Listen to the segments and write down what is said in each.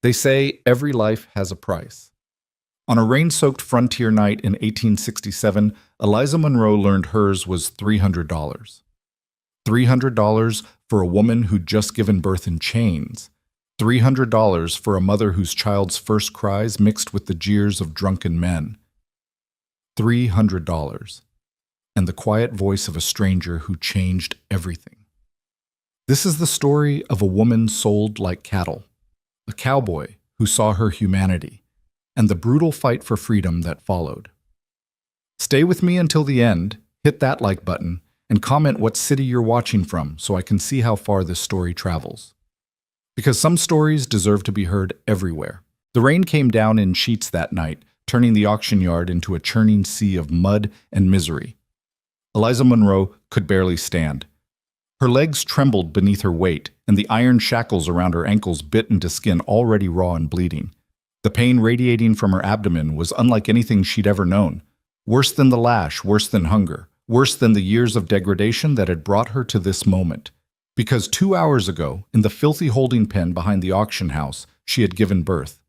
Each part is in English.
They say every life has a price. On a rain-soaked frontier night in 1867, Eliza Monroe learned hers was $300. $300 for a woman who'd just given birth in chains. $300 for a mother whose child's first cries mixed with the jeers of drunken men. $300. And the quiet voice of a stranger who changed everything. This is the story of a woman sold like cattle, a cowboy who saw her humanity, and the brutal fight for freedom that followed. Stay with me until the end, hit that like button, and comment what city you're watching from so I can see how far this story travels. Because some stories deserve to be heard everywhere. The rain came down in sheets that night, turning the auction yard into a churning sea of mud and misery. Eliza Monroe could barely stand. Her legs trembled beneath her weight, and the iron shackles around her ankles bit into skin already raw and bleeding. The pain radiating from her abdomen was unlike anything she'd ever known. Worse than the lash, worse than hunger, worse than the years of degradation that had brought her to this moment. Because 2 hours ago, in the filthy holding pen behind the auction house, she had given birth.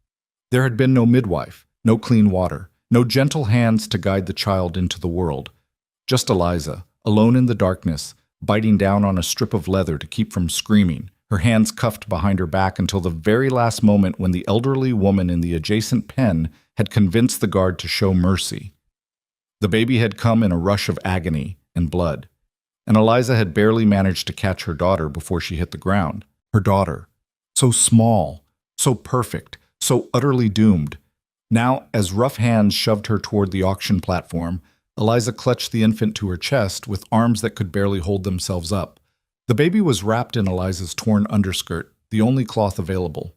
There had been no midwife, no clean water, no gentle hands to guide the child into the world. Just Eliza, alone in the darkness, biting down on a strip of leather to keep from screaming, her hands cuffed behind her back until the very last moment when the elderly woman in the adjacent pen had convinced the guard to show mercy. The baby had come in a rush of agony and blood, and Eliza had barely managed to catch her daughter before she hit the ground. Her daughter, so small, so perfect, so utterly doomed. Now, as rough hands shoved her toward the auction platform, Eliza clutched the infant to her chest with arms that could barely hold themselves up. The baby was wrapped in Eliza's torn underskirt, the only cloth available.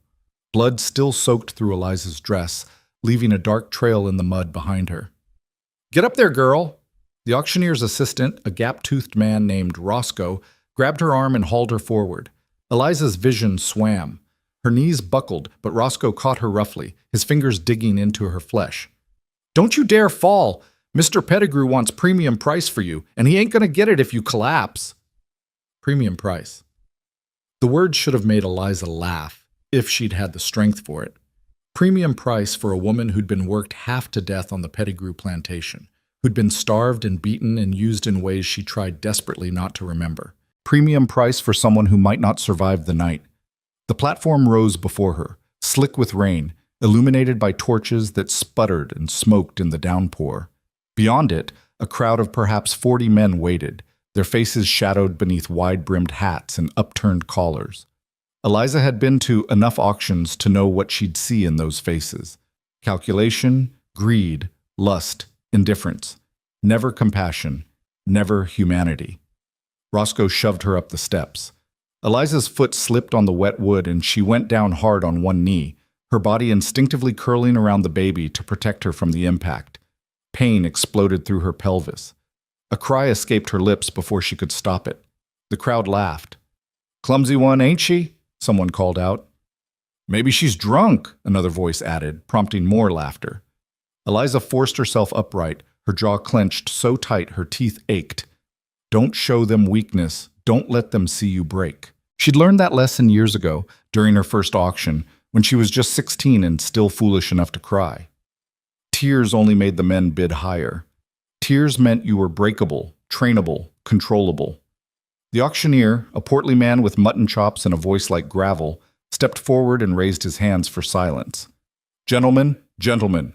Blood still soaked through Eliza's dress, leaving a dark trail in the mud behind her. "Get up there, girl!" The auctioneer's assistant, a gap-toothed man named Roscoe, grabbed her arm and hauled her forward. Eliza's vision swam. Her knees buckled, but Roscoe caught her roughly, his fingers digging into her flesh. "Don't you dare fall! Mr. Pettigrew wants premium price for you, and he ain't gonna get it if you collapse." Premium price. The word should have made Eliza laugh, if she'd had the strength for it. Premium price for a woman who'd been worked half to death on the Pettigrew plantation, who'd been starved and beaten and used in ways she tried desperately not to remember. Premium price for someone who might not survive the night. The platform rose before her, slick with rain, illuminated by torches that sputtered and smoked in the downpour. Beyond it, a crowd of perhaps 40 men waited, their faces shadowed beneath wide-brimmed hats and upturned collars. Eliza had been to enough auctions to know what she'd see in those faces. Calculation, greed, lust, indifference. Never compassion, never humanity. Roscoe shoved her up the steps. Eliza's foot slipped on the wet wood and she went down hard on one knee, her body instinctively curling around the baby to protect her from the impact. Pain exploded through her pelvis. A cry escaped her lips before she could stop it. The crowd laughed. "Clumsy one, ain't she?" someone called out. "Maybe she's drunk," another voice added, prompting more laughter. Eliza forced herself upright, her jaw clenched so tight her teeth ached. Don't show them weakness. Don't let them see you break. She'd learned that lesson years ago, during her first auction, when she was just 16 and still foolish enough to cry. Tears only made the men bid higher. Tears meant you were breakable, trainable, controllable. The auctioneer, a portly man with mutton chops and a voice like gravel, stepped forward and raised his hands for silence. "Gentlemen, gentlemen,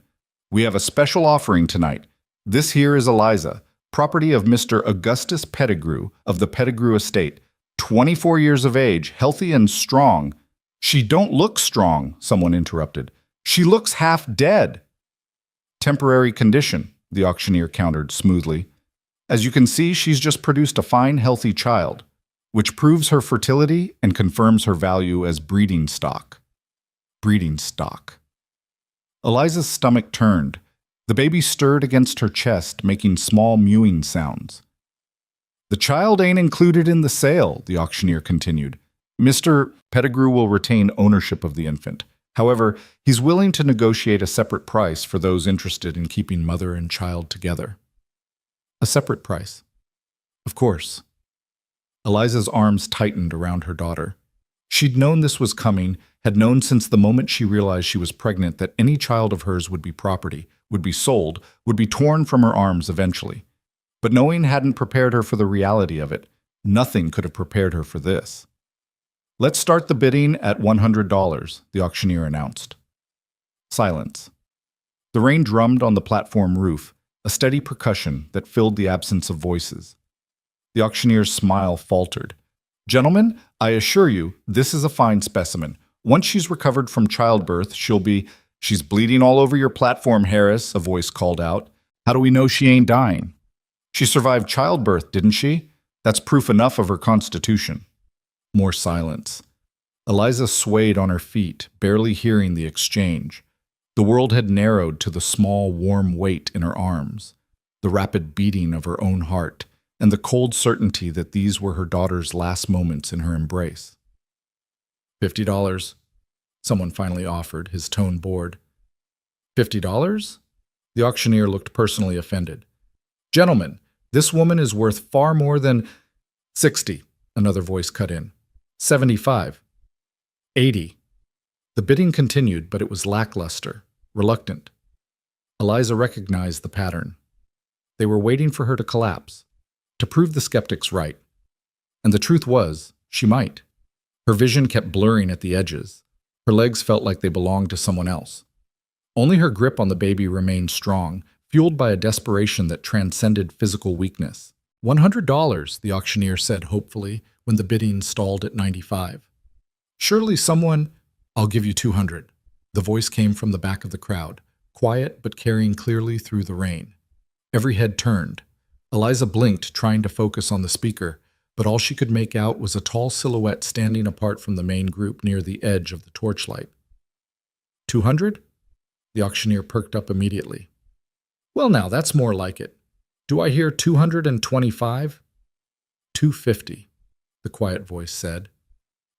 we have a special offering tonight. This here is Eliza, property of Mr. Augustus Pettigrew of the Pettigrew estate, 24 years of age, healthy and strong." "She don't look strong," someone interrupted. "She looks half dead." "Temporary condition," the auctioneer countered smoothly. "As you can see, she's just produced a fine, healthy child, which proves her fertility and confirms her value as breeding stock." Breeding stock. Eliza's stomach turned. The baby stirred against her chest, making small mewing sounds. "The child ain't included in the sale," the auctioneer continued. "Mr. Pettigrew will retain ownership of the infant. However, he's willing to negotiate a separate price for those interested in keeping mother and child together." A separate price. Of course. Eliza's arms tightened around her daughter. She'd known this was coming, had known since the moment she realized she was pregnant that any child of hers would be property, would be sold, would be torn from her arms eventually. But knowing hadn't prepared her for the reality of it. Nothing could have prepared her for this. "Let's start the bidding at $100, the auctioneer announced. Silence. The rain drummed on the platform roof, a steady percussion that filled the absence of voices. The auctioneer's smile faltered. "Gentlemen, I assure you, this is a fine specimen. Once she's recovered from childbirth, She's bleeding all over your platform, Harris," a voice called out. "How do we know she ain't dying?" "She survived childbirth, didn't she? That's proof enough of her constitution." More silence. Eliza swayed on her feet, barely hearing the exchange. The world had narrowed to the small, warm weight in her arms, the rapid beating of her own heart, and the cold certainty that these were her daughter's last moments in her embrace. $50, someone finally offered, his tone bored. $50? The auctioneer looked personally offended. "Gentlemen, this woman is worth far more than—" "60, another voice cut in. "75. 80. The bidding continued, but it was lackluster, reluctant. Eliza recognized the pattern. They were waiting for her to collapse, to prove the skeptics right. And the truth was, she might. Her vision kept blurring at the edges. Her legs felt like they belonged to someone else. Only her grip on the baby remained strong, fueled by a desperation that transcended physical weakness. $100, the auctioneer said hopefully when the bidding stalled at 95. "Surely someone—" "I'll give you 200. The voice came from the back of the crowd, quiet but carrying clearly through the rain. Every head turned. Eliza blinked, trying to focus on the speaker, but all she could make out was a tall silhouette standing apart from the main group near the edge of the torchlight. 200? The auctioneer perked up immediately. "Well now, that's more like it. Do I hear 225? 250, the quiet voice said.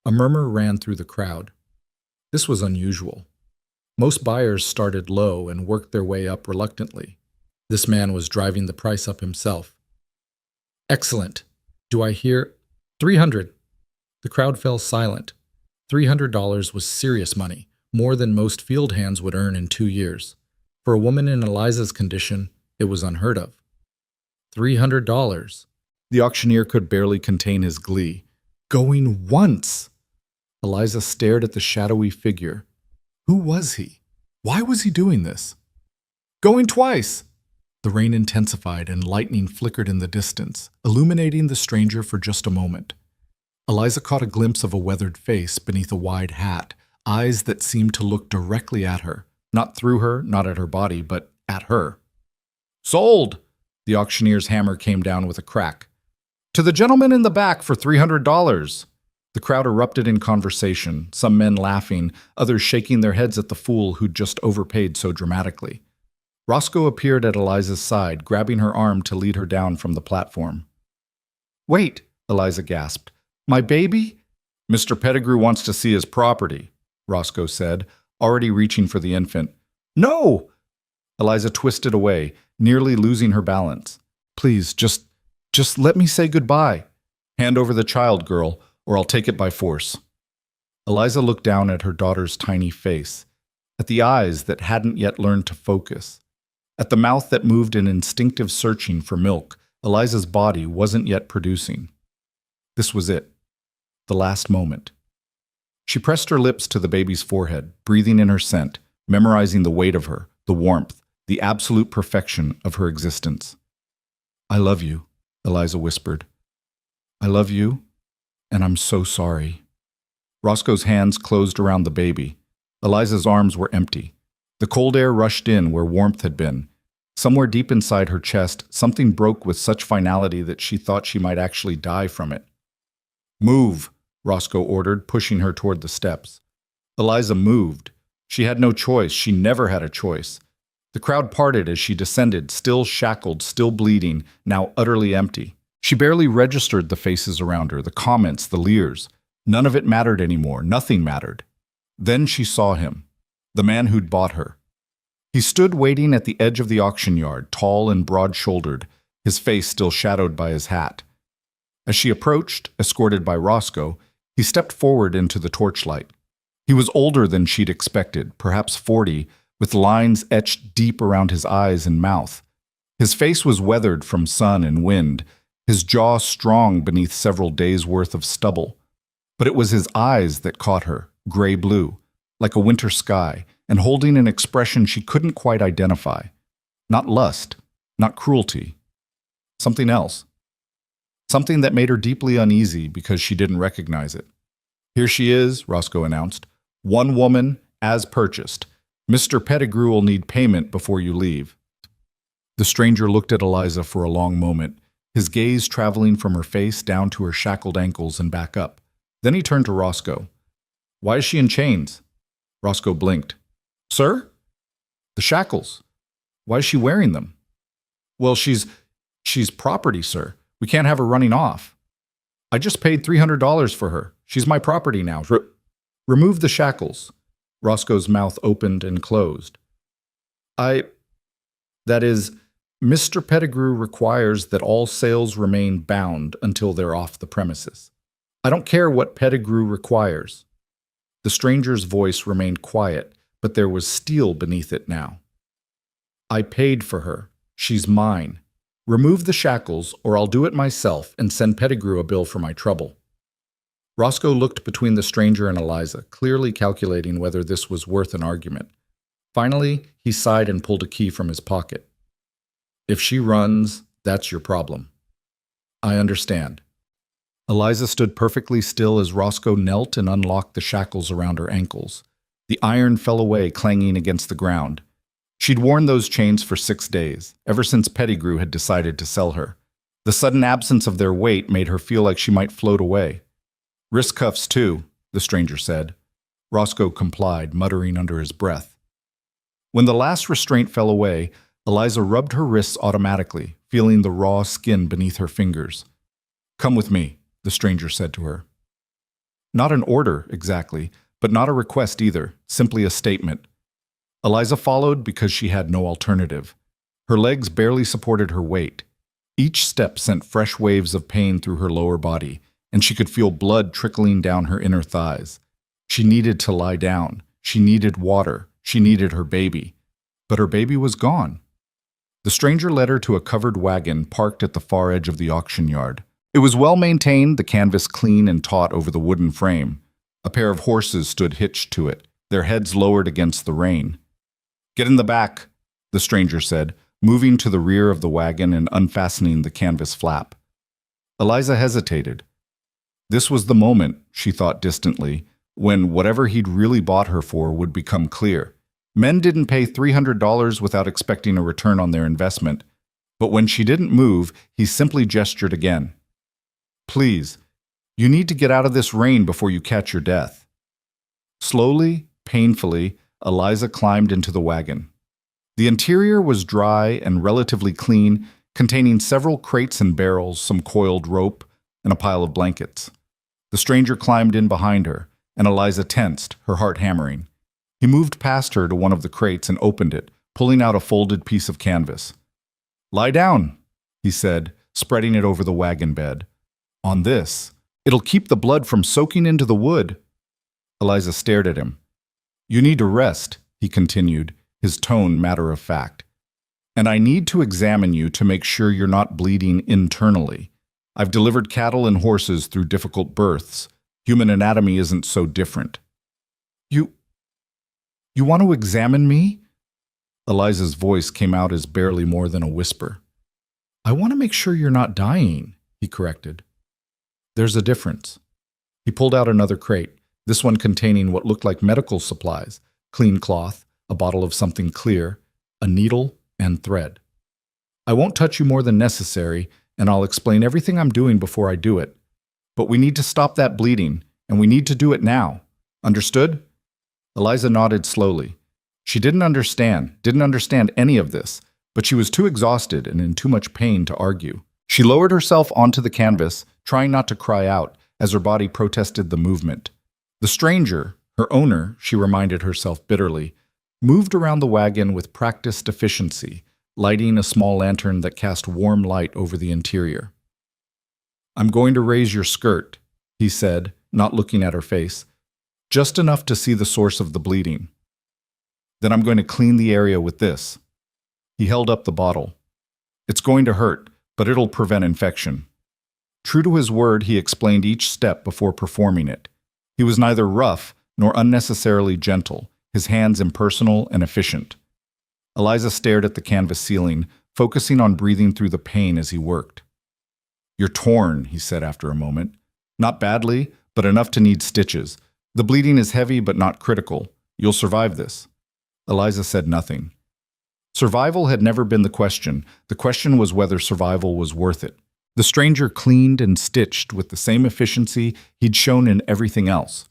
A murmur ran through the crowd. This was unusual. Most buyers started low and worked their way up reluctantly. This man was driving the price up himself. "Excellent. Do I hear 300? The crowd fell silent. $300 was serious money, more than most field hands would earn in 2 years. For a woman in Eliza's condition, it was unheard of. $300. The auctioneer could barely contain his glee. Going once! Eliza stared at the shadowy figure. Who was he? Why was he doing this? Going twice! The rain intensified and lightning flickered in the distance, illuminating the stranger for just a moment. Eliza caught a glimpse of a weathered face beneath a wide hat, eyes that seemed to look directly at her, not through her, not at her body, but at her. "Sold!" The auctioneer's hammer came down with a crack. "To the gentleman in the back for $300. The crowd erupted in conversation, some men laughing, others shaking their heads at the fool who'd just overpaid so dramatically. Roscoe appeared at Eliza's side, grabbing her arm to lead her down from the platform. "Wait," Eliza gasped. "My baby?" "Mr. Pettigrew wants to see his property," Roscoe said, already reaching for the infant. "No!" Eliza twisted away, nearly losing her balance. "Please, just let me say goodbye. Hand over the child, girl, or I'll take it by force." Eliza looked down at her daughter's tiny face, at the eyes that hadn't yet learned to focus, at the mouth that moved in instinctive searching for milk Eliza's body wasn't yet producing. This was it, the last moment. She pressed her lips to the baby's forehead, breathing in her scent, memorizing the weight of her, the warmth, the absolute perfection of her existence. "I love you," Eliza whispered. "I love you, and I'm so sorry." Roscoe's hands closed around the baby. Eliza's arms were empty. The cold air rushed in where warmth had been. Somewhere deep inside her chest, something broke with such finality that she thought she might actually die from it. "Move," Roscoe ordered, pushing her toward the steps. Eliza moved. She had no choice. She never had a choice. The crowd parted as she descended, still shackled, still bleeding, now utterly empty. She barely registered the faces around her, the comments, the leers. None of it mattered anymore. Nothing mattered. Then she saw him, the man who'd bought her. He stood waiting at the edge of the auction yard, tall and broad-shouldered, his face still shadowed by his hat. As she approached, escorted by Roscoe, he stepped forward into the torchlight. He was older than she'd expected, perhaps 40, with lines etched deep around his eyes and mouth. His face was weathered from sun and wind, his jaw strong beneath several days' worth of stubble. But it was his eyes that caught her, gray-blue, like a winter sky, and holding an expression she couldn't quite identify. Not lust, not cruelty. Something else. Something that made her deeply uneasy because she didn't recognize it. "Here she is," Roscoe announced. "One woman, as purchased. Mr. Pettigrew will need payment before you leave." The stranger looked at Eliza for a long moment, his gaze traveling from her face down to her shackled ankles and back up. Then he turned to Roscoe. "Why is she in chains?" Roscoe blinked. "Sir?" "The shackles. Why is she wearing them?" "Well, she's property, sir. We can't have her running off. I just paid $300 for her. She's my property now. Remove the shackles." Roscoe's mouth opened and closed. That is, Mr. Pettigrew requires that all sales remain bound until they're off the premises. I don't care what Pettigrew requires." The stranger's voice remained quiet, but there was steel beneath it now. "I paid for her. She's mine. Remove the shackles, or I'll do it myself and send Pettigrew a bill for my trouble." Roscoe looked between the stranger and Eliza, clearly calculating whether this was worth an argument. Finally, he sighed and pulled a key from his pocket. "If she runs, that's your problem." "I understand." Eliza stood perfectly still as Roscoe knelt and unlocked the shackles around her ankles. The iron fell away, clanging against the ground. She'd worn those chains for 6 days, ever since Pettigrew had decided to sell her. The sudden absence of their weight made her feel like she might float away. "Wrist cuffs, too," the stranger said. Roscoe complied, muttering under his breath. When the last restraint fell away, Eliza rubbed her wrists automatically, feeling the raw skin beneath her fingers. "Come with me," the stranger said to her. Not an order, exactly, but not a request either, simply a statement. Eliza followed because she had no alternative. Her legs barely supported her weight. Each step sent fresh waves of pain through her lower body, and she could feel blood trickling down her inner thighs. She needed to lie down. She needed water. She needed her baby. But her baby was gone. The stranger led her to a covered wagon parked at the far edge of the auction yard. It was well maintained, the canvas clean and taut over the wooden frame. A pair of horses stood hitched to it, their heads lowered against the rain. "Get in the back," the stranger said, moving to the rear of the wagon and unfastening the canvas flap. Eliza hesitated. This was the moment, she thought distantly, when whatever he'd really bought her for would become clear. Men didn't pay $300 without expecting a return on their investment, but when she didn't move, he simply gestured again. "Please, you need to get out of this rain before you catch your death." Slowly, painfully, Eliza climbed into the wagon. The interior was dry and relatively clean, containing several crates and barrels, some coiled rope, and a pile of blankets. The stranger climbed in behind her, and Eliza tensed, her heart hammering. He moved past her to one of the crates and opened it, pulling out a folded piece of canvas. "Lie down," he said, spreading it over the wagon bed. "On this, it'll keep the blood from soaking into the wood." Eliza stared at him. "You need to rest," he continued, his tone matter-of-fact. "And I need to examine you to make sure you're not bleeding internally. I've delivered cattle and horses through difficult births. Human anatomy isn't so different." You want to examine me?" Eliza's voice came out as barely more than a whisper. "I want to make sure you're not dying," he corrected. "There's a difference." He pulled out another crate, this one containing what looked like medical supplies, clean cloth, a bottle of something clear, a needle, and thread. "I won't touch you more than necessary, and I'll explain everything I'm doing before I do it. But we need to stop that bleeding, and we need to do it now. Understood?" Eliza nodded slowly. She didn't understand any of this, but she was too exhausted and in too much pain to argue. She lowered herself onto the canvas, trying not to cry out, as her body protested the movement. The stranger, her owner, she reminded herself bitterly, moved around the wagon with practiced efficiency, lighting a small lantern that cast warm light over the interior. "I'm going to raise your skirt," he said, not looking at her face. just enough to see the source of the bleeding. Then I'm going to clean the area with this. He held up the bottle. It's going to hurt, but it'll prevent infection. True to his word, he explained each step before performing it. He was neither rough nor unnecessarily gentle, his hands impersonal and efficient. Eliza stared at the canvas ceiling, focusing on breathing through the pain as he worked. You're torn, he said after a moment. Not badly, but enough to need stitches. The bleeding is heavy but not critical. You'll survive this. Eliza said nothing. Survival had never been the question. The question was whether survival was worth it. The stranger cleaned and stitched with the same efficiency he'd shown in everything else.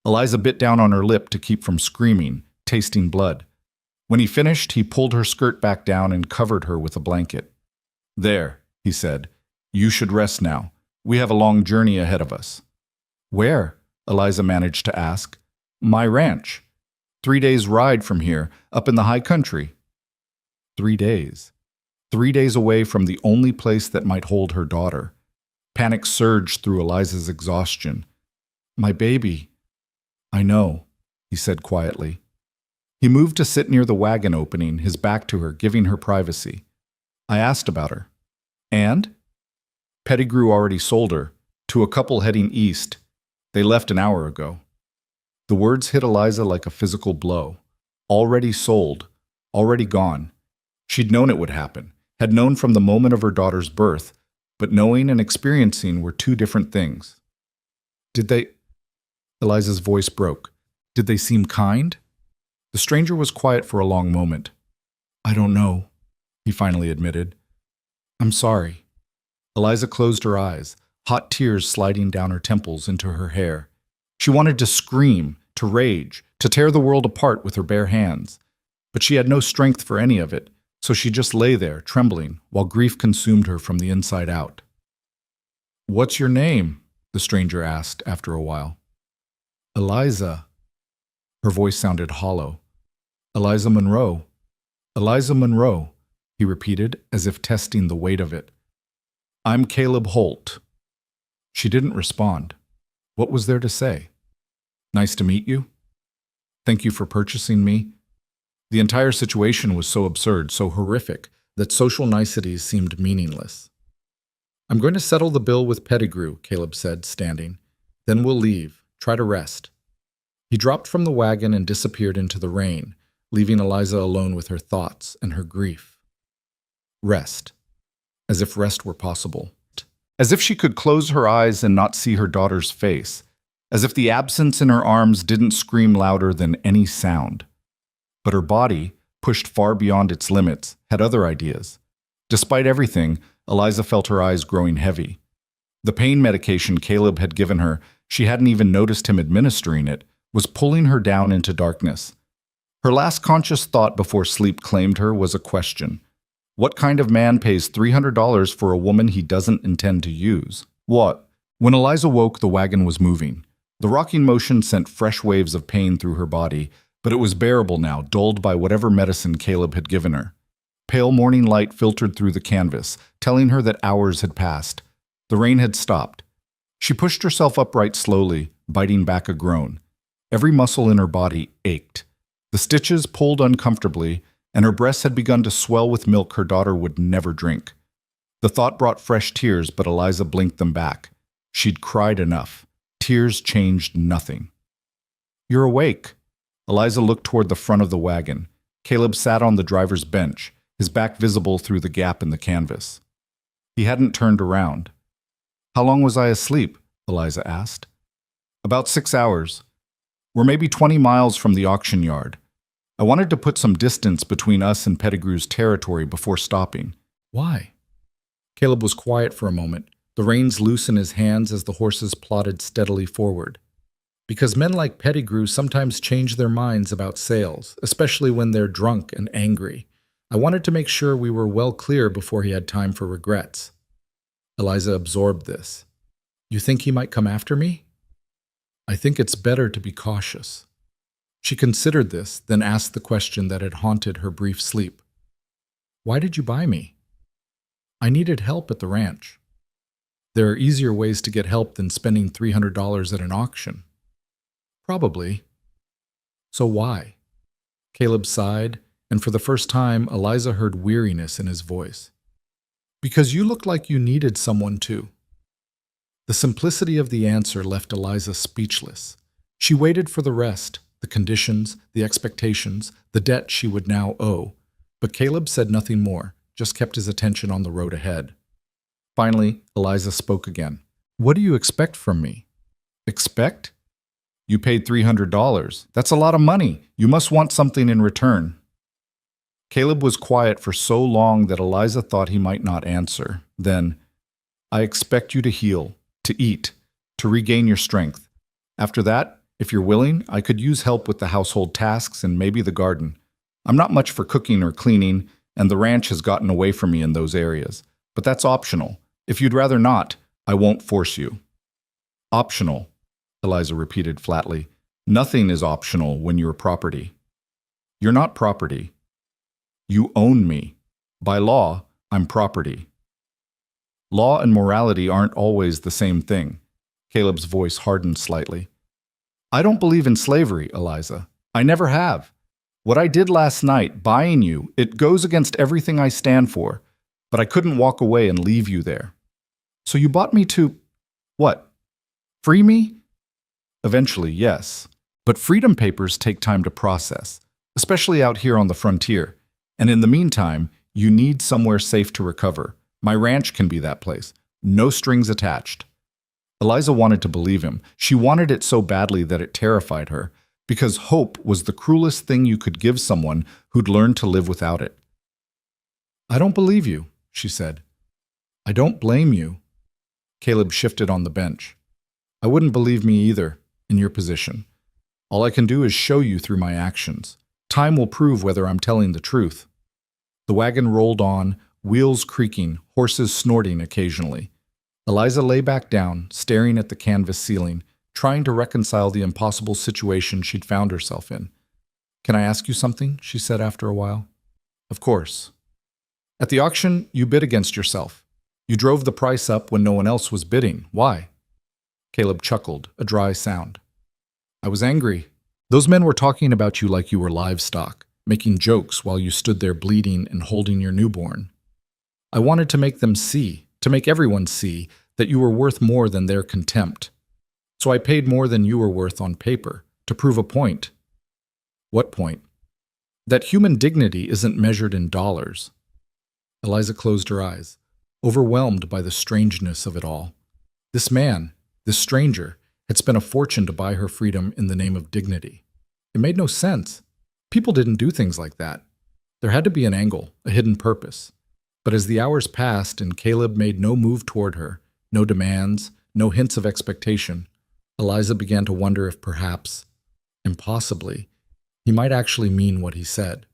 Eliza bit down on her lip to keep from screaming, tasting blood. When he finished, he pulled her skirt back down and covered her with a blanket. There, he said. You should rest now. We have a long journey ahead of us. Where? Eliza managed to ask. My ranch. 3 days' ride from here, up in the high country. 3 days. 3 days away from the only place that might hold her daughter. Panic surged through Eliza's exhaustion. My baby. I know, he said quietly. He moved to sit near the wagon opening, his back to her, giving her privacy. I asked about her. And? Pettigrew already sold her, to a couple heading east. They left an hour ago. The words hit Eliza like a physical blow. Already sold. Already gone. She'd known it would happen, had known from the moment of her daughter's birth, but knowing and experiencing were two different things. Did they... Eliza's voice broke. Did they seem kind? The stranger was quiet for a long moment. I don't know, he finally admitted. I'm sorry. Eliza closed her eyes, hot tears sliding down her temples into her hair. She wanted to scream, to rage, to tear the world apart with her bare hands. But she had no strength for any of it, so she just lay there, trembling, while grief consumed her from the inside out. What's your name? The stranger asked after a while. Eliza. Her voice sounded hollow. Eliza Monroe. Eliza Monroe, he repeated, as if testing the weight of it. I'm Caleb Holt. She didn't respond. What was there to say? Nice to meet you. Thank you for purchasing me. The entire situation was so absurd, so horrific, that social niceties seemed meaningless. I'm going to settle the bill with Pettigrew, Caleb said, standing. Then we'll leave. Try to rest. He dropped from the wagon and disappeared into the rain, leaving Eliza alone with her thoughts and her grief. Rest. As if rest were possible. As if she could close her eyes and not see her daughter's face. As if the absence in her arms didn't scream louder than any sound. But her body, pushed far beyond its limits, had other ideas. Despite everything, Eliza felt her eyes growing heavy. The pain medication Caleb had given her, she hadn't even noticed him administering it, was pulling her down into darkness. Her last conscious thought before sleep claimed her was a question. What kind of man pays $300 for a woman he doesn't intend to use? What? When Eliza woke, the wagon was moving. The rocking motion sent fresh waves of pain through her body, but it was bearable now, dulled by whatever medicine Caleb had given her. Pale morning light filtered through the canvas, telling her that hours had passed. The rain had stopped. She pushed herself upright slowly, biting back a groan. Every muscle in her body ached. The stitches pulled uncomfortably, and her breasts had begun to swell with milk her daughter would never drink. The thought brought fresh tears, but Eliza blinked them back. She'd cried enough. Tears changed nothing. You're awake. Eliza looked toward the front of the wagon. Caleb sat on the driver's bench, his back visible through the gap in the canvas. He hadn't turned around. How long was I asleep? Eliza asked. About 6 hours. We're maybe 20 miles from the auction yard. I wanted to put some distance between us and Pettigrew's territory before stopping. Why? Caleb was quiet for a moment, the reins loose in his hands as the horses plodded steadily forward. Because men like Pettigrew sometimes change their minds about sales, especially when they're drunk and angry. I wanted to make sure we were well clear before he had time for regrets. Eliza absorbed this. You think he might come after me? I think it's better to be cautious. She considered this, then asked the question that had haunted her brief sleep. Why did you buy me? I needed help at the ranch. There are easier ways to get help than spending $300 at an auction. Probably. So why? Caleb sighed, and for the first time, Eliza heard weariness in his voice. Because you looked like you needed someone too. The simplicity of the answer left Eliza speechless. She waited for the rest, the conditions, the expectations, the debt she would now owe. But Caleb said nothing more, just kept his attention on the road ahead. Finally, Eliza spoke again. What do you expect from me? Expect? You paid $300. That's a lot of money. You must want something in return. Caleb was quiet for so long that Eliza thought he might not answer. Then, I expect you to heal, to eat, to regain your strength. After that, if you're willing, I could use help with the household tasks and maybe the garden. I'm not much for cooking or cleaning, and the ranch has gotten away from me in those areas. But that's optional. If you'd rather not, I won't force you. Optional, Eliza repeated flatly. Nothing is optional when you're property. You're not property. You own me. By law, I'm property. Law and morality aren't always the same thing. Caleb's voice hardened slightly. I don't believe in slavery, Eliza. I never have. What I did last night, buying you, it goes against everything I stand for, but I couldn't walk away and leave you there. So you bought me to, what? Free me? Eventually, yes. But freedom papers take time to process, especially out here on the frontier. And in the meantime, you need somewhere safe to recover. My ranch can be that place. No strings attached. Eliza wanted to believe him. She wanted it so badly that it terrified her, because hope was the cruelest thing you could give someone who'd learned to live without it. I don't believe you, she said. I don't blame you. Caleb shifted on the bench. I wouldn't believe me either, in your position. All I can do is show you through my actions. Time will prove whether I'm telling the truth. The wagon rolled on, wheels creaking, horses snorting occasionally. Eliza lay back down, staring at the canvas ceiling, trying to reconcile the impossible situation she'd found herself in. Can I ask you something? She said after a while. Of course. At the auction, you bid against yourself. You drove the price up when no one else was bidding. Why? Caleb chuckled, a dry sound. I was angry. Those men were talking about you like you were livestock, making jokes while you stood there bleeding and holding your newborn. I wanted to make them see, to make everyone see, that you were worth more than their contempt. So I paid more than you were worth on paper, to prove a point. What point? That human dignity isn't measured in dollars. Eliza closed her eyes, overwhelmed by the strangeness of it all. This man, this stranger, had spent a fortune to buy her freedom in the name of dignity. It made no sense. People didn't do things like that. There had to be an angle, a hidden purpose. But as the hours passed and Caleb made no move toward her, no demands, no hints of expectation, Eliza began to wonder if perhaps, impossibly, he might actually mean what he said.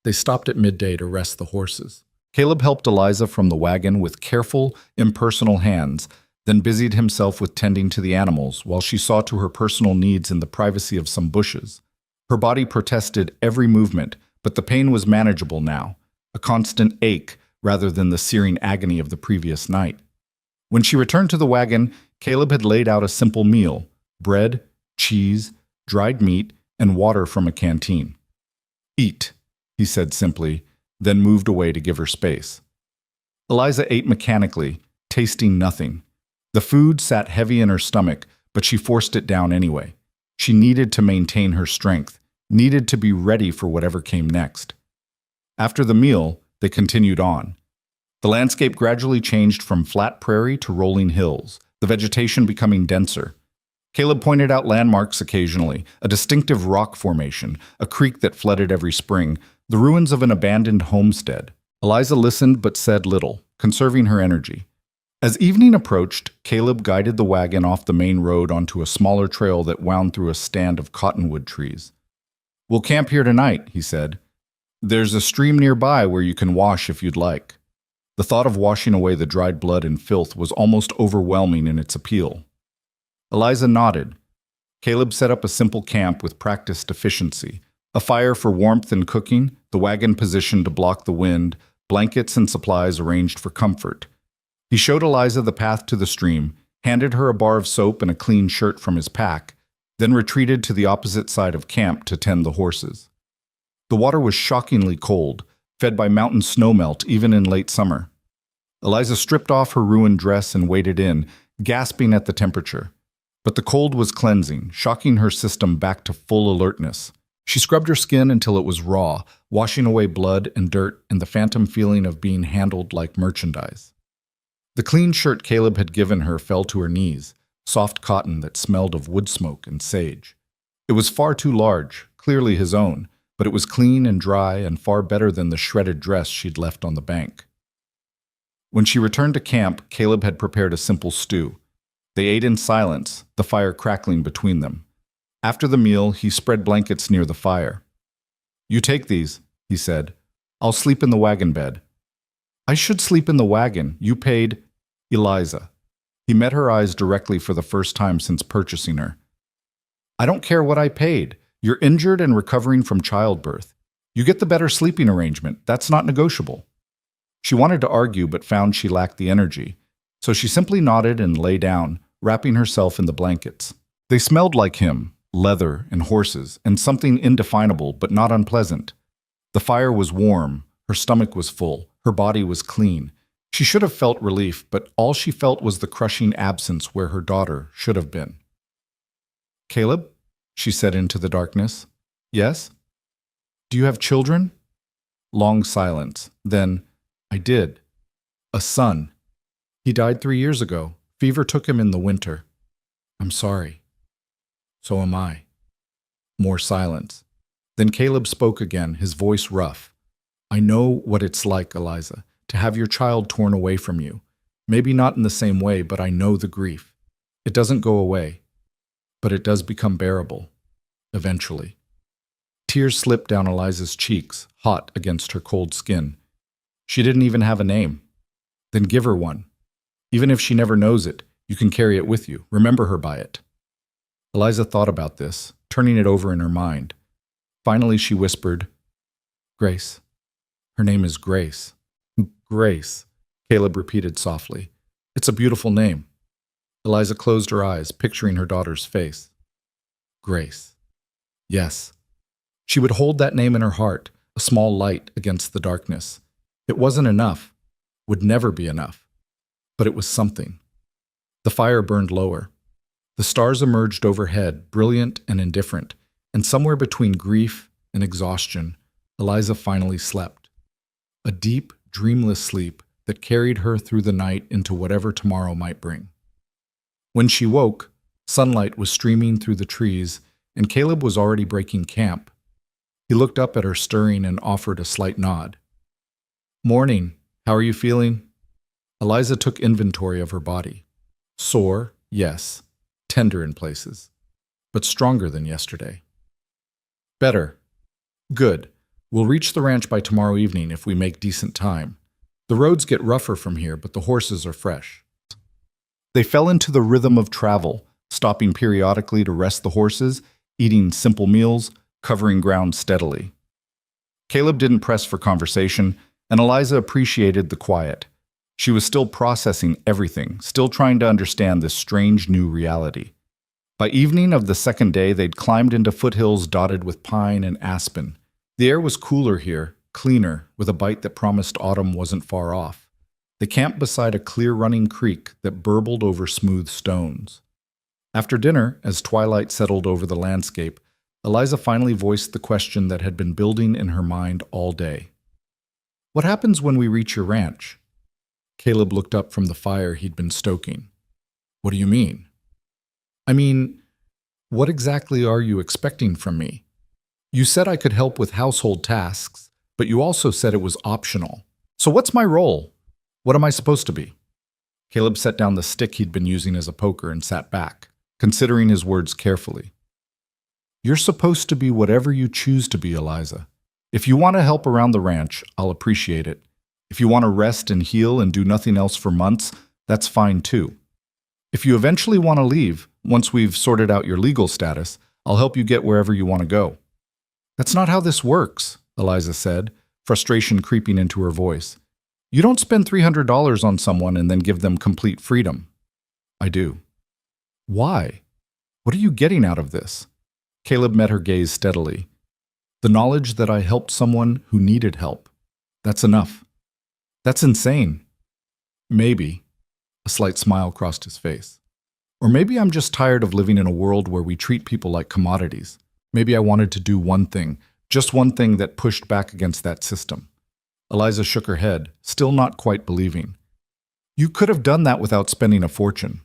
They stopped at midday to rest the horses. Caleb helped Eliza from the wagon with careful, impersonal hands, then busied himself with tending to the animals while she saw to her personal needs in the privacy of some bushes. Her body protested every movement, but the pain was manageable now, a constant ache rather than the searing agony of the previous night. When she returned to the wagon, Caleb had laid out a simple meal: bread, cheese, dried meat, and water from a canteen. Eat, he said simply, then moved away to give her space. Eliza ate mechanically, tasting nothing. The food sat heavy in her stomach, but she forced it down anyway. She needed to maintain her strength, needed to be ready for whatever came next. After the meal, they continued on. The landscape gradually changed from flat prairie to rolling hills, the vegetation becoming denser. Caleb pointed out landmarks occasionally, a distinctive rock formation, a creek that flooded every spring, the ruins of an abandoned homestead. Eliza listened but said little, conserving her energy. As evening approached, Caleb guided the wagon off the main road onto a smaller trail that wound through a stand of cottonwood trees. We'll camp here tonight, he said. There's a stream nearby where you can wash if you'd like. The thought of washing away the dried blood and filth was almost overwhelming in its appeal. Eliza nodded. Caleb set up a simple camp with practiced efficiency. A fire for warmth and cooking, the wagon positioned to block the wind, blankets and supplies arranged for comfort. He showed Eliza the path to the stream, handed her a bar of soap and a clean shirt from his pack, then retreated to the opposite side of camp to tend the horses. The water was shockingly cold, fed by mountain snowmelt even in late summer. Eliza stripped off her ruined dress and waded in, gasping at the temperature. But the cold was cleansing, shocking her system back to full alertness. She scrubbed her skin until it was raw, washing away blood and dirt and the phantom feeling of being handled like merchandise. The clean shirt Caleb had given her fell to her knees, soft cotton that smelled of wood smoke and sage. It was far too large, clearly his own, but it was clean and dry and far better than the shredded dress she'd left on the bank. When she returned to camp, Caleb had prepared a simple stew. They ate in silence, the fire crackling between them. After the meal, he spread blankets near the fire. "You take these," he said. "I'll sleep in the wagon bed." "I should sleep in the wagon. You paid—" "Eliza." He met her eyes directly for the first time since purchasing her. "I don't care what I paid. You're injured and recovering from childbirth. You get the better sleeping arrangement. That's not negotiable." She wanted to argue but found she lacked the energy, so she simply nodded and lay down, wrapping herself in the blankets. They smelled like him, leather and horses, and something indefinable but not unpleasant. The fire was warm, her stomach was full, her body was clean. She should have felt relief, but all she felt was the crushing absence where her daughter should have been. "Caleb?" she said into the darkness. "Yes?" "Do you have children?" Long silence. Then, "I did. A son. He died 3 years ago. Fever took him in the winter." "I'm sorry." "So am I." More silence. Then Caleb spoke again, his voice rough. "I know what it's like, Eliza, to have your child torn away from you. Maybe not in the same way, but I know the grief. It doesn't go away, but it does become bearable. Eventually." Tears slipped down Eliza's cheeks, hot against her cold skin. She didn't even have a name. Then give her one. Even if she never knows it, you can carry it with you. Remember her by it. Eliza thought about this, turning it over in her mind. Finally, she whispered, "Grace. Her name is Grace." "Grace," Caleb repeated softly. "It's a beautiful name." Eliza closed her eyes, picturing her daughter's face. Grace. Yes. She would hold that name in her heart, a small light against the darkness. It wasn't enough, would never be enough, but it was something. The fire burned lower. The stars emerged overhead, brilliant and indifferent, and somewhere between grief and exhaustion, Eliza finally slept. A deep, dreamless sleep that carried her through the night into whatever tomorrow might bring. When she woke, sunlight was streaming through the trees, and Caleb was already breaking camp. He looked up at her stirring and offered a slight nod. "Morning. How are you feeling?" Eliza took inventory of her body. Sore, yes. Tender in places. But stronger than yesterday. "Better. Good. We'll reach the ranch by tomorrow evening if we make decent time. The roads get rougher from here, but the horses are fresh." They fell into the rhythm of travel, stopping periodically to rest the horses, eating simple meals, covering ground steadily. Caleb didn't press for conversation, and Eliza appreciated the quiet. She was still processing everything, still trying to understand this strange new reality. By evening of the second day, they'd climbed into foothills dotted with pine and aspen. The air was cooler here, cleaner, with a bite that promised autumn wasn't far off. They camped beside a clear-running creek that burbled over smooth stones. After dinner, as twilight settled over the landscape, Eliza finally voiced the question that had been building in her mind all day. "What happens when we reach your ranch?" Caleb looked up from the fire he'd been stoking. "What do you mean?" "I mean, what exactly are you expecting from me? You said I could help with household tasks, but you also said it was optional. So what's my role? What am I supposed to be?" Caleb set down the stick he'd been using as a poker and sat back, considering his words carefully. "You're supposed to be whatever you choose to be, Eliza. If you want to help around the ranch, I'll appreciate it. If you want to rest and heal and do nothing else for months, that's fine too. If you eventually want to leave, once we've sorted out your legal status, I'll help you get wherever you want to go." "That's not how this works," Eliza said, frustration creeping into her voice. "You don't spend $300 on someone and then give them complete freedom." "I do." "Why? What are you getting out of this? Caleb met her gaze steadily. The knowledge that I helped someone who needed help. That's enough. That's insane. Maybe. A slight smile crossed his face. Or maybe I'm just tired of living in a world where we treat people like commodities. Maybe I wanted to do one thing, just one thing that pushed back against that system. Eliza shook her head, still not quite believing. You could have done that without spending a fortune.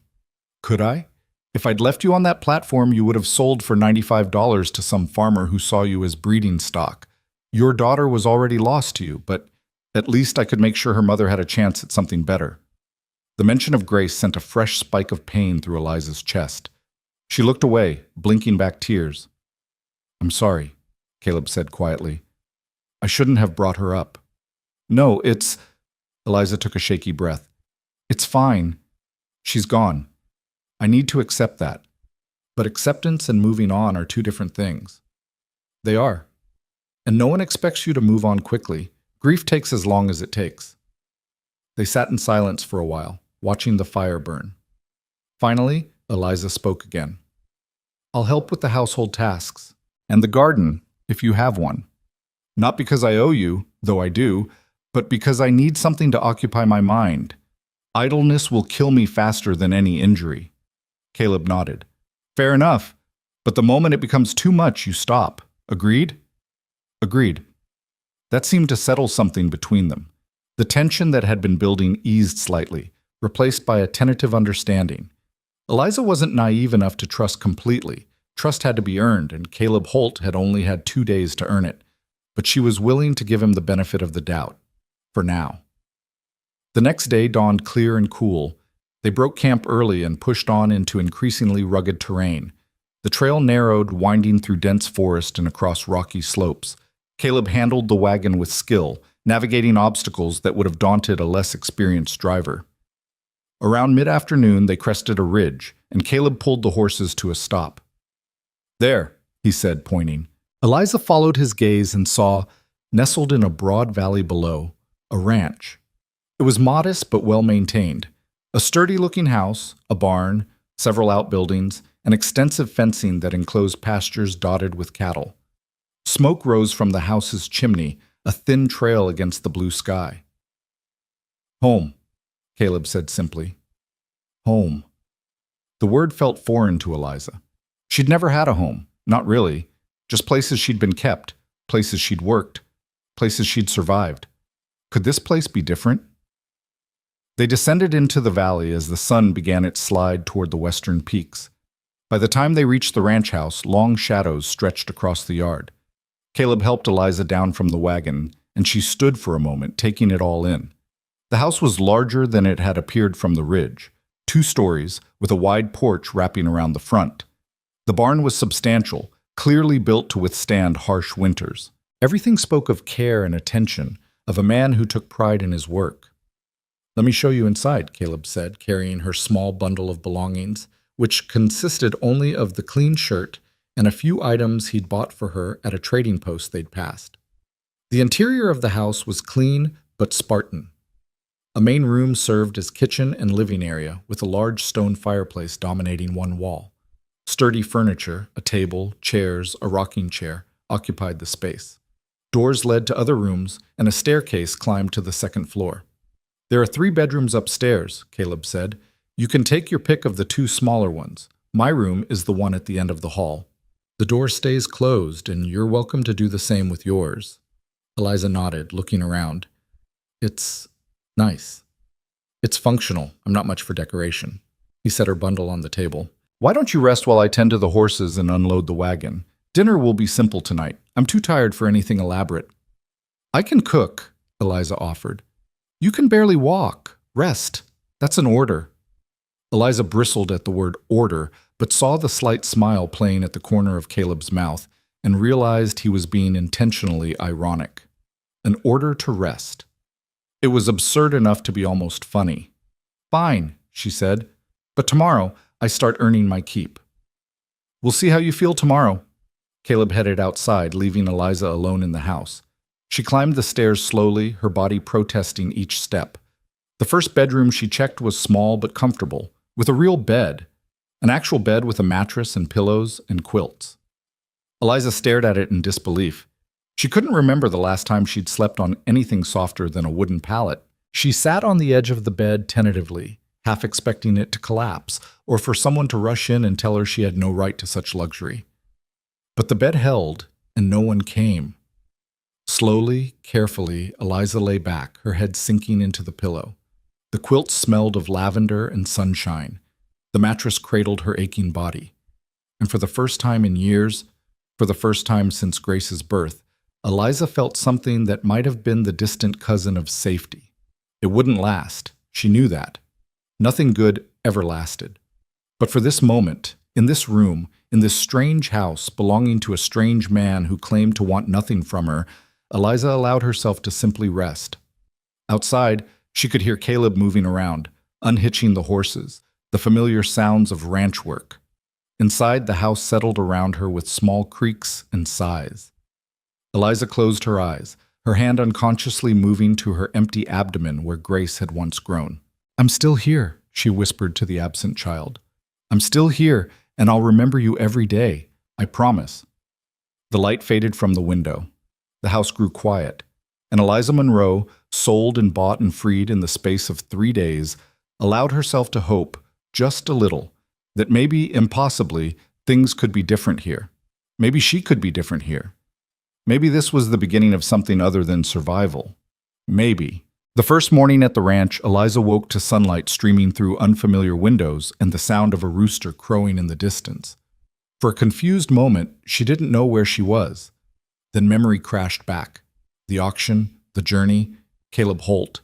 Could I? If I'd left you on that platform, you would have sold for $95 to some farmer who saw you as breeding stock. Your daughter was already lost to you, but at least I could make sure her mother had a chance at something better. The mention of Grace sent a fresh spike of pain through Eliza's chest. She looked away, blinking back tears. I'm sorry, Caleb said quietly. I shouldn't have brought her up. No, it's... Eliza took a shaky breath. It's fine. She's gone. I need to accept that. But acceptance and moving on are two different things. They are. And no one expects you to move on quickly. Grief takes as long as it takes. They sat in silence for a while, watching the fire burn. Finally, Eliza spoke again. I'll help with the household tasks, and the garden, if you have one. Not because I owe you, though I do, but because I need something to occupy my mind. Idleness will kill me faster than any injury. Caleb nodded. Fair enough, but the moment it becomes too much, you stop. Agreed? Agreed. That seemed to settle something between them. The tension that had been building eased slightly, replaced by a tentative understanding. Eliza wasn't naive enough to trust completely. Trust had to be earned, and Caleb Holt had only had 2 days to earn it. But she was willing to give him the benefit of the doubt. For now. The next day dawned clear and cool. They broke camp early and pushed on into increasingly rugged terrain. The trail narrowed, winding through dense forest and across rocky slopes. Caleb handled the wagon with skill, navigating obstacles that would have daunted a less experienced driver. Around mid-afternoon, they crested a ridge, and Caleb pulled the horses to a stop. There, he said, pointing. Eliza followed his gaze and saw, nestled in a broad valley below, a ranch. It was modest but well-maintained. A sturdy-looking house, a barn, several outbuildings, and extensive fencing that enclosed pastures dotted with cattle. Smoke rose from the house's chimney, a thin trail against the blue sky. Home, Caleb said simply. Home. The word felt foreign to Eliza. She'd never had a home, not really, just places she'd been kept, places she'd worked, places she'd survived. Could this place be different? They descended into the valley as the sun began its slide toward the western peaks. By the time they reached the ranch house, long shadows stretched across the yard. Caleb helped Eliza down from the wagon, and she stood for a moment, taking it all in. The house was larger than it had appeared from the ridge, 2 stories, with a wide porch wrapping around the front. The barn was substantial, clearly built to withstand harsh winters. Everything spoke of care and attention, of a man who took pride in his work. Let me show you inside, Caleb said, carrying her small bundle of belongings, which consisted only of the clean shirt and a few items he'd bought for her at a trading post they'd passed. The interior of the house was clean but Spartan. A main room served as kitchen and living area, with a large stone fireplace dominating one wall. Sturdy furniture, a table, chairs, a rocking chair, occupied the space. Doors led to other rooms, and a staircase climbed to the second floor. There are 3 bedrooms upstairs, Caleb said. You can take your pick of the 2 smaller ones. My room is the one at the end of the hall. The door stays closed, and you're welcome to do the same with yours. Eliza nodded, looking around. It's nice. It's functional. I'm not much for decoration. He set her bundle on the table. Why don't you rest while I tend to the horses and unload the wagon? Dinner will be simple tonight. I'm too tired for anything elaborate. I can cook, Eliza offered. You can barely walk. Rest. That's an order. Eliza bristled at the word order, but saw the slight smile playing at the corner of Caleb's mouth and realized he was being intentionally ironic. An order to rest. It was absurd enough to be almost funny. Fine, she said, but tomorrow I start earning my keep. We'll see how you feel tomorrow. Caleb headed outside, leaving Eliza alone in the house. She climbed the stairs slowly, her body protesting each step. The first bedroom she checked was small but comfortable, with a real bed. An actual bed with a mattress and pillows and quilts. Eliza stared at it in disbelief. She couldn't remember the last time she'd slept on anything softer than a wooden pallet. She sat on the edge of the bed tentatively, half expecting it to collapse, or for someone to rush in and tell her she had no right to such luxury. But the bed held, and no one came. Slowly, carefully, Eliza lay back, her head sinking into the pillow. The quilt smelled of lavender and sunshine. The mattress cradled her aching body. And for the first time in years, for the first time since Grace's birth, Eliza felt something that might have been the distant cousin of safety. It wouldn't last. She knew that. Nothing good ever lasted. But for this moment, in this room, in this strange house belonging to a strange man who claimed to want nothing from her, Eliza allowed herself to simply rest. Outside, she could hear Caleb moving around, unhitching the horses, the familiar sounds of ranch work. Inside, the house settled around her with small creaks and sighs. Eliza closed her eyes, her hand unconsciously moving to her empty abdomen where Grace had once grown. "I'm still here," she whispered to the absent child. "I'm still here, and I'll remember you every day. I promise." The light faded from the window. The house grew quiet, and Eliza Monroe, sold and bought and freed in the space of 3 days, allowed herself to hope, just a little, that maybe, impossibly, things could be different here. Maybe she could be different here. Maybe this was the beginning of something other than survival. Maybe. The first morning at the ranch, Eliza woke to sunlight streaming through unfamiliar windows and the sound of a rooster crowing in the distance. For a confused moment, she didn't know where she was. Then memory crashed back. The auction, the journey, Caleb Holt,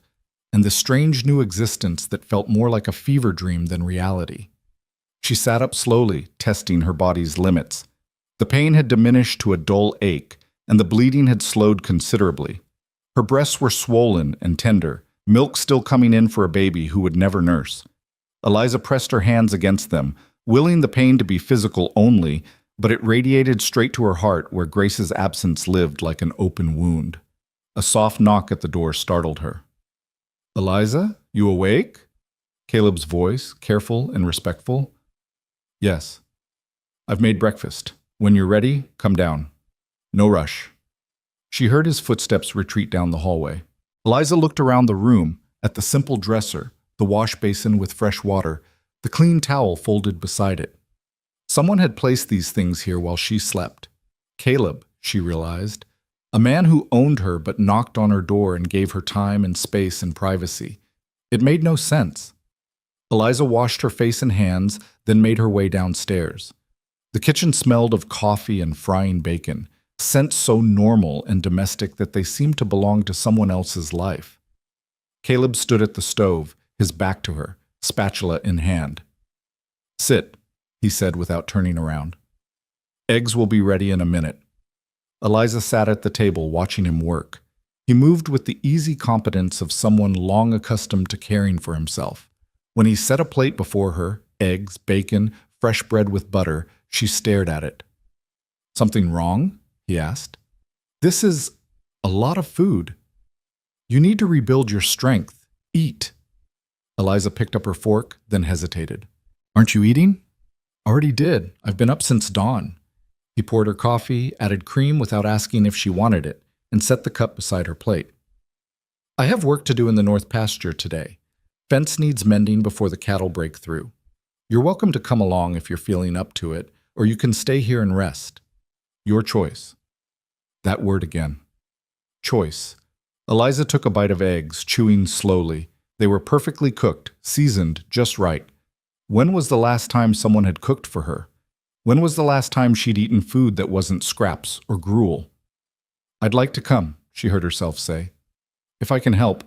and the strange new existence that felt more like a fever dream than reality. She sat up slowly, testing her body's limits. The pain had diminished to a dull ache, and the bleeding had slowed considerably. Her breasts were swollen and tender, milk still coming in for a baby who would never nurse. Eliza pressed her hands against them, willing the pain to be physical only, but it radiated straight to her heart where Grace's absence lived like an open wound. A soft knock at the door startled her. "Eliza, you awake?" Caleb's voice, careful and respectful. "Yes. I've made breakfast. When you're ready, come down. No rush." She heard his footsteps retreat down the hallway. Eliza looked around the room, at the simple dresser, the wash basin with fresh water, the clean towel folded beside it. Someone had placed these things here while she slept. Caleb, she realized. A man who owned her but knocked on her door and gave her time and space and privacy. It made no sense. Eliza washed her face and hands, then made her way downstairs. The kitchen smelled of coffee and frying bacon, scents so normal and domestic that they seemed to belong to someone else's life. Caleb stood at the stove, his back to her, spatula in hand. "Sit," he said without turning around. "Eggs will be ready in a minute." Eliza sat at the table watching him work. He moved with the easy competence of someone long accustomed to caring for himself. When he set a plate before her, eggs, bacon, fresh bread with butter, she stared at it. "Something wrong?" he asked. "This is a lot of food. You need to rebuild your strength. Eat." Eliza picked up her fork, then hesitated. "Aren't you eating?" "Already did. I've been up since dawn." He poured her coffee, added cream without asking if she wanted it, and set the cup beside her plate. "I have work to do in the north pasture today. Fence needs mending before the cattle break through. You're welcome to come along if you're feeling up to it, or you can stay here and rest. Your choice." That word again. Choice. Eliza took a bite of eggs, chewing slowly. They were perfectly cooked, seasoned just right. When was the last time someone had cooked for her? When was the last time she'd eaten food that wasn't scraps or gruel? "I'd like to come," she heard herself say. "If I can help."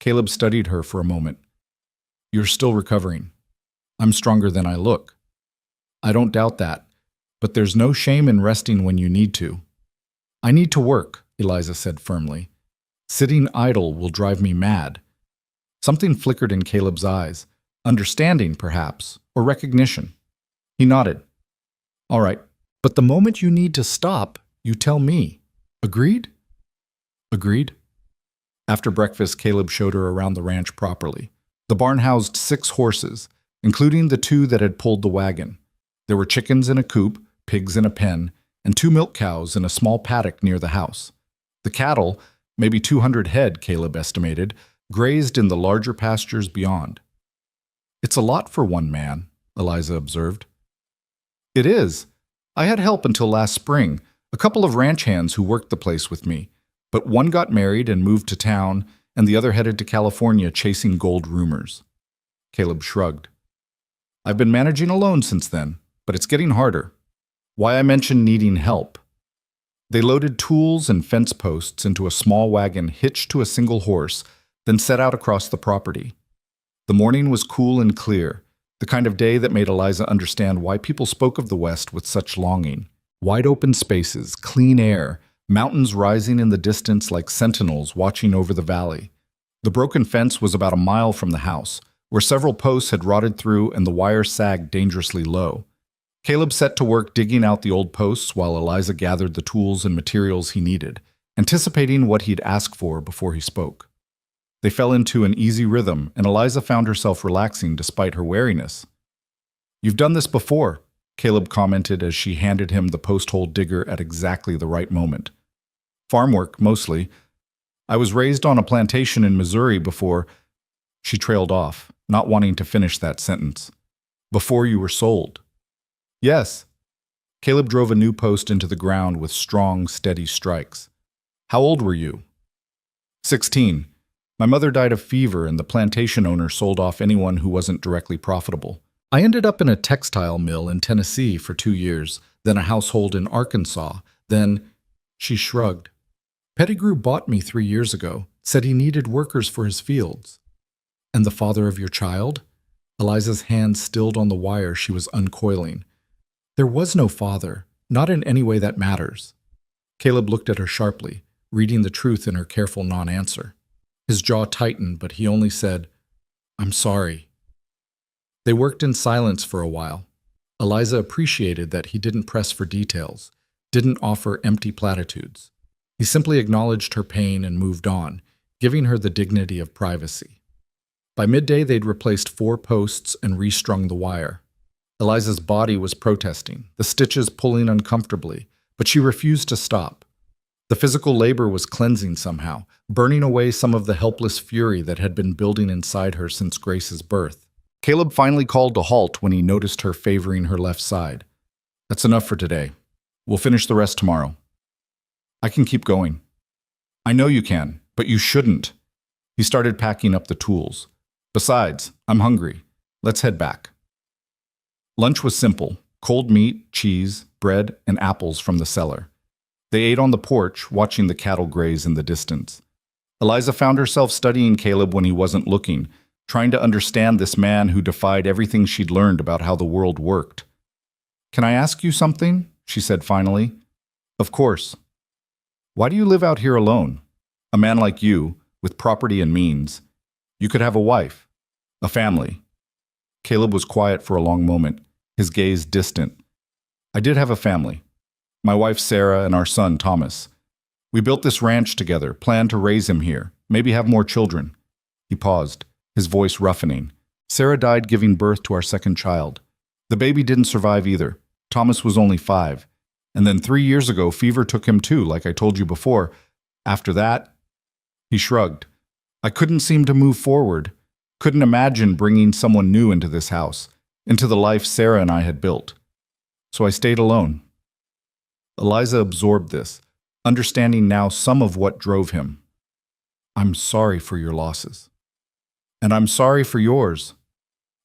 Caleb studied her for a moment. "You're still recovering. I'm stronger than I look." "I don't doubt that, but there's no shame in resting when you need to." "I need to work," Eliza said firmly. "Sitting idle will drive me mad." Something flickered in Caleb's eyes, understanding perhaps, or recognition. He nodded. "All right, but the moment you need to stop, you tell me. Agreed?" "Agreed." After breakfast, Caleb showed her around the ranch properly. The barn housed 6 horses. including the two that had pulled the wagon. There were chickens in a coop, pigs in a pen, and 2 milk cows in a small paddock near the house. The cattle, maybe 200 head, Caleb estimated, grazed in the larger pastures beyond. "It's a lot for one man," Eliza observed. "It is. I had help until last spring, a couple of ranch hands who worked the place with me, but one got married and moved to town, and the other headed to California chasing gold rumors." Caleb shrugged. "I've been managing alone since then, but it's getting harder. Why I mentioned needing help." They loaded tools and fence posts into a small wagon hitched to a single horse, then set out across the property. The morning was cool and clear, the kind of day that made Eliza understand why people spoke of the West with such longing. Wide open spaces, clean air, mountains rising in the distance like sentinels watching over the valley. The broken fence was about a mile from the house, where several posts had rotted through and the wire sagged dangerously low. Caleb set to work digging out the old posts while Eliza gathered the tools and materials he needed, anticipating what he'd ask for before he spoke. They fell into an easy rhythm, and Eliza found herself relaxing despite her wariness. "You've done this before," Caleb commented as she handed him the post-hole digger at exactly the right moment. "Farm work, mostly. I was raised on a plantation in Missouri before—" She trailed off, not wanting to finish that sentence. "Before you were sold." "Yes." Caleb drove a new post into the ground with strong, steady strikes. "How old were you?" 16. My mother died of fever and the plantation owner sold off anyone who wasn't directly profitable. I ended up in a textile mill in Tennessee for 2 years, then a household in Arkansas, then—" She shrugged. "Pettigrew bought me 3 years ago, said he needed workers for his fields." "And the father of your child?" Eliza's hand stilled on the wire she was uncoiling. "There was no father, not in any way that matters." Caleb looked at her sharply, reading the truth in her careful non-answer. His jaw tightened, but he only said, "I'm sorry." They worked in silence for a while. Eliza appreciated that he didn't press for details, didn't offer empty platitudes. He simply acknowledged her pain and moved on, giving her the dignity of privacy. By midday, they'd replaced 4 posts and restrung the wire. Eliza's body was protesting, the stitches pulling uncomfortably, but she refused to stop. The physical labor was cleansing somehow, burning away some of the helpless fury that had been building inside her since Grace's birth. Caleb finally called a halt when he noticed her favoring her left side. "That's enough for today. We'll finish the rest tomorrow." "I can keep going." "I know you can, but you shouldn't." He started packing up the tools. "Besides, I'm hungry. Let's head back." Lunch was simple: cold meat, cheese, bread, and apples from the cellar. They ate on the porch, watching the cattle graze in the distance. Eliza found herself studying Caleb when he wasn't looking, trying to understand this man who defied everything she'd learned about how the world worked. "Can I ask you something?" she said finally. "Of course." "Why do you live out here alone? A man like you, with property and means. You could have a wife, a family." Caleb was quiet for a long moment, his gaze distant. "I did have a family. My wife Sarah and our son Thomas. We built this ranch together, planned to raise him here, maybe have more children." He paused, his voice roughening. "Sarah died giving birth to our second child. The baby didn't survive either. Thomas was only 5. And then 3 years ago, fever took him too, like I told you before. After that—" He shrugged. "I couldn't seem to move forward. Couldn't imagine bringing someone new into this house, into the life Sarah and I had built. So I stayed alone." Eliza absorbed this, understanding now some of what drove him. "I'm sorry for your losses." "And I'm sorry for yours."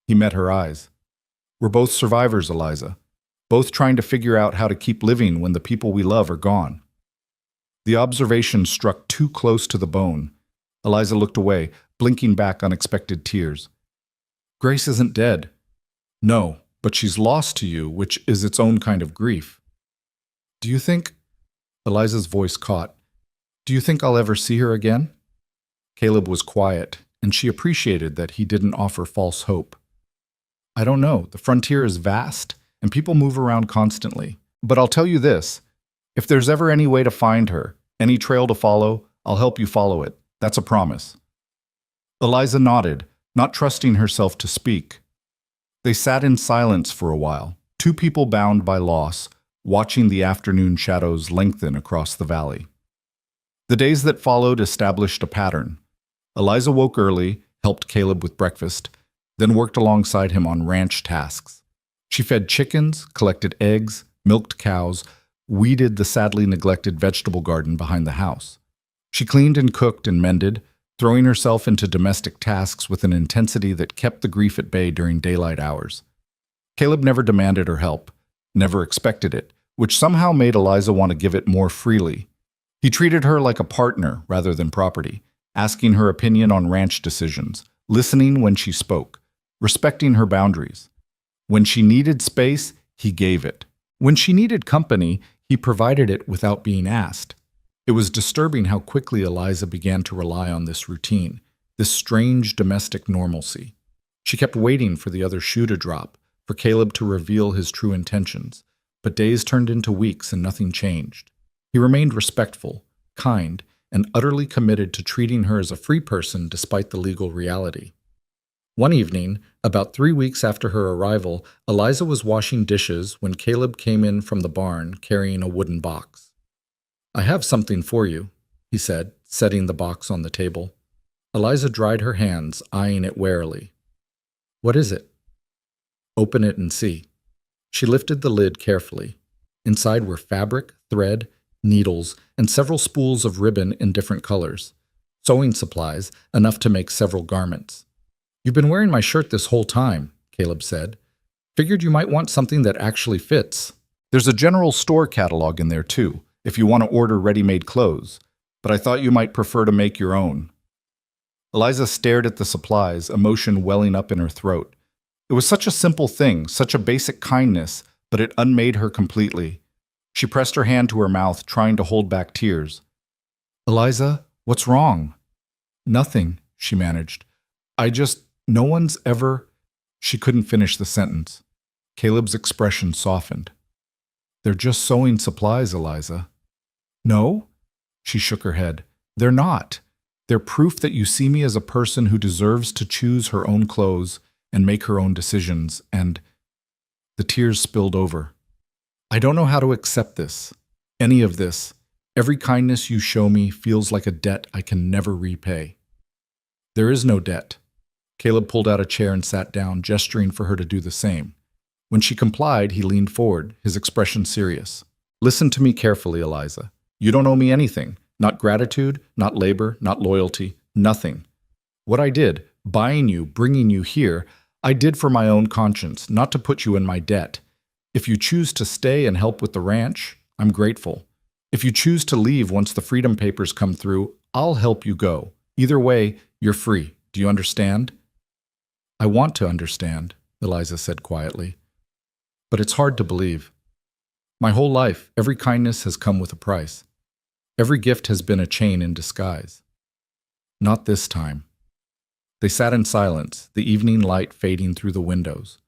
He met her eyes. "We're both survivors, Eliza. Both trying to figure out how to keep living when the people we love are gone." The observation struck too close to the bone. Eliza looked away, blinking back unexpected tears. "Grace isn't dead." "No, but she's lost to you, which is its own kind of grief." "Do you think—" Eliza's voice caught. "Do you think I'll ever see her again?" Caleb was quiet, and she appreciated that he didn't offer false hope. "I don't know. The frontier is vast, and people move around constantly. But I'll tell you this. If there's ever any way to find her, any trail to follow, I'll help you follow it. That's a promise." Eliza nodded, not trusting herself to speak. They sat in silence for a while, two people bound by loss, watching the afternoon shadows lengthen across the valley. The days that followed established a pattern. Eliza woke early, helped Caleb with breakfast, then worked alongside him on ranch tasks. She fed chickens, collected eggs, milked cows, weeded the sadly neglected vegetable garden behind the house. She cleaned and cooked and mended, throwing herself into domestic tasks with an intensity that kept the grief at bay during daylight hours. Caleb never demanded her help, never expected it, which somehow made Eliza want to give it more freely. He treated her like a partner rather than property, asking her opinion on ranch decisions, listening when she spoke, respecting her boundaries. When she needed space, he gave it. When she needed company, he provided it without being asked. It was disturbing how quickly Eliza began to rely on this routine, this strange domestic normalcy. She kept waiting for the other shoe to drop, for Caleb to reveal his true intentions, but days turned into weeks and nothing changed. He remained respectful, kind, and utterly committed to treating her as a free person despite the legal reality. One evening, about 3 weeks after her arrival, Eliza was washing dishes when Caleb came in from the barn carrying a wooden box. "I have something for you," he said, setting the box on the table. Eliza dried her hands, eyeing it warily. "What is it?" "Open it and see." She lifted the lid carefully. Inside were fabric, thread, needles, and several spools of ribbon in different colors. Sewing supplies, enough to make several garments. "You've been wearing my shirt this whole time," Caleb said. "Figured you might want something that actually fits. There's a general store catalog in there too, if you want to order ready-made clothes, but I thought you might prefer to make your own." Eliza stared at the supplies, emotion welling up in her throat. It was such a simple thing, such a basic kindness, but it unmade her completely. She pressed her hand to her mouth, trying to hold back tears. "Eliza, what's wrong?" "Nothing," she managed. No one's ever—" She couldn't finish the sentence. Caleb's expression softened. "They're just sewing supplies, Eliza." "No?" She shook her head. "They're not. They're proof that you see me as a person who deserves to choose her own clothes and make her own decisions, and—" The tears spilled over. "I don't know how to accept this. Any of this. Every kindness you show me feels like a debt I can never repay." "There is no debt." Caleb pulled out a chair and sat down, gesturing for her to do the same. When she complied, he leaned forward, his expression serious. "Listen to me carefully, Eliza. You don't owe me anything. Not gratitude, not labor, not loyalty, nothing. What I did, buying you, bringing you here, I did for my own conscience, not to put you in my debt. If you choose to stay and help with the ranch, I'm grateful. If you choose to leave once the freedom papers come through, I'll help you go. Either way, you're free. Do you understand?" "I want to understand," Eliza said quietly. "But it's hard to believe. My whole life, every kindness has come with a price. Every gift has been a chain in disguise. Not this time." They sat in silence, the evening light fading through the windows.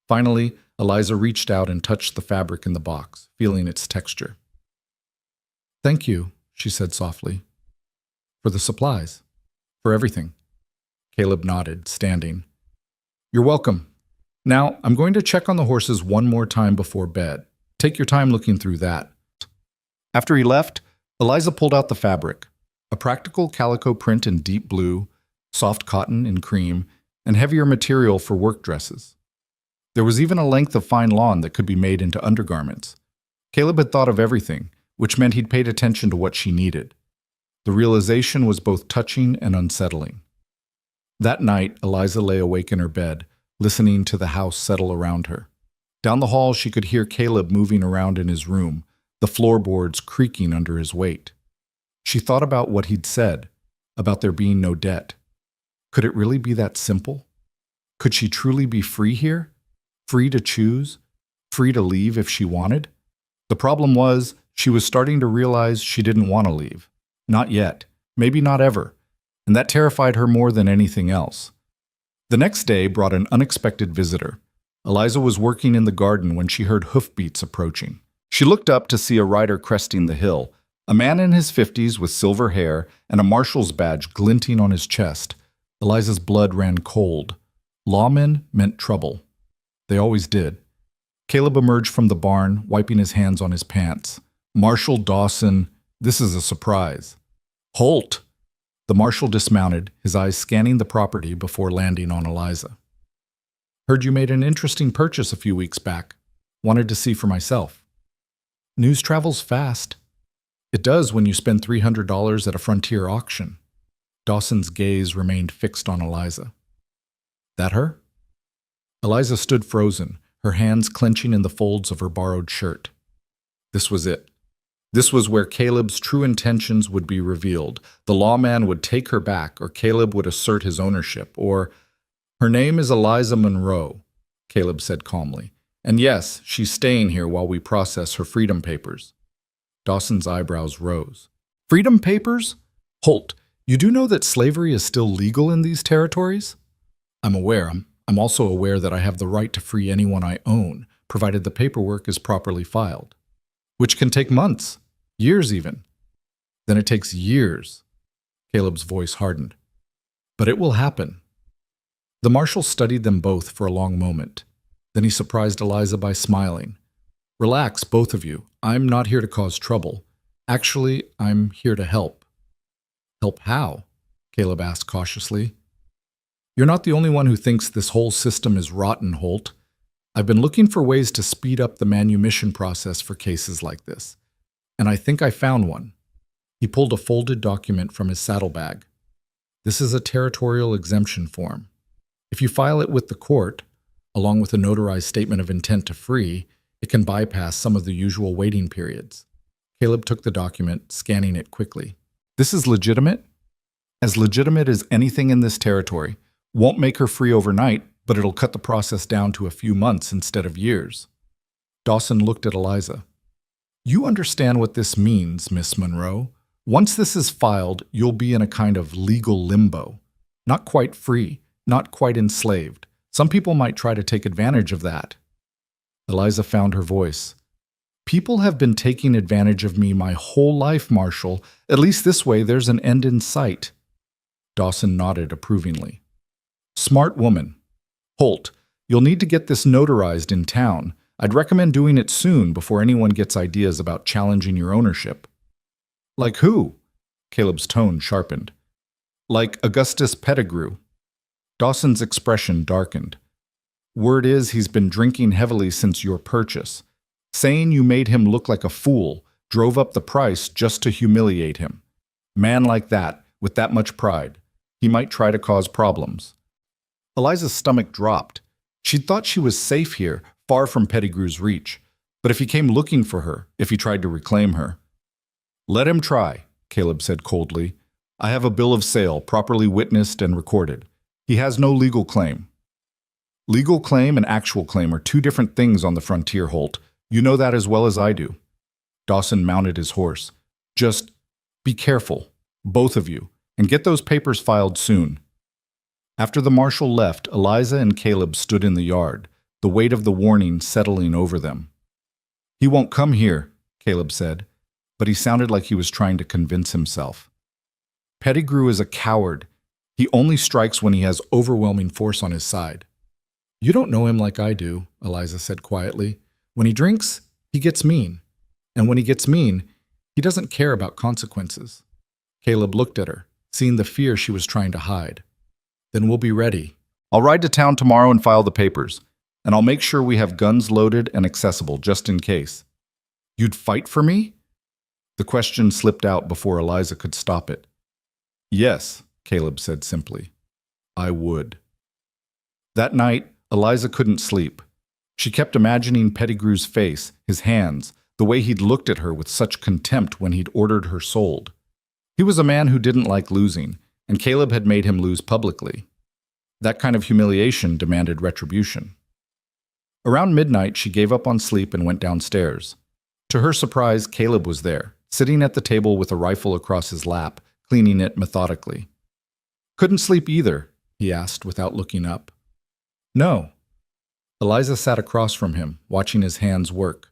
Finally, Eliza reached out and touched the fabric in the box, feeling its texture. "Thank you," she said softly. "For the supplies. For everything." Caleb nodded, standing. "You're welcome. Now, I'm going to check on the horses one more time before bed. Take your time looking through that." After he left, Eliza pulled out the fabric, a practical calico print in deep blue, soft cotton in cream, and heavier material for work dresses. There was even a length of fine lawn that could be made into undergarments. Caleb had thought of everything, which meant he'd paid attention to what she needed. The realization was both touching and unsettling. That night, Eliza lay awake in her bed, listening to the house settle around her. Down the hall, she could hear Caleb moving around in his room, the floorboards creaking under his weight. She thought about what he'd said, about there being no debt. Could it really be that simple? Could she truly be free here? Free to choose? Free to leave if she wanted? The problem was, she was starting to realize she didn't want to leave. Not yet. Maybe not ever. And that terrified her more than anything else. The next day brought an unexpected visitor. Eliza was working in the garden when she heard hoofbeats approaching. She looked up to see a rider cresting the hill, a man in his 50s with silver hair and a marshal's badge glinting on his chest. Eliza's blood ran cold. Lawmen meant trouble. They always did. Caleb emerged from the barn, wiping his hands on his pants. Marshal Dawson, this is a surprise. Holt! The marshal dismounted, his eyes scanning the property before landing on Eliza. Heard you made an interesting purchase a few weeks back. Wanted to see for myself. News travels fast. It does when you spend $300 at a frontier auction. Dawson's gaze remained fixed on Eliza. That her? Eliza stood frozen, her hands clenching in the folds of her borrowed shirt. This was it. This was where Caleb's true intentions would be revealed. The lawman would take her back, or Caleb would assert his ownership, or, her name is Eliza Monroe, Caleb said calmly. And yes, she's staying here while we process her freedom papers. Dawson's eyebrows rose. Freedom papers? Holt, you do know that slavery is still legal in these territories? I'm aware. I'm also aware that I have the right to free anyone I own, provided the paperwork is properly filed. Which can take months, years even. Then it takes years. Caleb's voice hardened. But it will happen. The marshal studied them both for a long moment. Then he surprised Eliza by smiling. Relax, both of you. I'm not here to cause trouble. Actually, I'm here to help. Help how? Caleb asked cautiously. You're not the only one who thinks this whole system is rotten, Holt. I've been looking for ways to speed up the manumission process for cases like this, and I think I found one. He pulled a folded document from his saddlebag. This is a territorial exemption form. If you file it with the court, along with a notarized statement of intent to free, it can bypass some of the usual waiting periods. Caleb took the document, scanning it quickly. This is legitimate? As legitimate as anything in this territory. Won't make her free overnight, but it'll cut the process down to a few months instead of years. Dawson looked at Eliza. You understand what this means, Miss Monroe. Once this is filed, you'll be in a kind of legal limbo. Not quite free, not quite enslaved. Some people might try to take advantage of that. Eliza found her voice. People have been taking advantage of me my whole life, Marshal. At least this way there's an end in sight. Dawson nodded approvingly. Smart woman. Holt, you'll need to get this notarized in town. I'd recommend doing it soon before anyone gets ideas about challenging your ownership. Like who? Caleb's tone sharpened. Like Augustus Pettigrew. Dawson's expression darkened. Word is he's been drinking heavily since your purchase. Saying you made him look like a fool, drove up the price just to humiliate him. Man like that, with that much pride, he might try to cause problems. Eliza's stomach dropped. She'd thought she was safe here, far from Pettigrew's reach. But if he came looking for her, if he tried to reclaim her... Let him try, Caleb said coldly. I have a bill of sale, properly witnessed and recorded. He has no legal claim. Legal claim and actual claim are two different things on the frontier, Holt. You know that as well as I do. Dawson mounted his horse. Just be careful, both of you, and get those papers filed soon. After the marshal left, Eliza and Caleb stood in the yard, the weight of the warning settling over them. He won't come here, Caleb said, but he sounded like he was trying to convince himself. Pettigrew is a coward. He only strikes when he has overwhelming force on his side. You don't know him like I do, Eliza said quietly. When he drinks, he gets mean. And when he gets mean, he doesn't care about consequences. Caleb looked at her, seeing the fear she was trying to hide. Then we'll be ready. I'll ride to town tomorrow and file the papers, and I'll make sure we have guns loaded and accessible just in case. You'd fight for me? The question slipped out before Eliza could stop it. Yes, Caleb said simply. I would. That night, Eliza couldn't sleep. She kept imagining Pettigrew's face, his hands, the way he'd looked at her with such contempt when he'd ordered her sold. He was a man who didn't like losing, and Caleb had made him lose publicly. That kind of humiliation demanded retribution. Around midnight, she gave up on sleep and went downstairs. To her surprise, Caleb was there, sitting at the table with a rifle across his lap, cleaning it methodically. Couldn't sleep either, he asked without looking up. No. Eliza sat across from him, watching his hands work.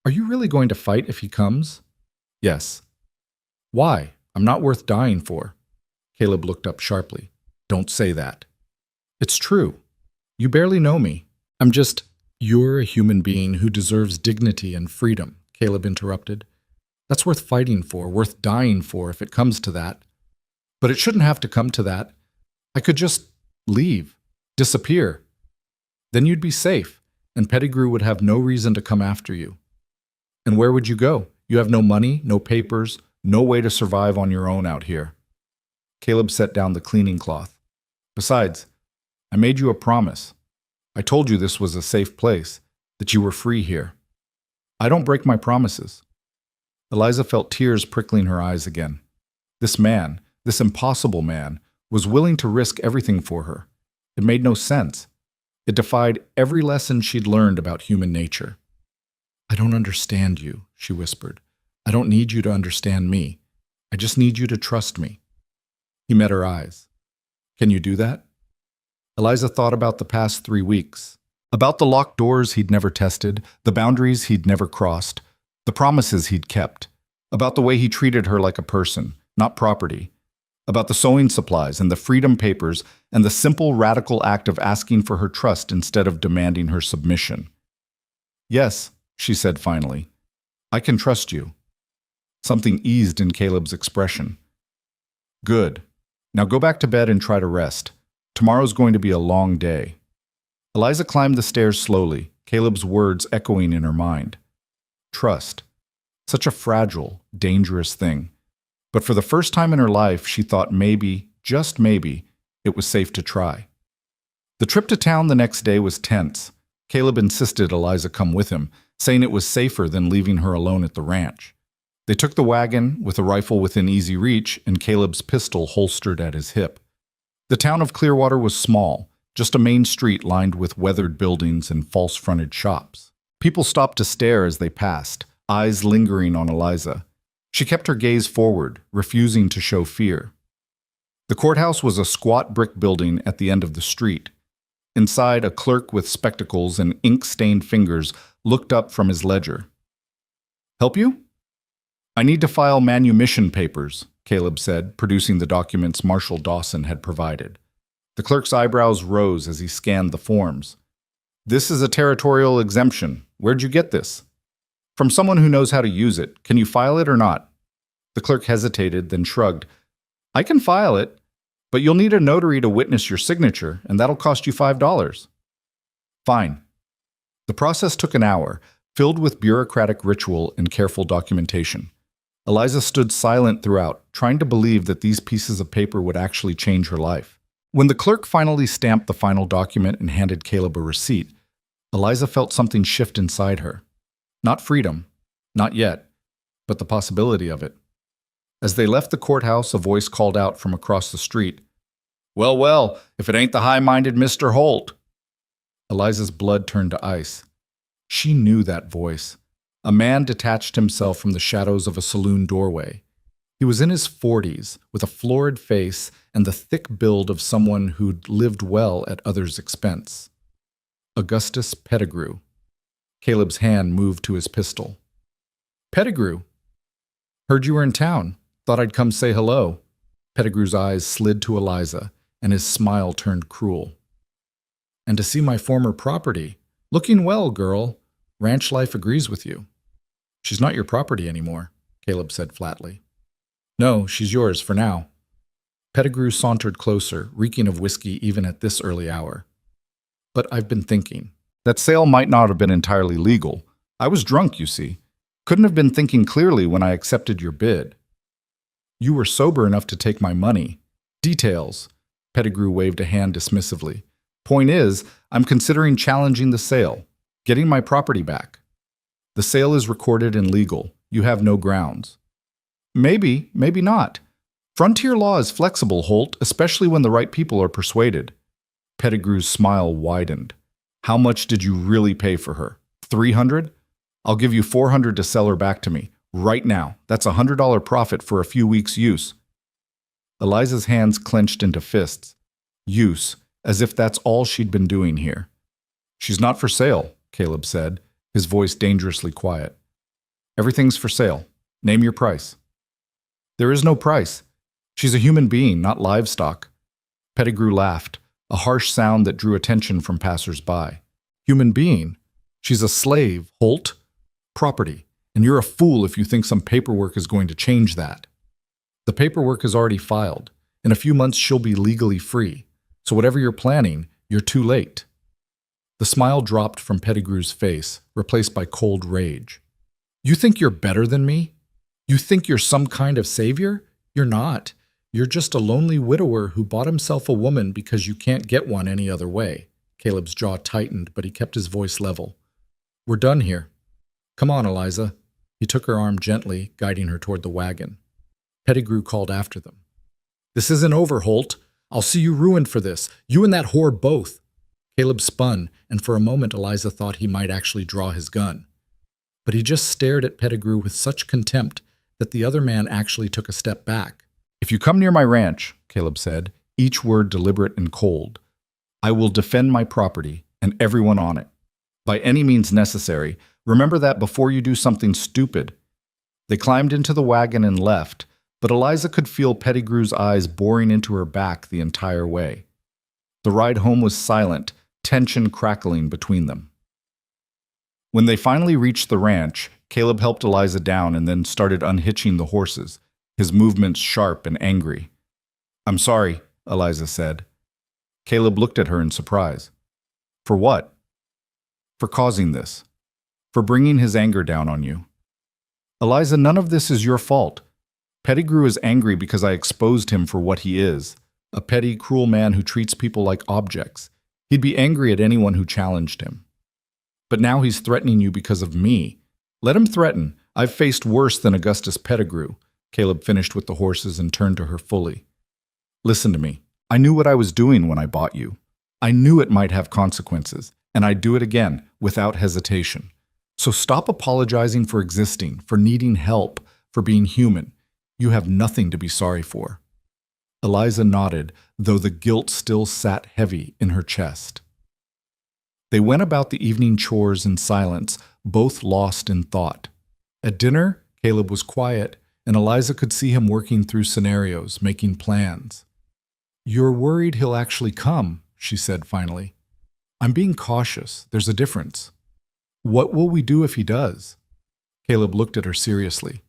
Are you really going to fight if he comes? Yes. Why? I'm not worth dying for. Caleb looked up sharply. Don't say that. It's true. You barely know me. You're a human being who deserves dignity and freedom, Caleb interrupted. That's worth fighting for, worth dying for if it comes to that. But it shouldn't have to come to that. I could just leave, disappear. Then you'd be safe, and Pettigrew would have no reason to come after you. And where would you go? You have no money, no papers, no way to survive on your own out here. Caleb set down the cleaning cloth. Besides, I made you a promise. I told you this was a safe place, that you were free here. I don't break my promises. Eliza felt tears prickling her eyes again. This man, this impossible man, was willing to risk everything for her. It made no sense. It defied every lesson she'd learned about human nature. I don't understand you, she whispered. I don't need you to understand me. I just need you to trust me. He met her eyes. Can you do that? Eliza thought about the past 3 weeks, about the locked doors he'd never tested, the boundaries he'd never crossed, the promises he'd kept, about the way he treated her like a person, not property, about the sewing supplies and the freedom papers and the simple radical act of asking for her trust instead of demanding her submission. Yes, she said finally, I can trust you. Something eased in Caleb's expression. Good. Now go back to bed and try to rest. Tomorrow's going to be a long day. Eliza climbed the stairs slowly, Caleb's words echoing in her mind. Trust. Such a fragile, dangerous thing. But for the first time in her life, she thought maybe, just maybe, it was safe to try. The trip to town the next day was tense. Caleb insisted Eliza come with him, saying it was safer than leaving her alone at the ranch. They took the wagon, with a rifle within easy reach and Caleb's pistol holstered at his hip. The town of Clearwater was small, just a main street lined with weathered buildings and false-fronted shops. People stopped to stare as they passed, eyes lingering on Eliza. She kept her gaze forward, refusing to show fear. The courthouse was a squat brick building at the end of the street. Inside, a clerk with spectacles and ink-stained fingers looked up from his ledger. Help you? I need to file manumission papers, Caleb said, producing the documents Marshal Dawson had provided. The clerk's eyebrows rose as he scanned the forms. This is a territorial exemption. Where'd you get this? From someone who knows how to use it. Can you file it or not? The clerk hesitated, then shrugged. I can file it, but you'll need a notary to witness your signature, and that'll cost you $5. Fine. The process took an hour, filled with bureaucratic ritual and careful documentation. Eliza stood silent throughout, trying to believe that these pieces of paper would actually change her life. When the clerk finally stamped the final document and handed Caleb a receipt, Eliza felt something shift inside her. Not freedom, not yet, but the possibility of it. As they left the courthouse, a voice called out from across the street, Well, well, if it ain't the high-minded Mr. Holt. Eliza's blood turned to ice. She knew that voice. A man detached himself from the shadows of a saloon doorway. He was in his 40s, with a florid face and the thick build of someone who'd lived well at others' expense. Augustus Pettigrew. Caleb's hand moved to his pistol. Pettigrew. Heard you were in town. Thought I'd come say hello. Pettigrew's eyes slid to Eliza, and his smile turned cruel. And to see my former property. Looking well, girl. Ranch life agrees with you. She's not your property anymore, Caleb said flatly. No, she's yours for now. Pettigrew sauntered closer, reeking of whiskey even at this early hour. But I've been thinking. That sale might not have been entirely legal. I was drunk, you see. Couldn't have been thinking clearly when I accepted your bid. You were sober enough to take my money. Details. Pettigrew waved a hand dismissively. Point is, I'm considering challenging the sale, getting my property back. The sale is recorded and legal. You have no grounds. Maybe, maybe not. Frontier law is flexible, Holt, especially when the right people are persuaded. Pettigrew's smile widened. How much did you really pay for her? $300? I'll give you $400 to sell her back to me. Right now. That's a $100 profit for a few weeks' use. Eliza's hands clenched into fists. Use, as if that's all she'd been doing here. She's not for sale, Caleb said, his voice dangerously quiet. Everything's for sale. Name your price. There is no price. She's a human being, not livestock. Pettigrew laughed, a harsh sound that drew attention from passers-by. Human being. She's a slave, Holt. Property. And you're a fool if you think some paperwork is going to change that. The paperwork is already filed. In a few months, she'll be legally free. So whatever you're planning, you're too late. The smile dropped from Pettigrew's face, replaced by cold rage. You think you're better than me? You think you're some kind of savior? You're not. You're just a lonely widower who bought himself a woman because you can't get one any other way. Caleb's jaw tightened, but he kept his voice level. We're done here. Come on, Eliza. He took her arm gently, guiding her toward the wagon. Pettigrew called after them. This isn't over, Holt. I'll see you ruined for this. You and that whore both. Caleb spun, and for a moment Eliza thought he might actually draw his gun. But he just stared at Pettigrew with such contempt that the other man actually took a step back. If you come near my ranch, Caleb said, each word deliberate and cold, I will defend my property and everyone on it. By any means necessary. Remember that before you do something stupid. They climbed into the wagon and left, but Eliza could feel Pettigrew's eyes boring into her back the entire way. The ride home was silent, tension crackling between them. When they finally reached the ranch, Caleb helped Eliza down and then started unhitching the horses, his movements sharp and angry. I'm sorry, Eliza said. Caleb looked at her in surprise. For what? For causing this. For bringing his anger down on you. Eliza, none of this is your fault. Pettigrew is angry because I exposed him for what he is, a petty, cruel man who treats people like objects. He'd be angry at anyone who challenged him. But now he's threatening you because of me. Let him threaten. I've faced worse than Augustus Pettigrew. Caleb finished with the horses and turned to her fully. Listen to me. I knew what I was doing when I bought you. I knew it might have consequences, and I'd do it again, without hesitation. So stop apologizing for existing, for needing help, for being human. You have nothing to be sorry for. Eliza nodded, though the guilt still sat heavy in her chest. They went about the evening chores in silence, both lost in thought. At dinner, Caleb was quiet, and Eliza could see him working through scenarios, making plans. You're worried he'll actually come, she said finally. I'm being cautious. There's a difference. What will we do if he does? Caleb looked at her seriously.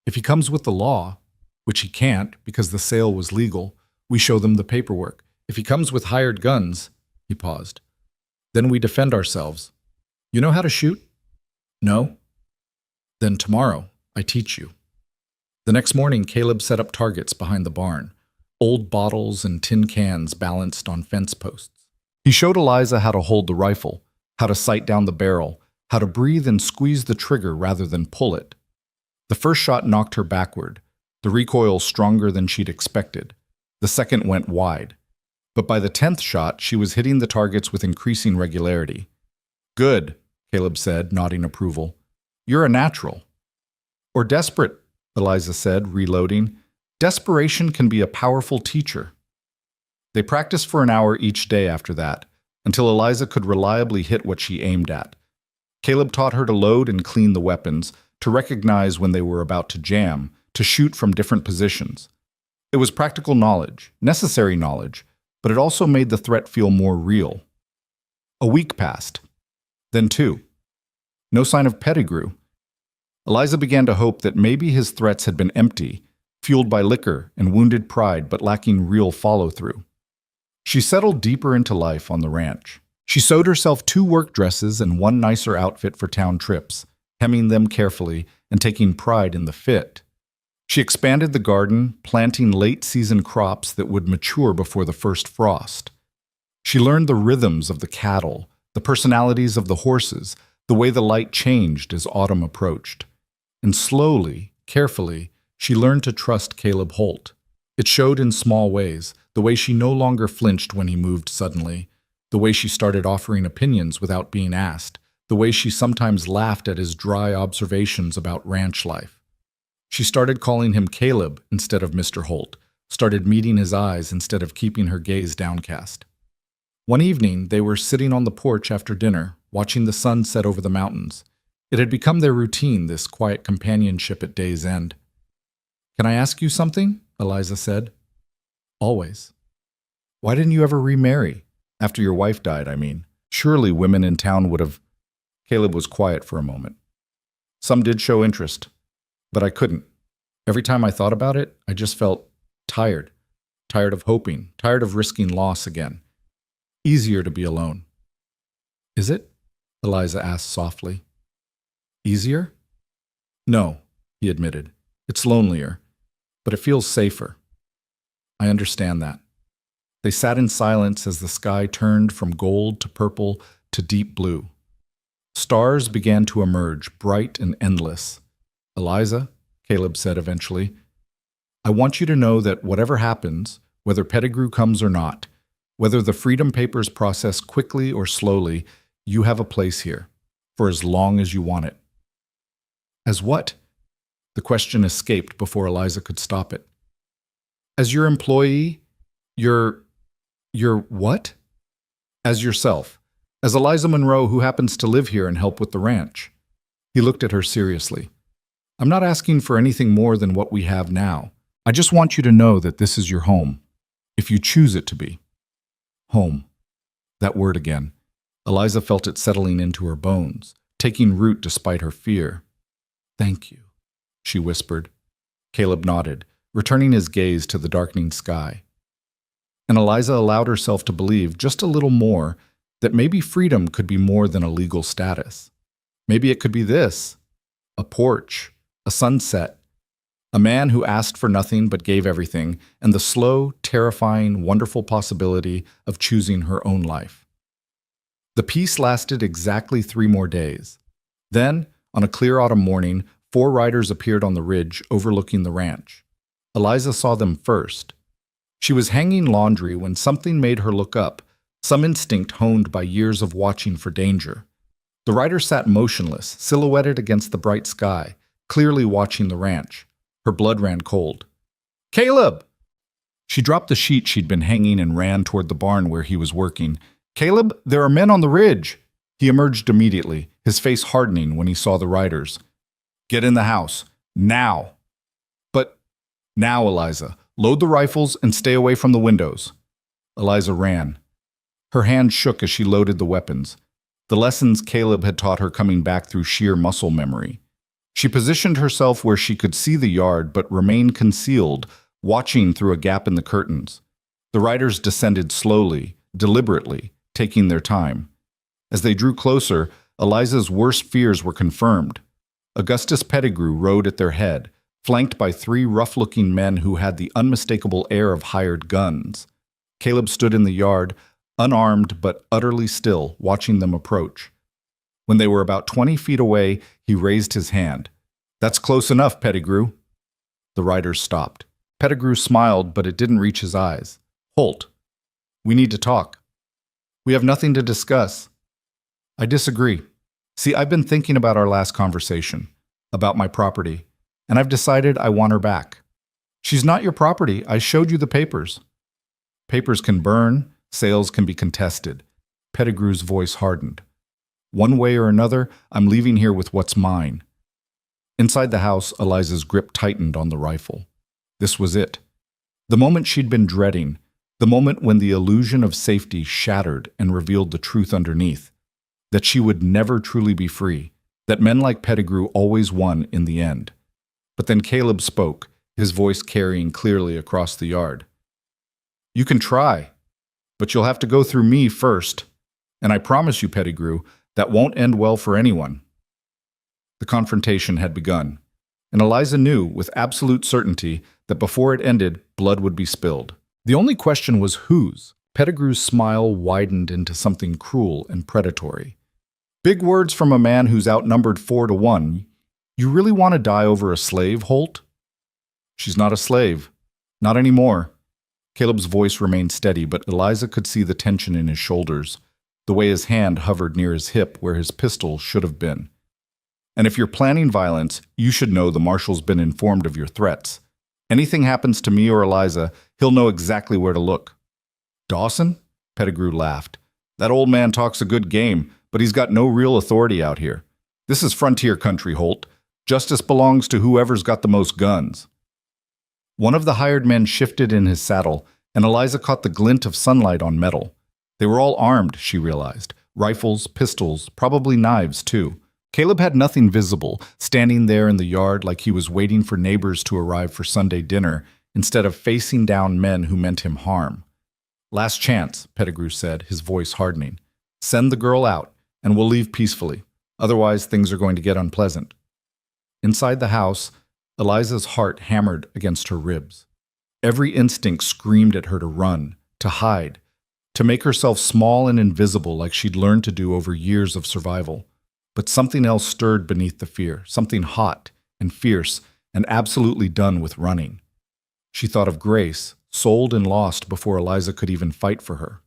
If he comes with the law, which he can't because the sale was legal, we show them the paperwork. If he comes with hired guns, he paused, then we defend ourselves. You know how to shoot? No? Then tomorrow, I teach you. The next morning, Caleb set up targets behind the barn, old bottles and tin cans balanced on fence posts. He showed Eliza how to hold the rifle, how to sight down the barrel, how to breathe and squeeze the trigger rather than pull it. The first shot knocked her backward, the recoil stronger than she'd expected. The second went wide. But by the 10th shot, she was hitting the targets with increasing regularity. Good, Caleb said, nodding approval. You're a natural. Or desperate, Eliza said, reloading. Desperation can be a powerful teacher. They practiced for an hour each day after that, until Eliza could reliably hit what she aimed at. Caleb taught her to load and clean the weapons, to recognize when they were about to jam, to shoot from different positions. It was practical knowledge, necessary knowledge, but it also made the threat feel more real. A week passed. Then 2. No sign of Pettigrew. Eliza began to hope that maybe his threats had been empty, fueled by liquor and wounded pride but lacking real follow-through. She settled deeper into life on the ranch. She sewed herself 2 work dresses and 1 nicer outfit for town trips, hemming them carefully and taking pride in the fit. She expanded the garden, planting late-season crops that would mature before the first frost. She learned the rhythms of the cattle, the personalities of the horses, the way the light changed as autumn approached. And slowly, carefully, she learned to trust Caleb Holt. It showed in small ways, the way she no longer flinched when he moved suddenly, the way she started offering opinions without being asked, the way she sometimes laughed at his dry observations about ranch life. She started calling him Caleb instead of Mr. Holt, started meeting his eyes instead of keeping her gaze downcast. One evening, they were sitting on the porch after dinner, watching the sun set over the mountains. It had become their routine, this quiet companionship at day's end. Can I ask you something? Eliza said. Always. Why didn't you ever remarry? After your wife died, I mean. Surely women in town would have. Caleb was quiet for a moment. Some did show interest, but I couldn't. Every time I thought about it, I just felt tired. Tired of hoping, tired of risking loss again. Easier to be alone. Is it? Eliza asked softly. Easier? No, he admitted. It's lonelier, but it feels safer. I understand that. They sat in silence as the sky turned from gold to purple to deep blue. Stars began to emerge, bright and endless. Eliza, Caleb said eventually, I want you to know that whatever happens, whether Pettigrew comes or not, whether the Freedom Papers process quickly or slowly, you have a place here, for as long as you want it. As what? The question escaped before Eliza could stop it. As your employee, your what? As yourself. As Eliza Monroe, who happens to live here and help with the ranch. He looked at her seriously. I'm not asking for anything more than what we have now. I just want you to know that this is your home, if you choose it to be. Home. That word again. Eliza felt it settling into her bones, taking root despite her fear. Thank you, she whispered. Caleb nodded, returning his gaze to the darkening sky. And Eliza allowed herself to believe just a little more that maybe freedom could be more than a legal status. Maybe it could be this: a porch, a sunset, a man who asked for nothing but gave everything, and the slow, terrifying, wonderful possibility of choosing her own life. The peace lasted exactly 3 more days. Then, on a clear autumn morning, 4 riders appeared on the ridge overlooking the ranch. Eliza saw them first. She was hanging laundry when something made her look up, some instinct honed by years of watching for danger. The rider sat motionless, silhouetted against the bright sky, clearly watching the ranch. Her blood ran cold. Caleb! She dropped the sheet she'd been hanging and ran toward the barn where he was working. Caleb, there are men on the ridge! He emerged immediately, his face hardening when he saw the riders. Get in the house. Now! But now, Eliza. Load the rifles and stay away from the windows. Eliza ran. Her hand shook as she loaded the weapons, the lessons Caleb had taught her coming back through sheer muscle memory. She positioned herself where she could see the yard but remain concealed, watching through a gap in the curtains. The riders descended slowly, deliberately, taking their time. As they drew closer, Eliza's worst fears were confirmed. Augustus Pettigrew rode at their head, flanked by 3 rough-looking men who had the unmistakable air of hired guns. Caleb stood in the yard, unarmed but utterly still, watching them approach. When they were about 20 feet away, he raised his hand. That's close enough, Pettigrew. The riders stopped. Pettigrew smiled, but it didn't reach his eyes. Holt, we need to talk. We have nothing to discuss. I disagree. See, I've been thinking about our last conversation, about my property, and I've decided I want her back. She's not your property. I showed you the papers. Papers can burn, sales can be contested. Pettigrew's voice hardened. One way or another, I'm leaving here with what's mine. Inside the house, Eliza's grip tightened on the rifle. This was it. The moment she'd been dreading, the moment when the illusion of safety shattered and revealed the truth underneath, that she would never truly be free, that men like Pettigrew always won in the end. But then Caleb spoke, his voice carrying clearly across the yard. You can try, but you'll have to go through me first. And I promise you, Pettigrew, that won't end well for anyone. The confrontation had begun, and Eliza knew with absolute certainty that before it ended, blood would be spilled. The only question was whose. Pettigrew's smile widened into something cruel and predatory. Big words from a man who's outnumbered 4-1. You really want to die over a slave, Holt? She's not a slave. Not anymore. Caleb's voice remained steady, but Eliza could see the tension in his shoulders, the way his hand hovered near his hip where his pistol should have been. And if you're planning violence, you should know the marshal's been informed of your threats. Anything happens to me or Eliza, he'll know exactly where to look. Dawson? Pettigrew laughed. That old man talks a good game, but he's got no real authority out here. This is frontier country, Holt. Justice belongs to whoever's got the most guns. One of the hired men shifted in his saddle, and Eliza caught the glint of sunlight on metal. They were all armed, she realized, rifles, pistols, probably knives too. Caleb had nothing visible, standing there in the yard like he was waiting for neighbors to arrive for Sunday dinner instead of facing down men who meant him harm. "Last chance," Pettigrew said, his voice hardening. "Send the girl out, and we'll leave peacefully. Otherwise, things are going to get unpleasant." Inside the house, Eliza's heart hammered against her ribs. Every instinct screamed at her to run, to hide, to make herself small and invisible like she'd learned to do over years of survival. But something else stirred beneath the fear, something hot and fierce and absolutely done with running. She thought of Grace, sold and lost before Eliza could even fight for her.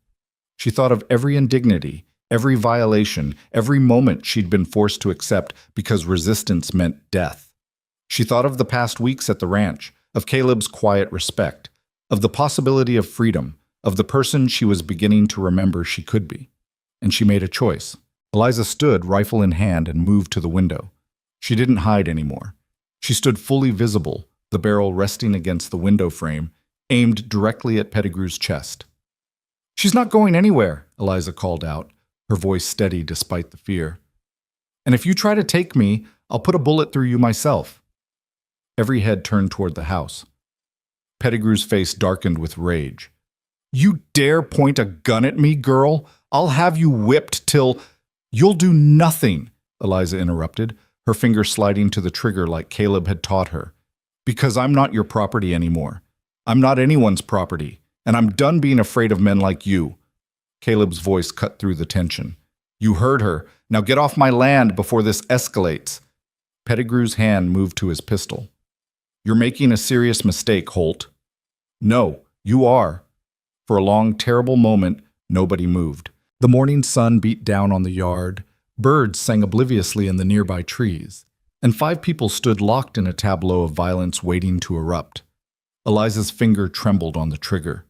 She thought of every indignity, every violation, every moment she'd been forced to accept because resistance meant death. She thought of the past weeks at the ranch, of Caleb's quiet respect, of the possibility of freedom, of the person she was beginning to remember she could be. And she made a choice. Eliza stood, rifle in hand, and moved to the window. She didn't hide anymore. She stood fully visible, the barrel resting against the window frame, aimed directly at Pettigrew's chest. "She's not going anywhere," Eliza called out, her voice steady despite the fear. "And if you try to take me, I'll put a bullet through you myself." Every head turned toward the house. Pettigrew's face darkened with rage. "You dare point a gun at me, girl? I'll have you whipped till—" "You'll do nothing," Eliza interrupted, her finger sliding to the trigger like Caleb had taught her. "Because I'm not your property anymore. I'm not anyone's property, and I'm done being afraid of men like you." Caleb's voice cut through the tension. "You heard her. Now get off my land before this escalates." Pettigrew's hand moved to his pistol. "You're making a serious mistake, Holt." "No, you are." For a long, terrible moment, nobody moved. The morning sun beat down on the yard, birds sang obliviously in the nearby trees, and 5 people stood locked in a tableau of violence waiting to erupt. Eliza's finger trembled on the trigger.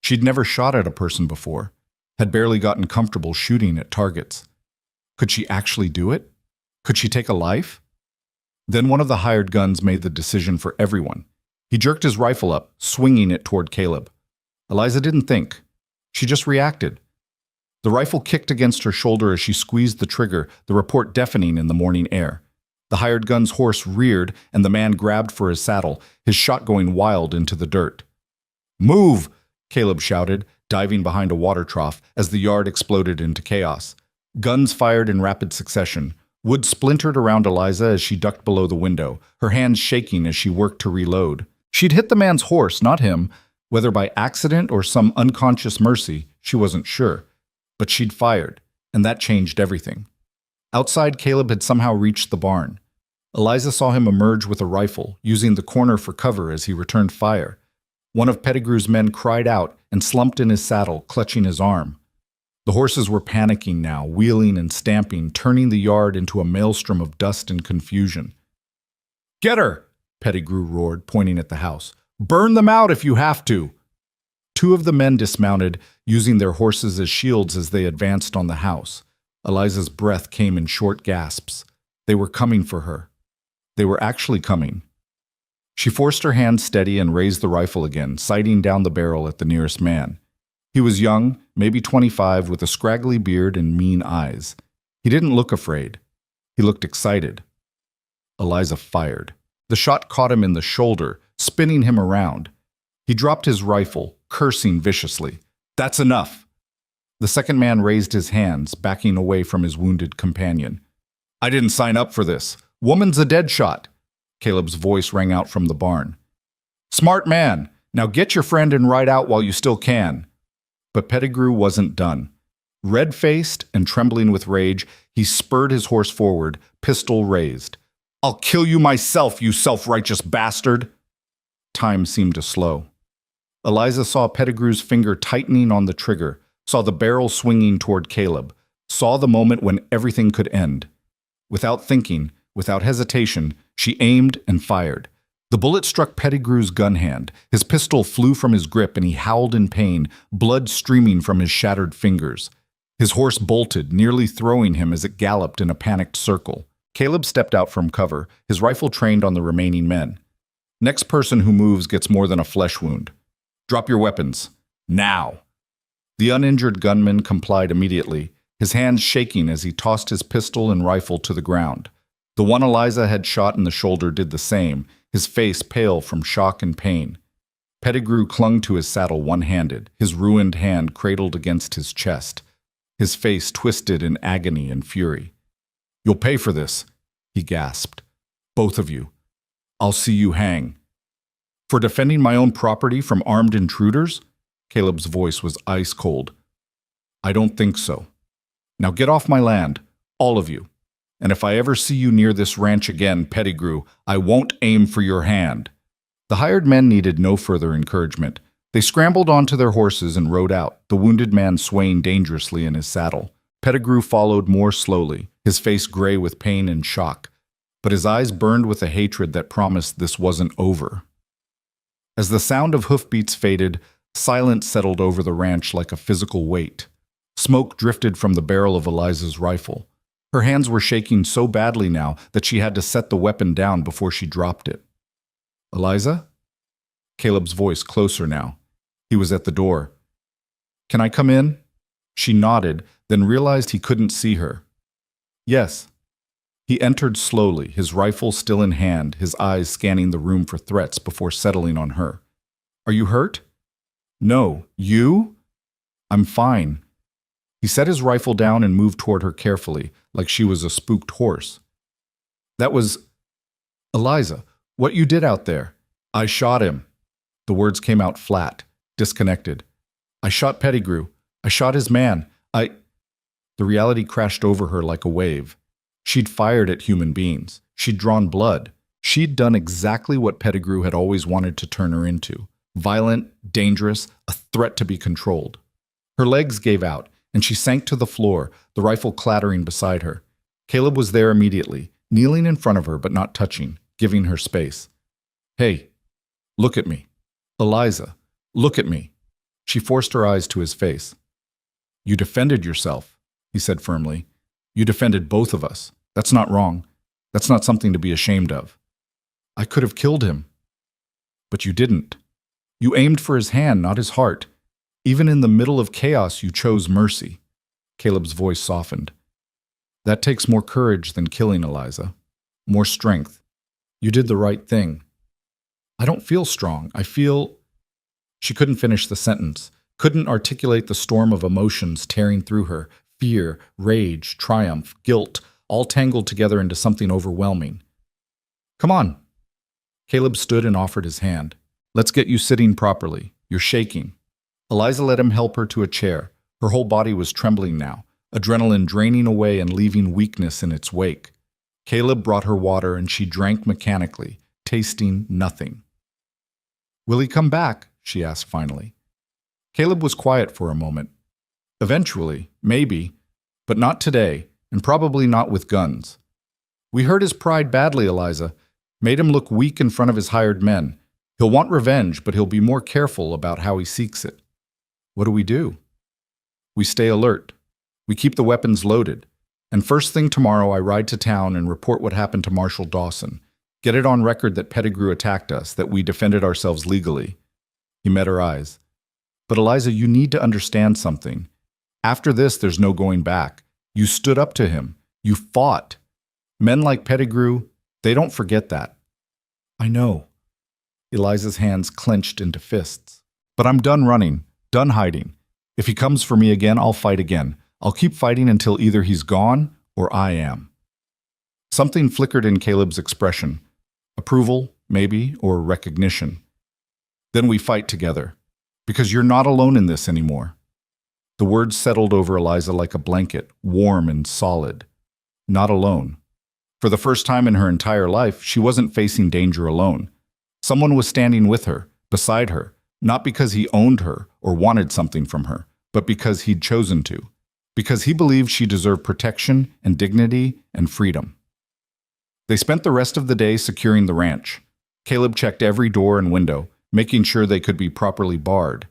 She'd never shot at a person before, had barely gotten comfortable shooting at targets. Could she actually do it? Could she take a life? Then one of the hired guns made the decision for everyone. He jerked his rifle up, swinging it toward Caleb. Eliza didn't think. She just reacted. The rifle kicked against her shoulder as she squeezed the trigger, the report deafening in the morning air. The hired gun's horse reared, and the man grabbed for his saddle, his shot going wild into the dirt. "Move!" Caleb shouted, diving behind a water trough as the yard exploded into chaos. Guns fired in rapid succession. Wood splintered around Eliza as she ducked below the window, her hands shaking as she worked to reload. She'd hit the man's horse, not him. Whether by accident or some unconscious mercy, she wasn't sure. But she'd fired, and that changed everything. Outside, Caleb had somehow reached the barn. Eliza saw him emerge with a rifle, using the corner for cover as he returned fire. One of Pettigrew's men cried out and slumped in his saddle, clutching his arm. The horses were panicking now, wheeling and stamping, turning the yard into a maelstrom of dust and confusion. "Get her!" Pettigrew roared, pointing at the house. "Burn them out if you have to!" 2 of the men dismounted, using their horses as shields as they advanced on the house. Eliza's breath came in short gasps. They were coming for her. They were actually coming. She forced her hand steady and raised the rifle again, sighting down the barrel at the nearest man. He was young, maybe 25, with a scraggly beard and mean eyes. He didn't look afraid. He looked excited. Eliza fired. The shot caught him in the shoulder, spinning him around. He dropped his rifle, cursing viciously. "That's enough!" The second man raised his hands, backing away from his wounded companion. "I didn't sign up for this. Woman's a dead shot." Caleb's voice rang out from the barn. "Smart man! Now get your friend and ride out while you still can." But Pettigrew wasn't done. Red-faced and trembling with rage, he spurred his horse forward, pistol raised. "I'll kill you myself, you self-righteous bastard!" Time seemed to slow. Eliza saw Pettigrew's finger tightening on the trigger, saw the barrel swinging toward Caleb, saw the moment when everything could end. Without thinking, without hesitation, she aimed and fired. The bullet struck Pettigrew's gun hand. His pistol flew from his grip and he howled in pain, blood streaming from his shattered fingers. His horse bolted, nearly throwing him as it galloped in a panicked circle. Caleb stepped out from cover, his rifle trained on the remaining men. "Next person who moves gets more than a flesh wound. Drop your weapons. Now!" The uninjured gunman complied immediately, his hands shaking as he tossed his pistol and rifle to the ground. The one Eliza had shot in the shoulder did the same, his face pale from shock and pain. Pettigrew clung to his saddle one-handed, his ruined hand cradled against his chest, his face twisted in agony and fury. "You'll pay for this," he gasped. "Both of you. I'll see you hang." "For defending my own property from armed intruders?" Caleb's voice was ice cold. "I don't think so. Now get off my land, all of you. And if I ever see you near this ranch again, Pettigrew, I won't aim for your hand." The hired men needed no further encouragement. They scrambled onto their horses and rode out, the wounded man swaying dangerously in his saddle. Pettigrew followed more slowly, his face gray with pain and shock, but his eyes burned with a hatred that promised this wasn't over. As the sound of hoofbeats faded, silence settled over the ranch like a physical weight. Smoke drifted from the barrel of Eliza's rifle. Her hands were shaking so badly now that she had to set the weapon down before she dropped it. "Eliza?" Caleb's voice closer now. He was at the door. "Can I come in?" She nodded, then realized he couldn't see her. "Yes." He entered slowly, his rifle still in hand, his eyes scanning the room for threats before settling on her. "Are you hurt?" "No. You?" "I'm fine." He set his rifle down and moved toward her carefully, like she was a spooked horse. "That was... Eliza, what you did out there." "I shot him." The words came out flat, disconnected. "I shot Pettigrew. I shot his man. The reality crashed over her like a wave. She'd fired at human beings. She'd drawn blood. She'd done exactly what Pettigrew had always wanted to turn her into. Violent, dangerous, a threat to be controlled. Her legs gave out, and she sank to the floor, the rifle clattering beside her. Caleb was there immediately, kneeling in front of her but not touching, giving her space. "Hey, look at me. Eliza, look at me." She forced her eyes to his face. "You defended yourself," he said firmly. "You defended both of us. That's not wrong. That's not something to be ashamed of." "I could have killed him." "But you didn't. You aimed for his hand, not his heart. Even in the middle of chaos, you chose mercy." Caleb's voice softened. "That takes more courage than killing, Eliza. More strength. You did the right thing." "I don't feel strong. I feel..." She couldn't finish the sentence, couldn't articulate the storm of emotions tearing through her, fear, rage, triumph, guilt, all tangled together into something overwhelming. "Come on." Caleb stood and offered his hand. "Let's get you sitting properly. You're shaking." Eliza let him help her to a chair. Her whole body was trembling now, adrenaline draining away and leaving weakness in its wake. Caleb brought her water and she drank mechanically, tasting nothing. "Will he come back?" she asked finally. Caleb was quiet for a moment. "Eventually, maybe, but not today, and probably not with guns. We hurt his pride badly, Eliza. Made him look weak in front of his hired men. He'll want revenge, but he'll be more careful about how he seeks it." "What do we do?" "We stay alert. We keep the weapons loaded. And first thing tomorrow, I ride to town and report what happened to Marshal Dawson. Get it on record that Pettigrew attacked us, that we defended ourselves legally." He met her eyes. "But Eliza, you need to understand something. After this, there's no going back. You stood up to him. You fought. Men like Pettigrew, they don't forget that." "I know." Eliza's hands clenched into fists. "But I'm done running, done hiding. If he comes for me again, I'll fight again. I'll keep fighting until either he's gone or I am." Something flickered in Caleb's expression. Approval, maybe, or recognition. "Then we fight together. Because you're not alone in this anymore." The words settled over Eliza like a blanket, warm and solid. Not alone. For the first time in her entire life, she wasn't facing danger alone. Someone was standing with her, beside her, not because he owned her or wanted something from her, but because he'd chosen to. Because he believed she deserved protection and dignity and freedom. They spent the rest of the day securing the ranch. Caleb checked every door and window, making sure they could be properly barred.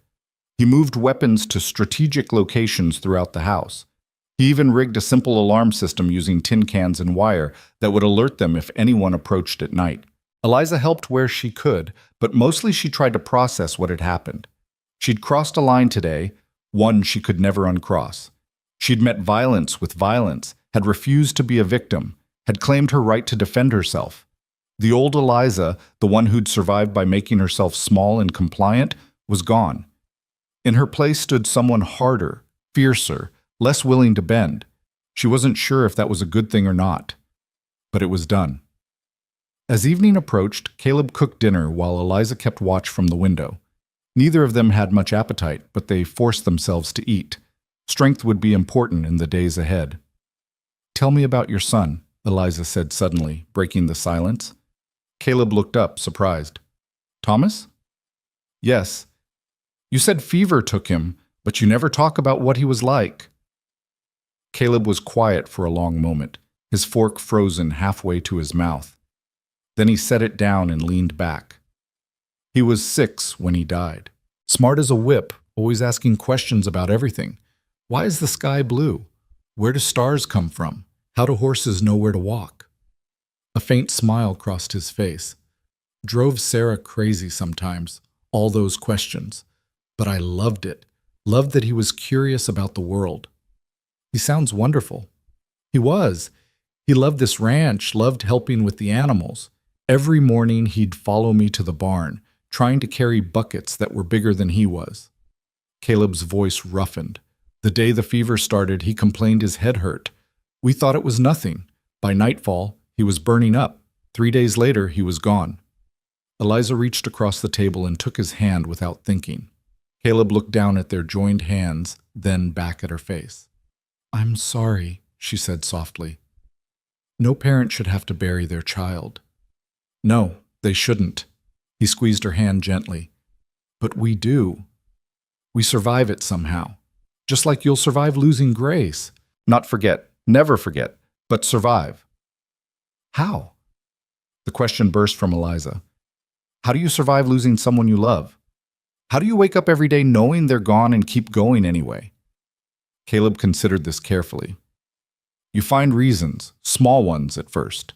He moved weapons to strategic locations throughout the house. He even rigged a simple alarm system using tin cans and wire that would alert them if anyone approached at night. Eliza helped where she could, but mostly she tried to process what had happened. She'd crossed a line today, one she could never uncross. She'd met violence with violence, had refused to be a victim, had claimed her right to defend herself. The old Eliza, the one who'd survived by making herself small and compliant, was gone. In her place stood someone harder, fiercer, less willing to bend. She wasn't sure if that was a good thing or not. But it was done. As evening approached, Caleb cooked dinner while Eliza kept watch from the window. Neither of them had much appetite, but they forced themselves to eat. Strength would be important in the days ahead. "Tell me about your son," Eliza said suddenly, breaking the silence. Caleb looked up, surprised. "Thomas?" "Yes. You said fever took him, but you never talk about what he was like." Caleb was quiet for a long moment, his fork frozen halfway to his mouth. Then he set it down and leaned back. "He was 6 when he died. Smart as a whip, always asking questions about everything. Why is the sky blue? Where do stars come from? How do horses know where to walk?" A faint smile crossed his face. Drove Sarah crazy sometimes, all those questions. But I loved it, loved that he was curious about the world. "He sounds wonderful." He was. He loved this ranch, loved helping with the animals. Every morning he'd follow me to the barn, trying to carry buckets that were bigger than he was. Caleb's voice roughened. The day the fever started, he complained his head hurt. We thought it was nothing. By nightfall, he was burning up. 3 days later, he was gone. Eliza reached across the table and took his hand without thinking. Caleb looked down at their joined hands, then back at her face. "I'm sorry," she said softly. "No parent should have to bury their child." "No, they shouldn't." He squeezed her hand gently. "But we do. We survive it somehow. Just like you'll survive losing Grace. Not forget, never forget, but survive." "How?" The question burst from Eliza. "How do you survive losing someone you love? How do you wake up every day knowing they're gone and keep going anyway?" Caleb considered this carefully. "You find reasons, small ones at first.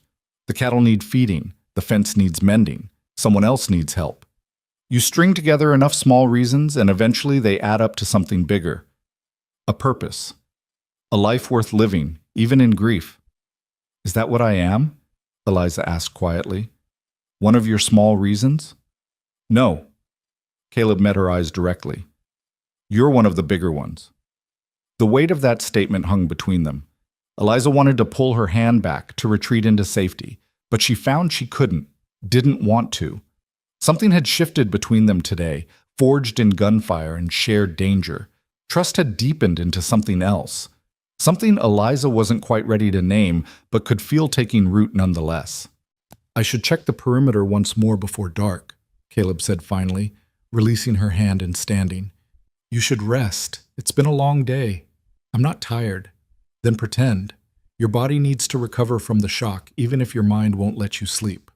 The cattle need feeding, the fence needs mending, someone else needs help. You string together enough small reasons and eventually they add up to something bigger. A purpose. A life worth living, even in grief." "Is that what I am?" Eliza asked quietly. "One of your small reasons?" "No." Caleb met her eyes directly. "You're one of the bigger ones." The weight of that statement hung between them. Eliza wanted to pull her hand back, to retreat into safety, but she found she couldn't, didn't want to. Something had shifted between them today, forged in gunfire and shared danger. Trust had deepened into something else. Something Eliza wasn't quite ready to name, but could feel taking root nonetheless. "I should check the perimeter once more before dark," Caleb said finally, releasing her hand and standing. "You should rest. It's been a long day." "I'm not tired." "Then pretend. Your body needs to recover from the shock, even if your mind won't let you sleep."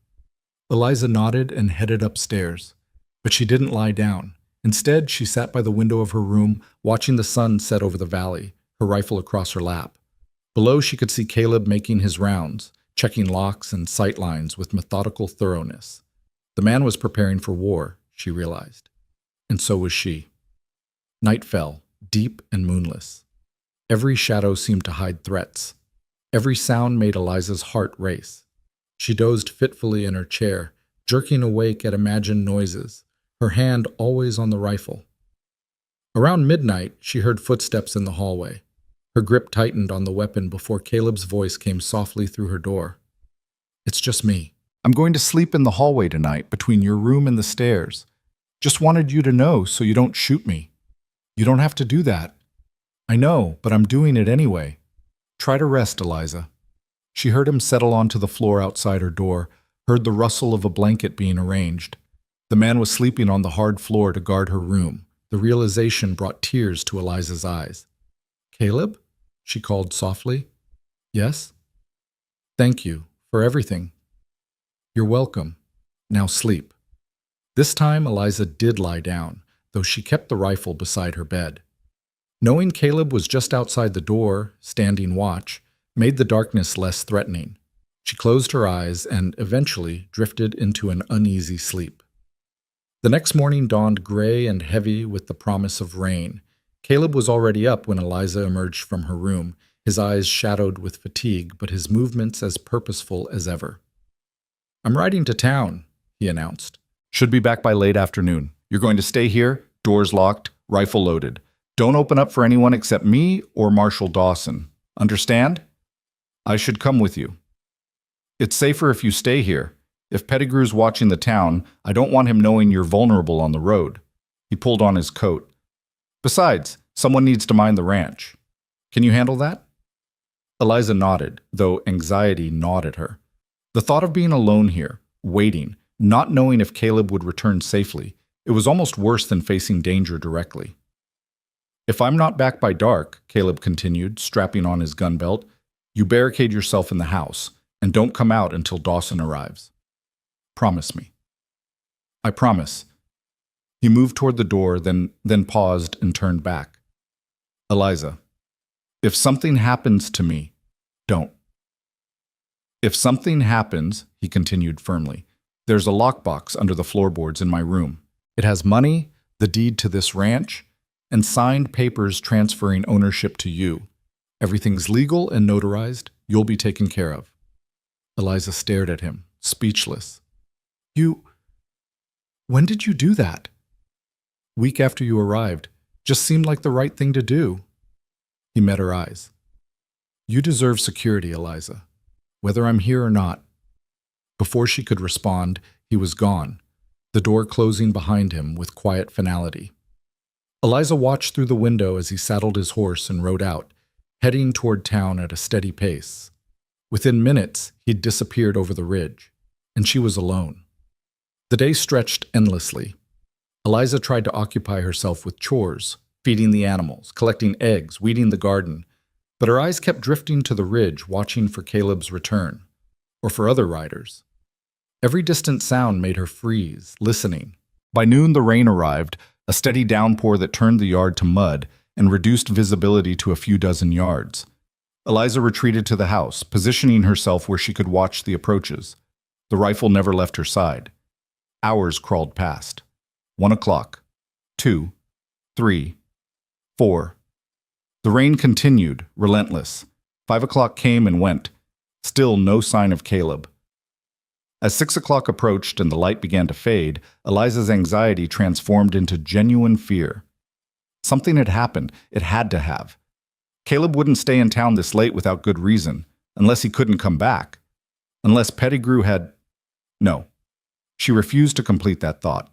Eliza nodded and headed upstairs. But she didn't lie down. Instead, she sat by the window of her room, watching the sun set over the valley, her rifle across her lap. Below, she could see Caleb making his rounds, checking locks and sight lines with methodical thoroughness. The man was preparing for war, she realized. And so was she. Night fell, deep and moonless. Every shadow seemed to hide threats. Every sound made Eliza's heart race. She dozed fitfully in her chair, jerking awake at imagined noises, her hand always on the rifle. Around midnight, she heard footsteps in the hallway. Her grip tightened on the weapon before Caleb's voice came softly through her door. "It's just me. I'm going to sleep in the hallway tonight, between your room and the stairs. Just wanted you to know so you don't shoot me." "You don't have to do that." "I know, but I'm doing it anyway. Try to rest, Eliza." She heard him settle onto the floor outside her door, heard the rustle of a blanket being arranged. The man was sleeping on the hard floor to guard her room. The realization brought tears to Eliza's eyes. "Caleb?" she called softly. "Yes?" "Thank you for everything." "You're welcome. Now sleep." This time Eliza did lie down, though she kept the rifle beside her bed. Knowing Caleb was just outside the door, standing watch, made the darkness less threatening. She closed her eyes and eventually drifted into an uneasy sleep. The next morning dawned gray and heavy with the promise of rain. Caleb was already up when Eliza emerged from her room, his eyes shadowed with fatigue, but his movements as purposeful as ever. "I'm riding to town," he announced. "Should be back by late afternoon. You're going to stay here, doors locked, rifle loaded. Don't open up for anyone except me or Marshal Dawson. Understand? I should come with you. It's safer if you stay here. If Pettigrew's watching the town, I don't want him knowing you're vulnerable on the road." He pulled on his coat. "Besides, someone needs to mind the ranch. Can you handle that?" Eliza nodded, though anxiety gnawed at her. The thought of being alone here, waiting, not knowing if Caleb would return safely, it was almost worse than facing danger directly. "If I'm not back by dark," Caleb continued, strapping on his gun belt, "you barricade yourself in the house, and don't come out until Dawson arrives. Promise me." "I promise." He moved toward the door, then paused and turned back. "Eliza, if something happens to me, don't." "If something happens," he continued firmly, "there's a lockbox under the floorboards in my room. It has money, the deed to this ranch, and signed papers transferring ownership to you. Everything's legal and notarized. You'll be taken care of." Eliza stared at him, speechless. When did you do that?" "Week after you arrived. Just seemed like the right thing to do." He met her eyes. "You deserve security, Eliza, whether I'm here or not." Before she could respond, he was gone, the door closing behind him with quiet finality. Eliza watched through the window as he saddled his horse and rode out, heading toward town at a steady pace. Within minutes, he'd disappeared over the ridge, and she was alone. The day stretched endlessly. Eliza tried to occupy herself with chores, feeding the animals, collecting eggs, weeding the garden, but her eyes kept drifting to the ridge, watching for Caleb's return, or for other riders. Every distant sound made her freeze, listening. By noon, the rain arrived, a steady downpour that turned the yard to mud and reduced visibility to a few dozen yards. Eliza retreated to the house, positioning herself where she could watch the approaches. The rifle never left her side. Hours crawled past. 1 o'clock, 2, 3, 4. The rain continued, relentless. 5 o'clock came and went. Still no sign of Caleb. As 6 o'clock approached and the light began to fade, Eliza's anxiety transformed into genuine fear. Something had happened. It had to have. Caleb wouldn't stay in town this late without good reason, unless he couldn't come back. Unless Pettigrew had... No. She refused to complete that thought.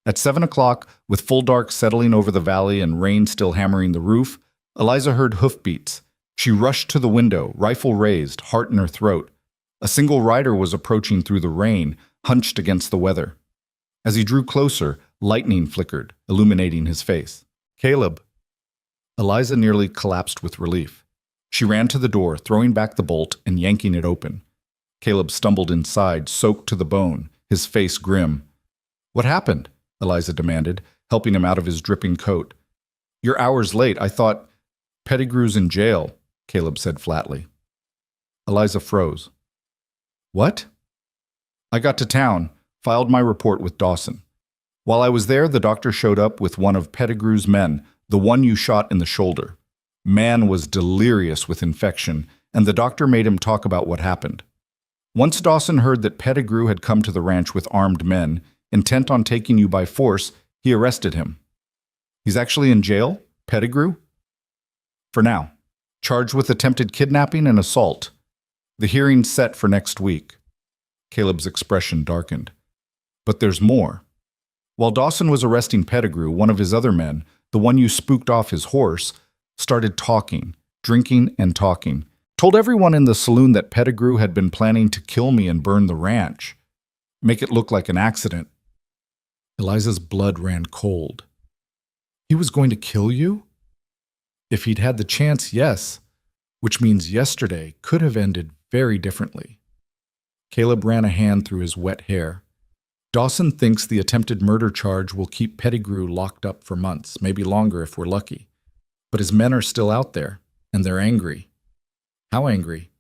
At 7 o'clock, with full dark settling over the valley and rain still hammering the roof, Eliza heard hoofbeats. She rushed to the window, rifle raised, heart in her throat. A single rider was approaching through the rain, hunched against the weather. As he drew closer, lightning flickered, illuminating his face. "Caleb." Eliza nearly collapsed with relief. She ran to the door, throwing back the bolt and yanking it open. Caleb stumbled inside, soaked to the bone, his face grim. "What happened?" Eliza demanded, helping him out of his dripping coat. "You're hours late. I thought..." "Pettigrew's in jail," Caleb said flatly. Eliza froze. "What?" "I got to town, filed my report with Dawson. While I was there, the doctor showed up with one of Pettigrew's men, the one you shot in the shoulder. Man was delirious with infection, and the doctor made him talk about what happened. Once Dawson heard that Pettigrew had come to the ranch with armed men, intent on taking you by force, he arrested him. He's actually in jail, Pettigrew? For now. Charged with attempted kidnapping and assault. The hearing's set for next week." Caleb's expression darkened. "But there's more. While Dawson was arresting Pettigrew, one of his other men, the one you spooked off his horse, started talking, drinking and talking. Told everyone in the saloon that Pettigrew had been planning to kill me and burn the ranch. Make it look like an accident." Eliza's blood ran cold. "He was going to kill you?" If he'd had the chance, yes, which means yesterday could have ended very differently. Caleb ran a hand through his wet hair. "Dawson thinks the attempted murder charge will keep Pettigrew locked up for months, maybe longer if we're lucky. But his men are still out there, and they're angry." "How angry?"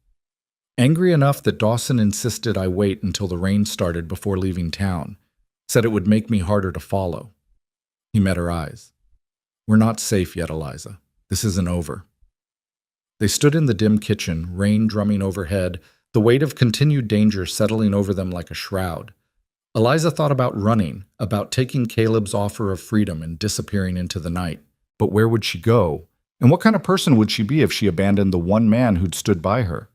"Angry enough that Dawson insisted I wait until the rain started before leaving town. Said it would make me harder to follow." He met her eyes. We're not safe yet, Eliza. This isn't over. They stood in the dim kitchen, rain drumming overhead, the weight of continued danger settling over them like a shroud. Eliza thought about running, about taking Caleb's offer of freedom and disappearing into the night. But where would she go? And what kind of person would she be if she abandoned the one man who'd stood by her?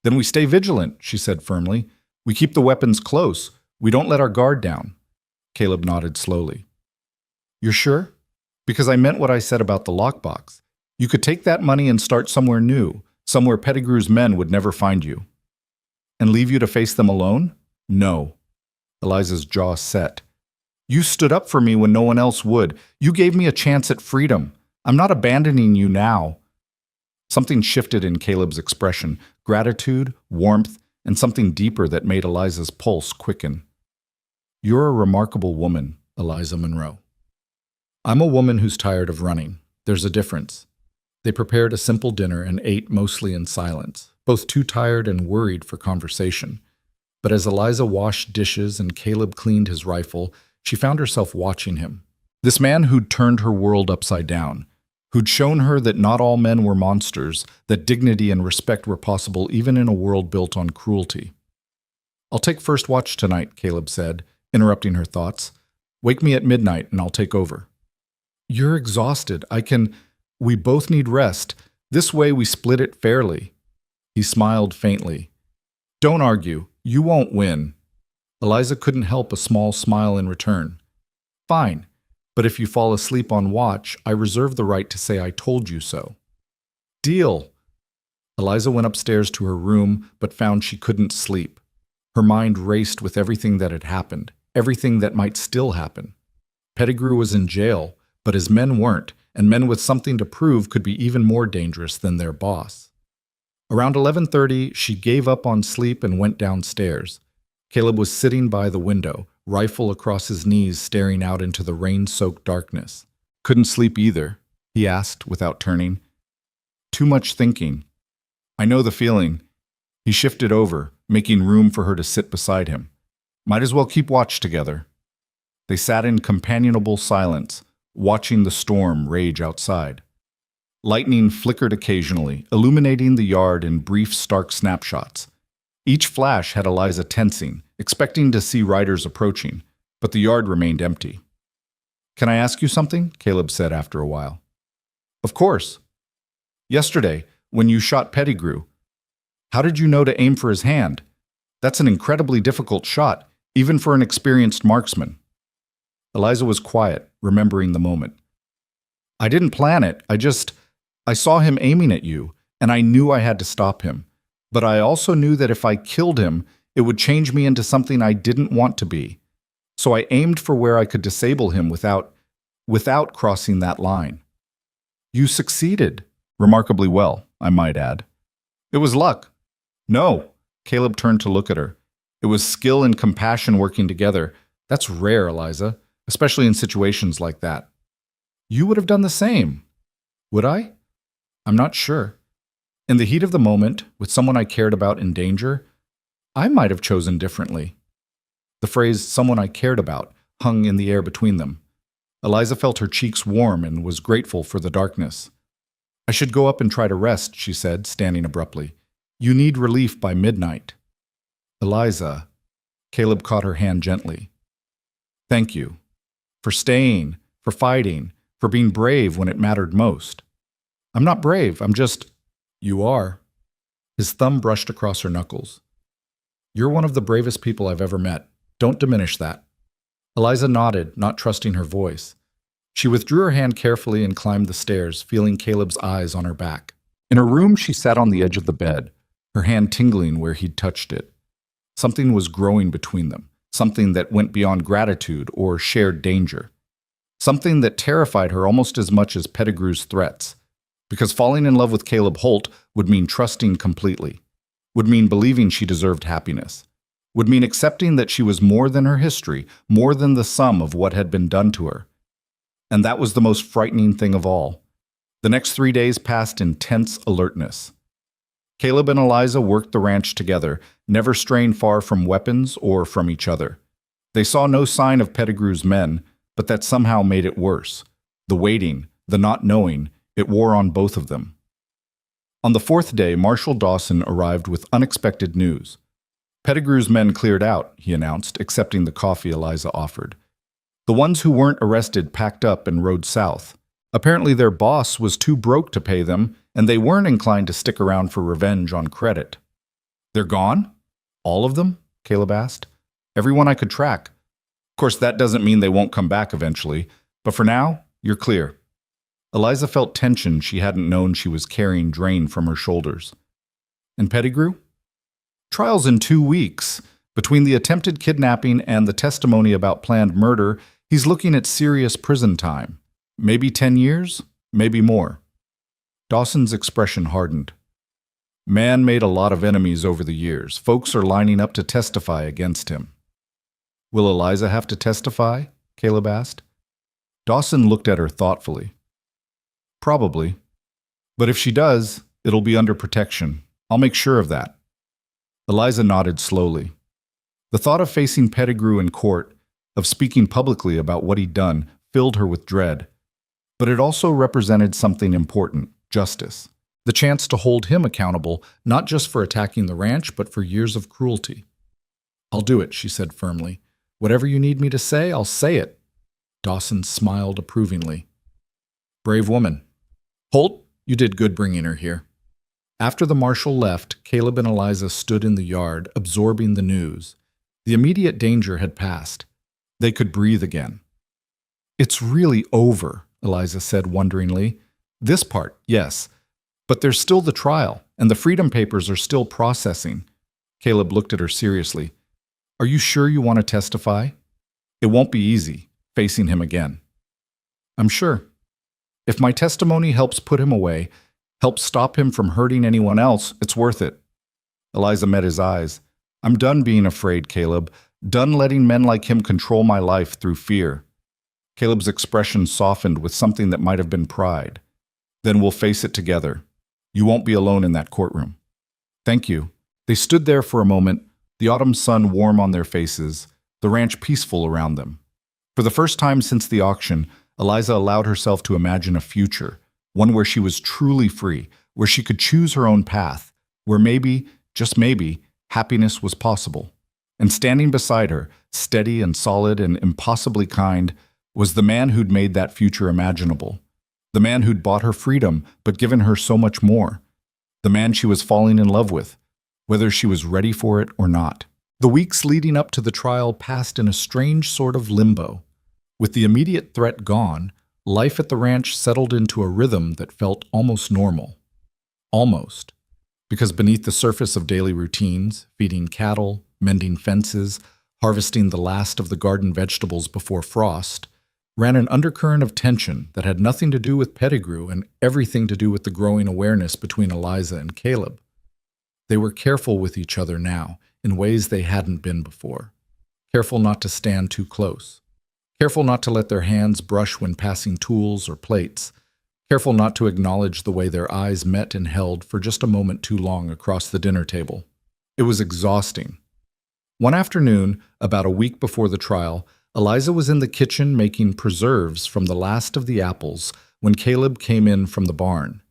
Then we stay vigilant, she said firmly. We keep the weapons close. We don't let our guard down. Caleb nodded slowly. You're sure? Because I meant what I said about the lockbox. You could take that money and start somewhere new, somewhere Pettigrew's men would never find you. And leave you to face them alone? No. Eliza's jaw set. You stood up for me when no one else would. You gave me a chance at freedom. I'm not abandoning you now. Something shifted in Caleb's expression, gratitude, warmth, and something deeper that made Eliza's pulse quicken. You're a remarkable woman, Eliza Monroe. I'm a woman who's tired of running. There's a difference. They prepared a simple dinner and ate mostly in silence, both too tired and worried for conversation. But as Eliza washed dishes and Caleb cleaned his rifle, she found herself watching him. This man who'd turned her world upside down, who'd shown her that not all men were monsters, that dignity and respect were possible even in a world built on cruelty. I'll take first watch tonight, Caleb said, interrupting her thoughts. Wake me at midnight and I'll take over. You're exhausted. We both need rest. This way we split it fairly. He smiled faintly. Don't argue. You won't win. Eliza couldn't help a small smile in return. Fine. But if you fall asleep on watch, I reserve the right to say I told you so. Deal. Eliza went upstairs to her room, but found she couldn't sleep. Her mind raced with everything that had happened, everything that might still happen. Pettigrew was in jail, but his men weren't, and men with something to prove could be even more dangerous than their boss. Around 11:30, she gave up on sleep and went downstairs. Caleb was sitting by the window, rifle across his knees, staring out into the rain-soaked darkness. Couldn't sleep either, he asked without turning. Too much thinking. I know the feeling. He shifted over, making room for her to sit beside him. Might as well keep watch together. They sat in companionable silence, watching the storm rage outside. Lightning flickered occasionally, illuminating the yard in brief, stark snapshots. Each flash had Eliza tensing, expecting to see riders approaching, but the yard remained empty. Can I ask you something? Caleb said after a while. Of course. Yesterday, when you shot Pettigrew, how did you know to aim for his hand? That's an incredibly difficult shot, even for an experienced marksman. Eliza was quiet, remembering the moment. I didn't plan it. I saw him aiming at you, and I knew I had to stop him. But I also knew that if I killed him, it would change me into something I didn't want to be. So I aimed for where I could disable him without crossing that line. You succeeded. Remarkably well, I might add. It was luck. No. Caleb turned to look at her. It was skill and compassion working together. That's rare, Eliza, especially in situations like that. You would have done the same. Would I? I'm not sure. In the heat of the moment, with someone I cared about in danger, I might have chosen differently. The phrase, someone I cared about, hung in the air between them. Eliza felt her cheeks warm and was grateful for the darkness. I should go up and try to rest, she said, standing abruptly. You need relief by midnight. Eliza, Caleb caught her hand gently. Thank you. For staying, for fighting, for being brave when it mattered most. I'm not brave, I'm just... You are. His thumb brushed across her knuckles. You're one of the bravest people I've ever met. Don't diminish that. Eliza nodded, not trusting her voice. She withdrew her hand carefully and climbed the stairs, feeling Caleb's eyes on her back. In her room, she sat on the edge of the bed, her hand tingling where he'd touched it. Something was growing between them, something that went beyond gratitude or shared danger. Something that terrified her almost as much as Pettigrew's threats. Because falling in love with Caleb Holt would mean trusting completely, would mean believing she deserved happiness, would mean accepting that she was more than her history, more than the sum of what had been done to her. And that was the most frightening thing of all. The next 3 days passed in tense alertness. Caleb and Eliza worked the ranch together, never straying far from weapons or from each other. They saw no sign of Pettigrew's men, but that somehow made it worse. The waiting, the not knowing, it wore on both of them. On the fourth day, Marshal Dawson arrived with unexpected news. Pettigrew's men cleared out, he announced, accepting the coffee Eliza offered. The ones who weren't arrested packed up and rode south. Apparently their boss was too broke to pay them, and they weren't inclined to stick around for revenge on credit. They're gone? All of them? Caleb asked. Everyone I could track. Of course, that doesn't mean they won't come back eventually, but for now, you're clear. Eliza felt tension she hadn't known she was carrying drained from her shoulders. And Pettigrew? Trial's in 2 weeks. Between the attempted kidnapping and the testimony about planned murder, he's looking at serious prison time. Maybe 10 years, maybe more. Dawson's expression hardened. Man made a lot of enemies over the years. Folks are lining up to testify against him. Will Eliza have to testify? Caleb asked. Dawson looked at her thoughtfully. Probably. But if she does, it'll be under protection. I'll make sure of that. Eliza nodded slowly. The thought of facing Pettigrew in court, of speaking publicly about what he'd done, filled her with dread. But it also represented something important, justice. The chance to hold him accountable, not just for attacking the ranch, but for years of cruelty. I'll do it, she said firmly. Whatever you need me to say, I'll say it. Dawson smiled approvingly. Brave woman. Holt, you did good bringing her here. After the marshal left, Caleb and Eliza stood in the yard, absorbing the news. The immediate danger had passed. They could breathe again. It's really over, Eliza said wonderingly. This part, yes. But there's still the trial, and the freedom papers are still processing. Caleb looked at her seriously. Are you sure you want to testify? It won't be easy, facing him again. I'm sure. If my testimony helps put him away, helps stop him from hurting anyone else, it's worth it. Eliza met his eyes. I'm done being afraid, Caleb. Done letting men like him control my life through fear. Caleb's expression softened with something that might have been pride. Then we'll face it together. You won't be alone in that courtroom. Thank you. They stood there for a moment, the autumn sun warm on their faces, the ranch peaceful around them. For the first time since the auction, Eliza allowed herself to imagine a future, one where she was truly free, where she could choose her own path, where maybe, just maybe, happiness was possible. And standing beside her, steady and solid and impossibly kind, was the man who'd made that future imaginable. The man who'd bought her freedom but given her so much more. The man she was falling in love with, whether she was ready for it or not. The weeks leading up to the trial passed in a strange sort of limbo. With the immediate threat gone, life at the ranch settled into a rhythm that felt almost normal. Almost. Because beneath the surface of daily routines, feeding cattle, mending fences, harvesting the last of the garden vegetables before frost, ran an undercurrent of tension that had nothing to do with Pettigrew and everything to do with the growing awareness between Eliza and Caleb. They were careful with each other now, in ways they hadn't been before. Careful not to stand too close. Careful not to let their hands brush when passing tools or plates. Careful not to acknowledge the way their eyes met and held for just a moment too long across the dinner table. It was exhausting. One afternoon, about a week before the trial, Eliza was in the kitchen making preserves from the last of the apples when Caleb came in from the barn.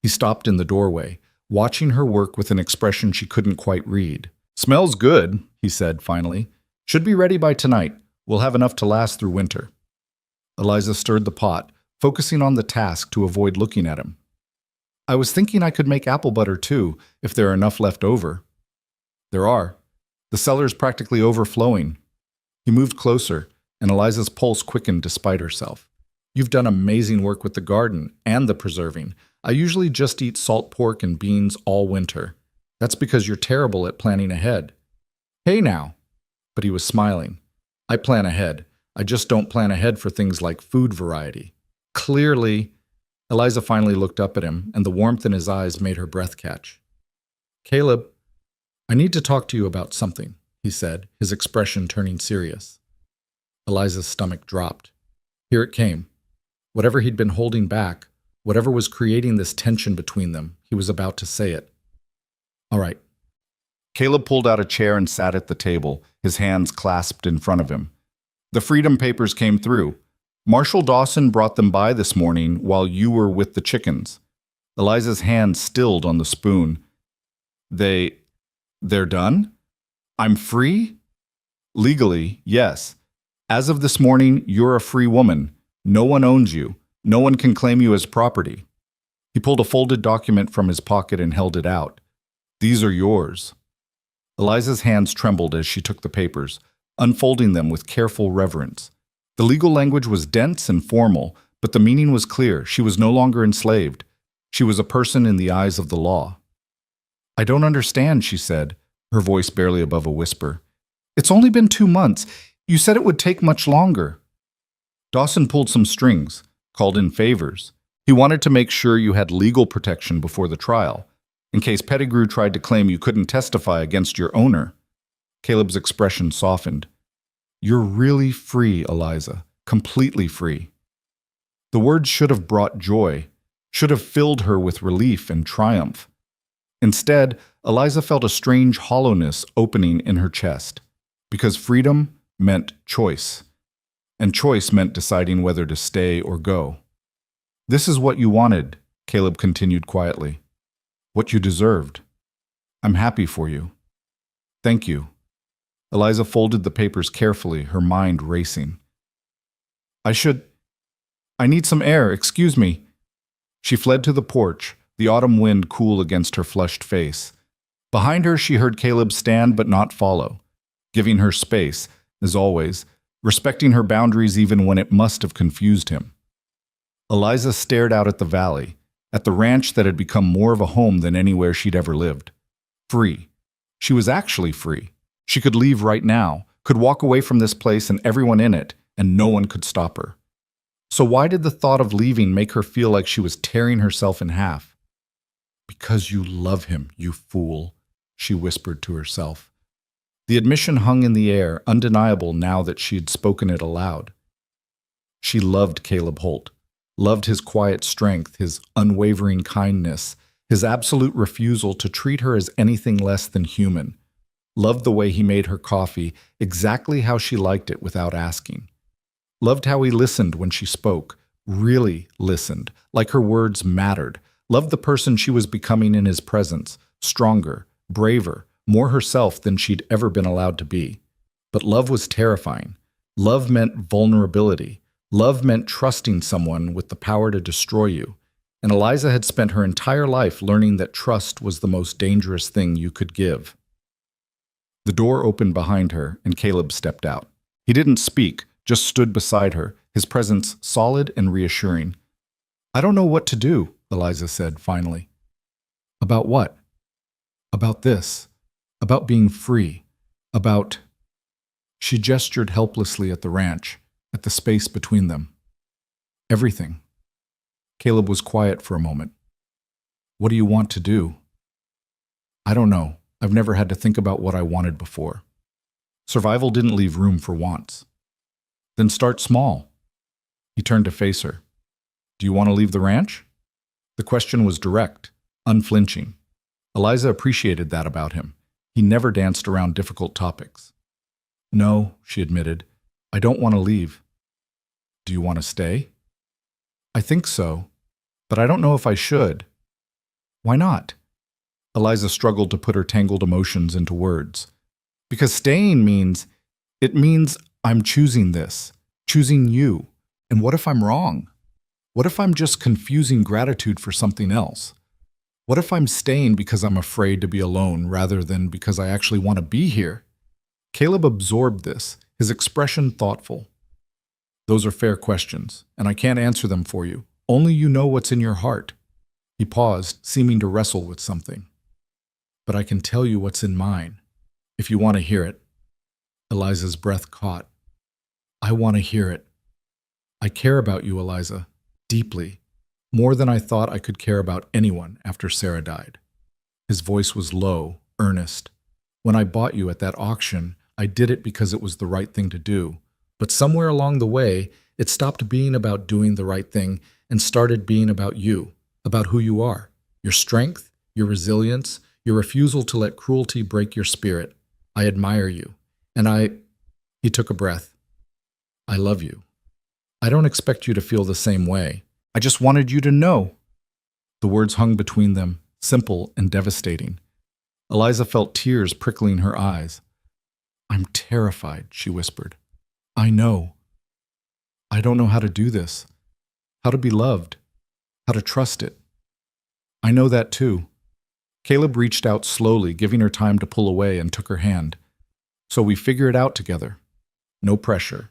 He stopped in the doorway, watching her work with an expression she couldn't quite read. Smells good, he said finally. Should be ready by tonight. We'll have enough to last through winter. Eliza stirred the pot, focusing on the task to avoid looking at him. I was thinking I could make apple butter too, if there are enough left over. There are. The cellar's practically overflowing. He moved closer, and Eliza's pulse quickened despite herself. You've done amazing work with the garden and the preserving. I usually just eat salt pork and beans all winter. That's because you're terrible at planning ahead. Hey now. But he was smiling. I plan ahead. I just don't plan ahead for things like food variety. Clearly, Eliza finally looked up at him, and the warmth in his eyes made her breath catch. Caleb, I need to talk to you about something, he said, his expression turning serious. Eliza's stomach dropped. Here it came. Whatever he'd been holding back, whatever was creating this tension between them, he was about to say it. All right. Caleb pulled out a chair and sat at the table, his hands clasped in front of him. The freedom papers came through. Marshall Dawson brought them by this morning while you were with the chickens. Eliza's hand stilled on the spoon. They're done? I'm free? Legally, yes. As of this morning, you're a free woman. No one owns you. No one can claim you as property. He pulled a folded document from his pocket and held it out. These are yours. Eliza's hands trembled as she took the papers, unfolding them with careful reverence. The legal language was dense and formal, but the meaning was clear. She was no longer enslaved. She was a person in the eyes of the law. I don't understand, she said, her voice barely above a whisper. It's only been 2 months. You said it would take much longer. Dawson pulled some strings, called in favors. He wanted to make sure you had legal protection before the trial, in case Pettigrew tried to claim you couldn't testify against your owner. Caleb's expression softened. You're really free, Eliza, completely free. The words should have brought joy, should have filled her with relief and triumph. Instead, Eliza felt a strange hollowness opening in her chest, because freedom meant choice, and choice meant deciding whether to stay or go. This is what you wanted, Caleb continued quietly. What you deserved. I'm happy for you. Thank you. Eliza folded the papers carefully, her mind racing. I need some air, excuse me. She fled to the porch, the autumn wind cool against her flushed face. Behind her, she heard Caleb stand but not follow, giving her space, as always, respecting her boundaries even when it must have confused him. Eliza stared out at the valley, at the ranch that had become more of a home than anywhere she'd ever lived. Free. She was actually free. She could leave right now, could walk away from this place and everyone in it, and no one could stop her. So why did the thought of leaving make her feel like she was tearing herself in half? Because you love him, you fool, she whispered to herself. The admission hung in the air, undeniable now that she had spoken it aloud. She loved Caleb Holt, loved his quiet strength, his unwavering kindness, his absolute refusal to treat her as anything less than human. Loved the way he made her coffee exactly how she liked it without asking. Loved how he listened when she spoke, really listened, like her words mattered. Loved the person she was becoming in his presence, stronger, braver, more herself than she'd ever been allowed to be. But love was terrifying. Love meant vulnerability. Love meant trusting someone with the power to destroy you. And Eliza had spent her entire life learning that trust was the most dangerous thing you could give. The door opened behind her, and Caleb stepped out. He didn't speak, just stood beside her, his presence solid and reassuring. I don't know what to do, Eliza said finally. About what? About this. About being free. About... She gestured helplessly at the ranch, at the space between them. Everything. Caleb was quiet for a moment. What do you want to do? I don't know. I've never had to think about what I wanted before. Survival didn't leave room for wants. Then start small. He turned to face her. Do you want to leave the ranch? The question was direct, unflinching. Eliza appreciated that about him. He never danced around difficult topics. No, she admitted. I don't want to leave. Do you want to stay? I think so, but I don't know if I should. Why not? Eliza struggled to put her tangled emotions into words. Because staying means I'm choosing this, choosing you. And what if I'm wrong? What if I'm just confusing gratitude for something else? What if I'm staying because I'm afraid to be alone rather than because I actually want to be here? Caleb absorbed this, his expression thoughtful. Those are fair questions, and I can't answer them for you. Only you know what's in your heart. He paused, seeming to wrestle with something. But I can tell you what's in mine, if you want to hear it. Eliza's breath caught. I want to hear it. I care about you, Eliza, deeply, more than I thought I could care about anyone after Sarah died. His voice was low, earnest. When I bought you at that auction, I did it because it was the right thing to do. But somewhere along the way, it stopped being about doing the right thing and started being about you, about who you are, your strength, your resilience, your refusal to let cruelty break your spirit. I admire you. And he took a breath. I love you. I don't expect you to feel the same way. I just wanted you to know. The words hung between them, simple and devastating. Eliza felt tears prickling her eyes. I'm terrified, she whispered. I know. I don't know how to do this, how to be loved, how to trust it. I know that too. Caleb reached out slowly, giving her time to pull away, and took her hand. So we figure it out together. No pressure,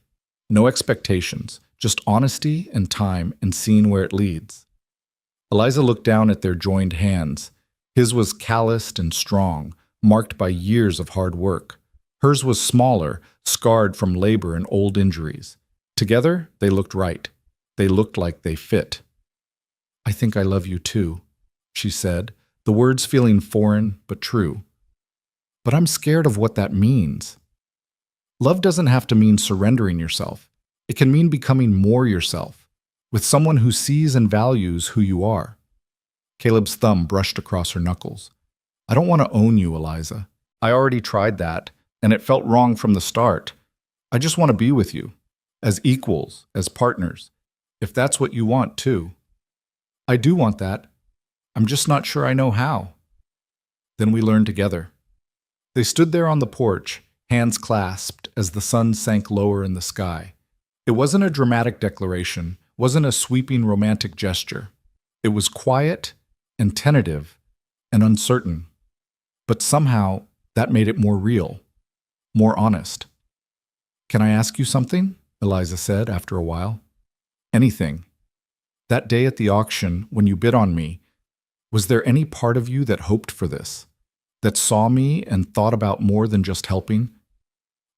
no expectations, just honesty and time and seeing where it leads. Eliza looked down at their joined hands. His was calloused and strong, marked by years of hard work. Hers was smaller, scarred from labor and old injuries. Together, they looked right. They looked like they fit. I think I love you too, she said, the words feeling foreign but true. But I'm scared of what that means. Love doesn't have to mean surrendering yourself. It can mean becoming more yourself, with someone who sees and values who you are. Caleb's thumb brushed across her knuckles. I don't want to own you, Eliza. I already tried that, and it felt wrong from the start. I just want to be with you, as equals, as partners, if that's what you want too. I do want that. I'm just not sure I know how. Then we learned together. They stood there on the porch, hands clasped as the sun sank lower in the sky. It wasn't a dramatic declaration, wasn't a sweeping romantic gesture. It was quiet and tentative and uncertain. But somehow that made it more real, more honest. Can I ask you something? Eliza said after a while. Anything. That day at the auction, when you bid on me, was there any part of you that hoped for this, that saw me and thought about more than just helping?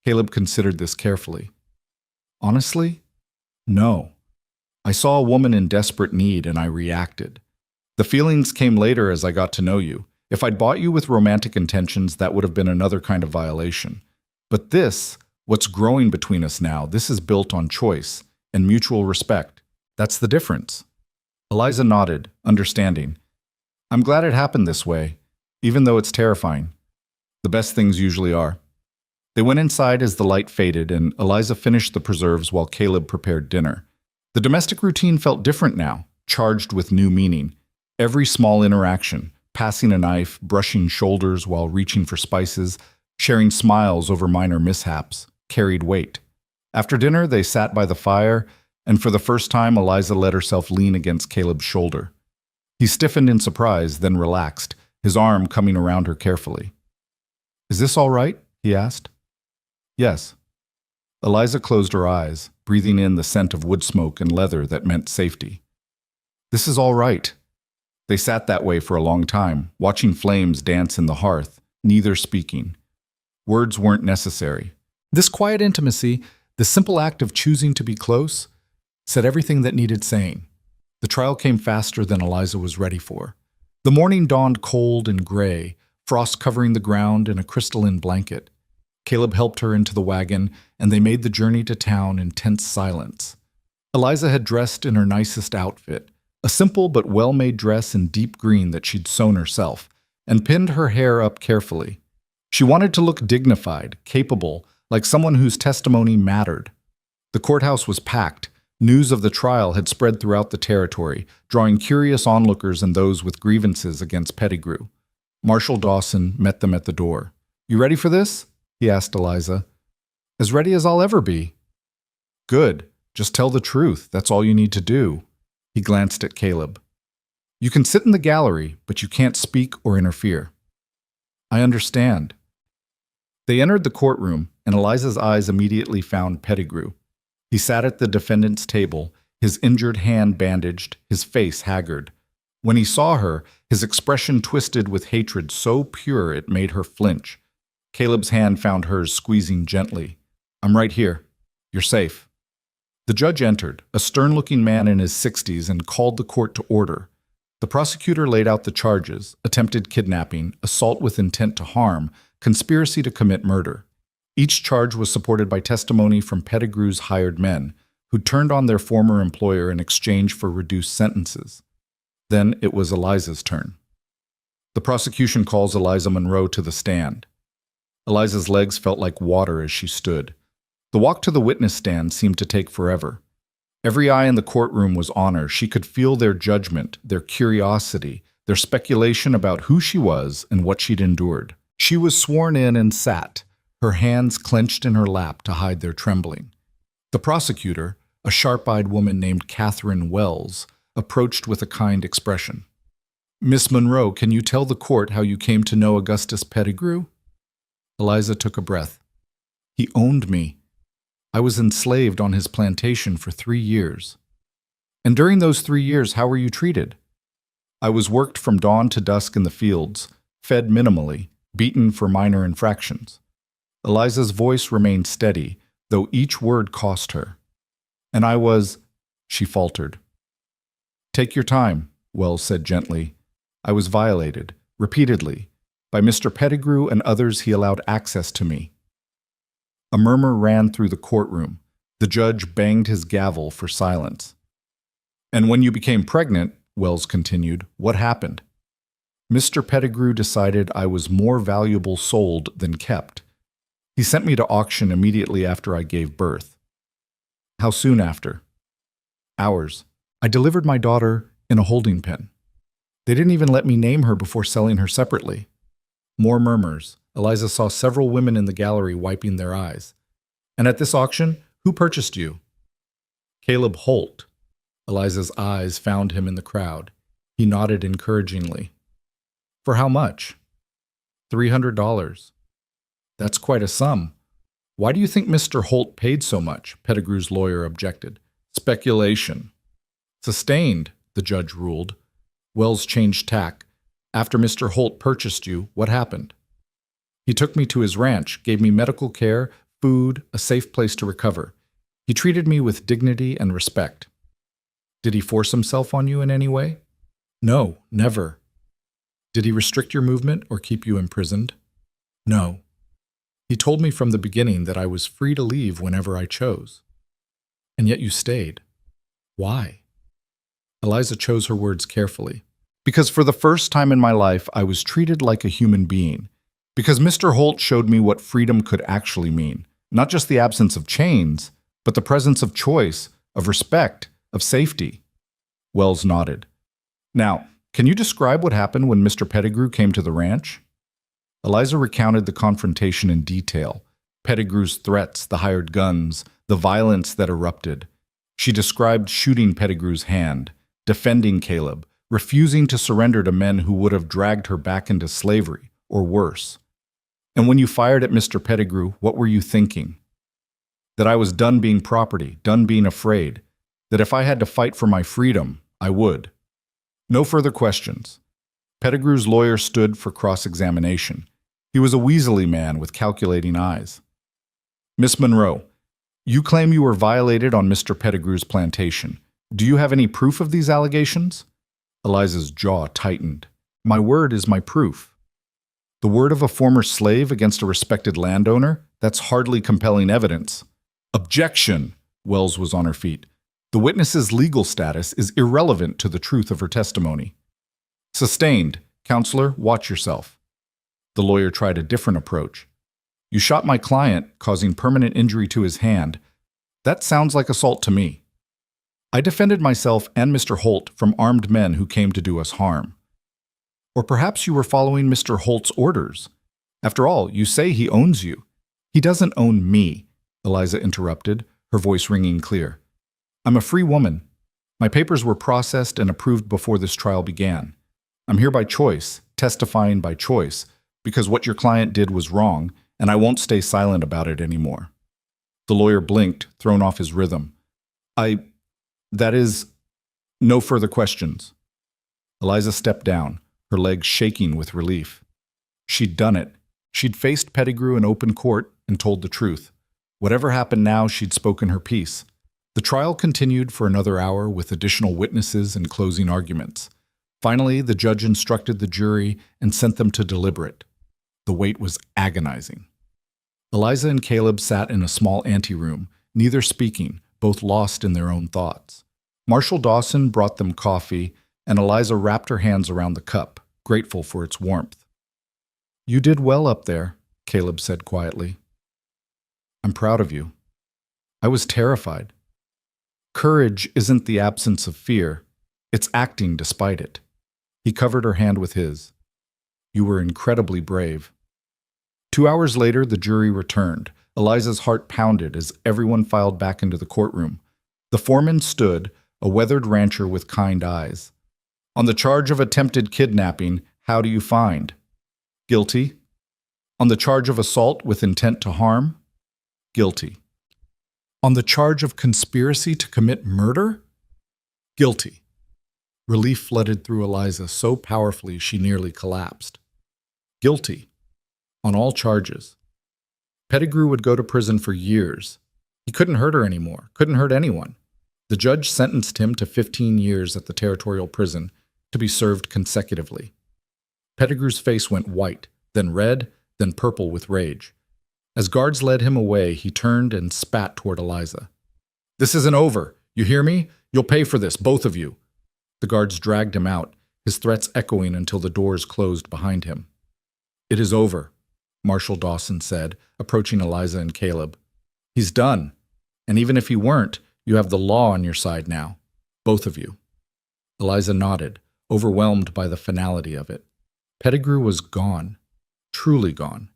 Caleb considered this carefully. Honestly, no. I saw a woman in desperate need and I reacted. The feelings came later as I got to know you. If I'd bought you with romantic intentions, that would have been another kind of violation. But this, what's growing between us now, this is built on choice and mutual respect. That's the difference. Eliza nodded, understanding. I'm glad it happened this way, even though it's terrifying. The best things usually are. They went inside as the light faded, and Eliza finished the preserves while Caleb prepared dinner. The domestic routine felt different now, charged with new meaning. Every small interaction, passing a knife, brushing shoulders while reaching for spices, sharing smiles over minor mishaps, carried weight. After dinner, they sat by the fire, and for the first time, Eliza let herself lean against Caleb's shoulder. He stiffened in surprise, then relaxed, his arm coming around her carefully. Is this all right? He asked. Yes. Eliza closed her eyes, breathing in the scent of wood smoke and leather that meant safety. This is all right. They sat that way for a long time, watching flames dance in the hearth, neither speaking. Words weren't necessary. This quiet intimacy, the simple act of choosing to be close, said everything that needed saying. The trial came faster than Eliza was ready for. The morning dawned cold and gray, frost covering the ground in a crystalline blanket. Caleb helped her into the wagon, and they made the journey to town in tense silence. Eliza had dressed in her nicest outfit, a simple but well-made dress in deep green that she'd sewn herself, and pinned her hair up carefully. She wanted to look dignified, capable, like someone whose testimony mattered. The courthouse was packed. News of the trial had spread throughout the territory, drawing curious onlookers and those with grievances against Pettigrew. Marshal Dawson met them at the door. You ready for this? He asked Eliza. As ready as I'll ever be. Good. Just tell the truth. That's all you need to do. He glanced at Caleb. You can sit in the gallery, but you can't speak or interfere. I understand. They entered the courtroom, and Eliza's eyes immediately found Pettigrew. He sat at the defendant's table, his injured hand bandaged, his face haggard. When he saw her, his expression twisted with hatred so pure it made her flinch. Caleb's hand found hers, squeezing gently. I'm right here. You're safe. The judge entered, a stern-looking man in his 60s, and called the court to order. The prosecutor laid out the charges: attempted kidnapping, assault with intent to harm, conspiracy to commit murder. Each charge was supported by testimony from Pettigrew's hired men, who turned on their former employer in exchange for reduced sentences. Then it was Eliza's turn. The prosecution calls Eliza Monroe to the stand. Eliza's legs felt like water as she stood. The walk to the witness stand seemed to take forever. Every eye in the courtroom was on her. She could feel their judgment, their curiosity, their speculation about who she was and what she'd endured. She was sworn in and sat, her hands clenched in her lap to hide their trembling. The prosecutor, a sharp-eyed woman named Catherine Wells, approached with a kind expression. "Miss Monroe, can you tell the court how you came to know Augustus Pettigrew?" Eliza took a breath. "He owned me. I was enslaved on his plantation for 3 years. And during those 3 years, how were you treated?" "I was worked from dawn to dusk in the fields, fed minimally, beaten for minor infractions." Eliza's voice remained steady, though each word cost her. "And I was—" she faltered. "Take your time," Wells said gently. "I was violated, repeatedly, by Mr. Pettigrew and others he allowed access to me." A murmur ran through the courtroom. The judge banged his gavel for silence. "And when you became pregnant," Wells continued, "what happened?" "Mr. Pettigrew decided I was more valuable sold than kept. He sent me to auction immediately after I gave birth." "How soon after?" "Hours. I delivered my daughter in a holding pen. They didn't even let me name her before selling her separately." More murmurs. Eliza saw several women in the gallery wiping their eyes. "And at this auction, who purchased you?" "Caleb Holt." Eliza's eyes found him in the crowd. He nodded encouragingly. "For how much?" $300. "That's quite a sum. Why do you think Mr. Holt paid so much?" Pettigrew's lawyer objected. "Speculation." "Sustained," the judge ruled. Wells changed tack. "After Mr. Holt purchased you, what happened?" "He took me to his ranch, gave me medical care, food, a safe place to recover. He treated me with dignity and respect." "Did he force himself on you in any way?" "No, never." "Did he restrict your movement or keep you imprisoned?" "No. He told me from the beginning that I was free to leave whenever I chose." "And yet you stayed. Why?" Eliza chose her words carefully. "Because for the first time in my life, I was treated like a human being. Because Mr. Holt showed me what freedom could actually mean. Not just the absence of chains, but the presence of choice, of respect, of safety." Wells nodded. "Now, can you describe what happened when Mr. Pettigrew came to the ranch?" Eliza recounted the confrontation in detail. Pettigrew's threats, the hired guns, the violence that erupted. She described shooting Pettigrew's hand, defending Caleb, refusing to surrender to men who would have dragged her back into slavery, or worse. "And when you fired at Mr. Pettigrew, what were you thinking?" "That I was done being property, done being afraid. That if I had to fight for my freedom, I would." No further questions. Pettigrew's lawyer stood for cross-examination. He was a weaselly man with calculating eyes. "Miss Monroe, you claim you were violated on Mr. Pettigrew's plantation. Do you have any proof of these allegations?" Eliza's jaw tightened. "My word is my proof." "The word of a former slave against a respected landowner? That's hardly compelling evidence." "Objection!" Wells was on her feet. "The witness's legal status is irrelevant to the truth of her testimony." "Sustained. Counselor, watch yourself." The lawyer tried a different approach. "You shot my client, causing permanent injury to his hand. That sounds like assault to me." "I defended myself and Mr. Holt from armed men who came to do us harm." "Or perhaps you were following Mr. Holt's orders. After all, you say he owns you." "He doesn't own me," Eliza interrupted, her voice ringing clear. "I'm a free woman. My papers were processed and approved before this trial began. I'm here by choice, testifying by choice, because what your client did was wrong, and I won't stay silent about it anymore." The lawyer blinked, thrown off his rhythm. That is, no further questions." Eliza stepped down, her legs shaking with relief. She'd done it. She'd faced Pettigrew in open court and told the truth. Whatever happened now, she'd spoken her piece. The trial continued for another hour with additional witnesses and closing arguments. Finally, the judge instructed the jury and sent them to deliberate. The wait was agonizing. Eliza and Caleb sat in a small anteroom, neither speaking, both lost in their own thoughts. Marshal Dawson brought them coffee, and Eliza wrapped her hands around the cup, grateful for its warmth. "You did well up there," Caleb said quietly. "I'm proud of you." "I was terrified." Courage isn't the absence of fear, it's acting despite it. He covered her hand with his. You were incredibly brave. 2 hours later, the jury returned. Eliza's heart pounded as everyone filed back into the courtroom. The foreman stood, a weathered rancher with kind eyes. On the charge of attempted kidnapping, how do you find? Guilty. On the charge of assault with intent to harm? Guilty. On the charge of conspiracy to commit murder? Guilty. Relief flooded through Eliza so powerfully she nearly collapsed. Guilty. On all charges. Pettigrew would go to prison for years. He couldn't hurt her anymore, couldn't hurt anyone. The judge sentenced him to 15 years at the territorial prison to be served consecutively. Pettigrew's face went white, then red, then purple with rage. As guards led him away, he turned and spat toward Eliza. This isn't over. You hear me? You'll pay for this, both of you. The guards dragged him out, his threats echoing until the doors closed behind him. It is over, Marshal Dawson said, approaching Eliza and Caleb. He's done. And even if he weren't, you have the law on your side now. Both of you. Eliza nodded, overwhelmed by the finality of it. Pettigrew was gone. Truly gone.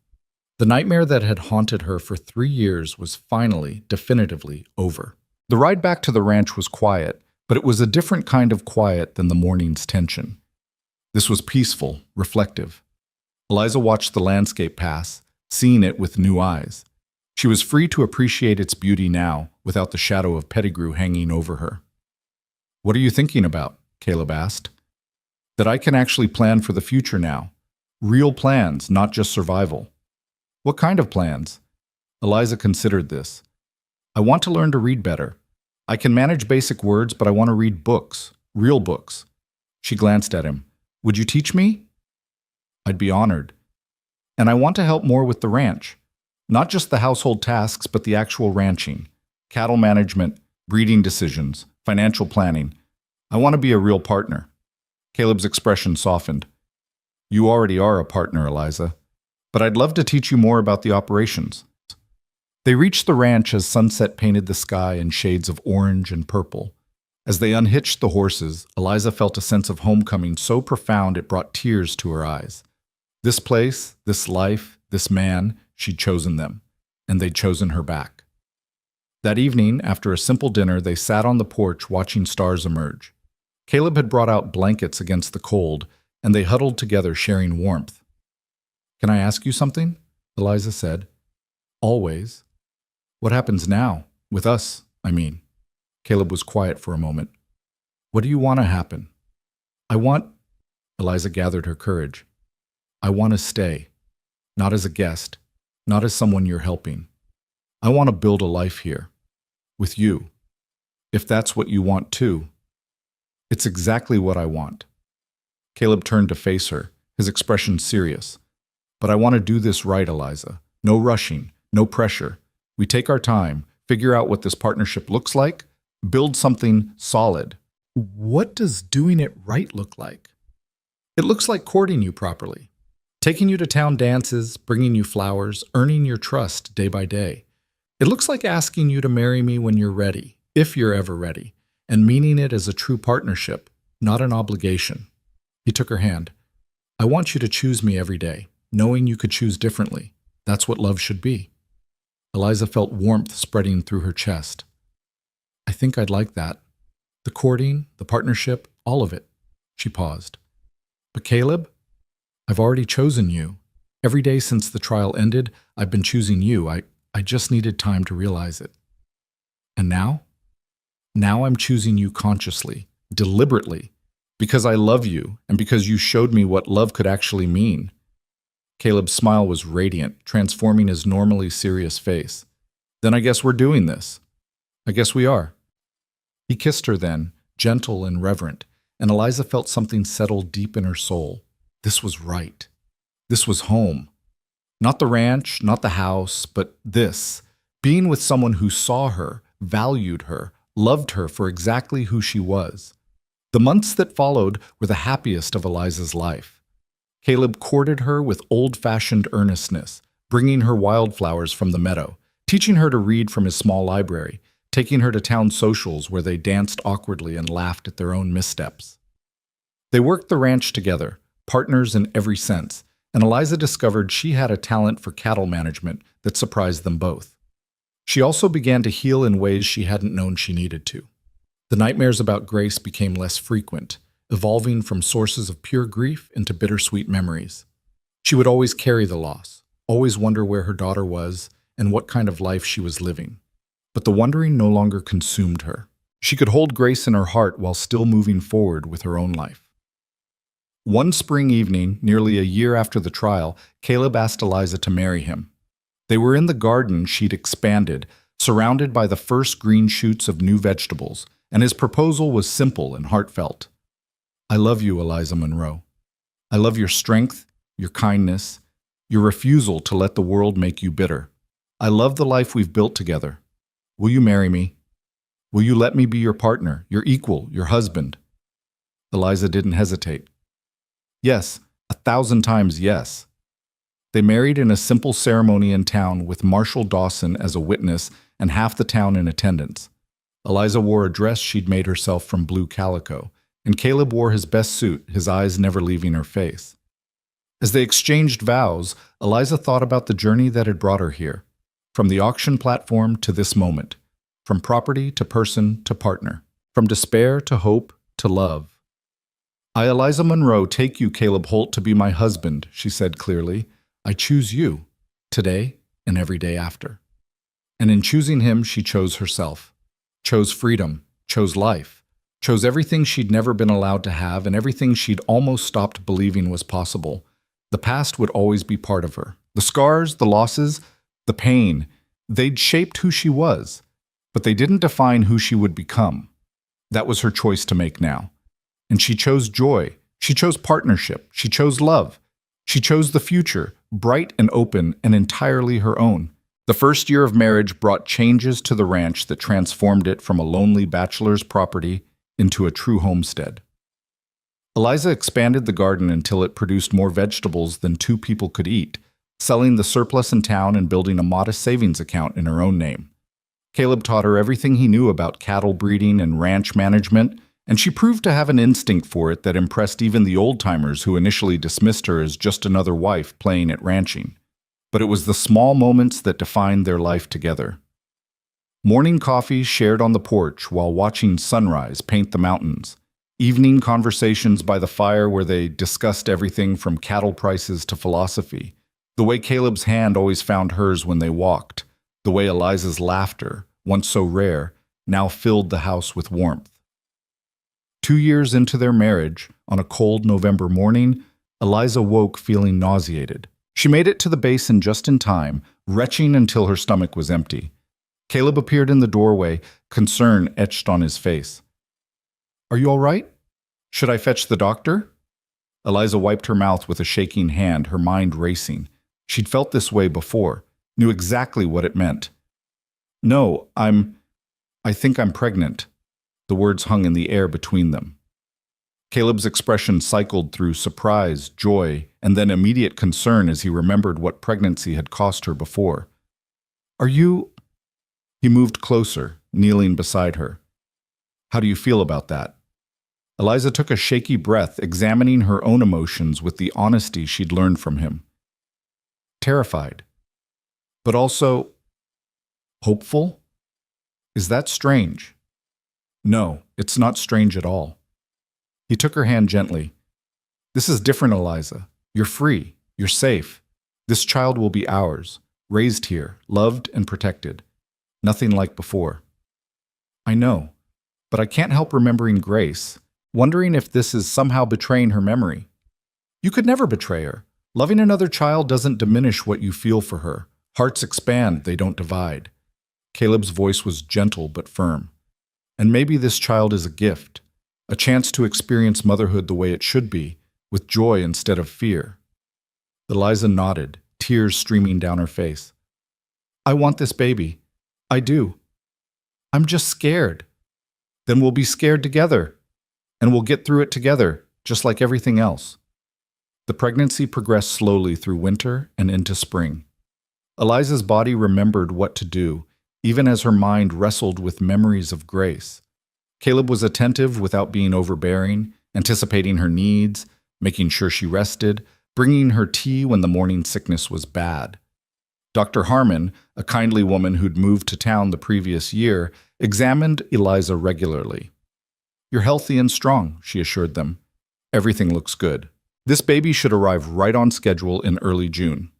The nightmare that had haunted her for 3 years was finally, definitively over. The ride back to the ranch was quiet, but it was a different kind of quiet than the morning's tension. This was peaceful, reflective. Eliza watched the landscape pass, seeing it with new eyes. She was free to appreciate its beauty now, without the shadow of Pettigrew hanging over her. What are you thinking about? Caleb asked. That I can actually plan for the future now. Real plans, not just survival. What kind of plans? Eliza considered this. I want to learn to read better. I can manage basic words, but I want to read books, real books. She glanced at him. Would you teach me? I'd be honored. And I want to help more with the ranch. Not just the household tasks, but the actual ranching. Cattle management, breeding decisions, financial planning. I want to be a real partner. Caleb's expression softened. You already are a partner, Eliza. But I'd love to teach you more about the operations. They reached the ranch as sunset painted the sky in shades of orange and purple. As they unhitched the horses, Eliza felt a sense of homecoming so profound it brought tears to her eyes. This place, this life, this man, she'd chosen them, and they'd chosen her back. That evening, after a simple dinner, they sat on the porch watching stars emerge. Caleb had brought out blankets against the cold, and they huddled together sharing warmth. Can I ask you something? Eliza said. Always. What happens now? With us, I mean. Caleb was quiet for a moment. What do you want to happen? Eliza gathered her courage. I want to stay. Not as a guest. Not as someone you're helping. I want to build a life here. With you. If that's what you want too. It's exactly what I want. Caleb turned to face her, his expression serious. But I want to do this right, Eliza. No rushing, no pressure. We take our time, figure out what this partnership looks like, build something solid. What does doing it right look like? It looks like courting you properly. Taking you to town dances, bringing you flowers, earning your trust day by day. It looks like asking you to marry me when you're ready, if you're ever ready, and meaning it as a true partnership, not an obligation. He took her hand. I want you to choose me every day. Knowing you could choose differently. That's what love should be. Eliza felt warmth spreading through her chest. I think I'd like that. The courting, the partnership, all of it. She paused. But Caleb, I've already chosen you. Every day since the trial ended, I've been choosing you. I just needed time to realize it. And now? Now I'm choosing you consciously, deliberately, because I love you and because you showed me what love could actually mean. Caleb's smile was radiant, transforming his normally serious face. Then I guess we're doing this. I guess we are. He kissed her then, gentle and reverent, and Eliza felt something settle deep in her soul. This was right. This was home. Not the ranch, not the house, but this. Being with someone who saw her, valued her, loved her for exactly who she was. The months that followed were the happiest of Eliza's life. Caleb courted her with old-fashioned earnestness, bringing her wildflowers from the meadow, teaching her to read from his small library, taking her to town socials where they danced awkwardly and laughed at their own missteps. They worked the ranch together, partners in every sense, and Eliza discovered she had a talent for cattle management that surprised them both. She also began to heal in ways she hadn't known she needed to. The nightmares about Grace became less frequent, evolving from sources of pure grief into bittersweet memories. She would always carry the loss, always wonder where her daughter was and what kind of life she was living. But the wondering no longer consumed her. She could hold Grace in her heart while still moving forward with her own life. One spring evening, nearly a year after the trial, Caleb asked Eliza to marry him. They were in the garden she'd expanded, surrounded by the first green shoots of new vegetables, and his proposal was simple and heartfelt. I love you, Eliza Monroe. I love your strength, your kindness, your refusal to let the world make you bitter. I love the life we've built together. Will you marry me? Will you let me be your partner, your equal, your husband? Eliza didn't hesitate. Yes, 1,000 times yes. They married in a simple ceremony in town with Marshall Dawson as a witness and half the town in attendance. Eliza wore a dress she'd made herself from blue calico, and Caleb wore his best suit, his eyes never leaving her face. As they exchanged vows, Eliza thought about the journey that had brought her here, from the auction platform to this moment, from property to person to partner, from despair to hope to love. I, Eliza Monroe, take you, Caleb Holt, to be my husband, she said clearly. I choose you, today and every day after. And in choosing him, she chose herself, chose freedom, chose life, chose everything she'd never been allowed to have and everything she'd almost stopped believing was possible. The past would always be part of her. The scars, the losses, the pain, they'd shaped who she was, but they didn't define who she would become. That was her choice to make now. And she chose joy, she chose partnership, she chose love, she chose the future, bright and open and entirely her own. The first year of marriage brought changes to the ranch that transformed it from a lonely bachelor's property into a true homestead. Eliza expanded the garden until it produced more vegetables than two people could eat, selling the surplus in town and building a modest savings account in her own name. Caleb taught her everything he knew about cattle breeding and ranch management, and she proved to have an instinct for it that impressed even the old-timers who initially dismissed her as just another wife playing at ranching. But it was the small moments that defined their life together. Morning coffee shared on the porch while watching sunrise paint the mountains. Evening conversations by the fire where they discussed everything from cattle prices to philosophy. The way Caleb's hand always found hers when they walked. The way Eliza's laughter, once so rare, now filled the house with warmth. 2 years into their marriage, on a cold November morning, Eliza woke feeling nauseated. She made it to the basin just in time, retching until her stomach was empty. Caleb appeared in the doorway, concern etched on his face. Are you all right? Should I fetch the doctor? Eliza wiped her mouth with a shaking hand, her mind racing. She'd felt this way before, knew exactly what it meant. No, I think I'm pregnant. The words hung in the air between them. Caleb's expression cycled through surprise, joy, and then immediate concern as he remembered what pregnancy had cost her before. Are you... He moved closer, kneeling beside her. How do you feel about that? Eliza took a shaky breath, examining her own emotions with the honesty she'd learned from him. Terrified. But also... hopeful? Is that strange? No, it's not strange at all. He took her hand gently. This is different, Eliza. You're free. You're safe. This child will be ours, raised here, loved and protected. Nothing like before. I know, but I can't help remembering Grace, wondering if this is somehow betraying her memory. You could never betray her. Loving another child doesn't diminish what you feel for her. Hearts expand, they don't divide. Caleb's voice was gentle but firm. And maybe this child is a gift, a chance to experience motherhood the way it should be, with joy instead of fear. Eliza nodded, tears streaming down her face. I want this baby. I do. I'm just scared. Then we'll be scared together, and we'll get through it together, just like everything else. The pregnancy progressed slowly through winter and into spring. Eliza's body remembered what to do, even as her mind wrestled with memories of Grace. Caleb was attentive without being overbearing, anticipating her needs, making sure she rested, bringing her tea when the morning sickness was bad. Dr. Harmon, a kindly woman who'd moved to town the previous year, examined Eliza regularly. "You're healthy and strong," she assured them. "Everything looks good. This baby should arrive right on schedule in early June."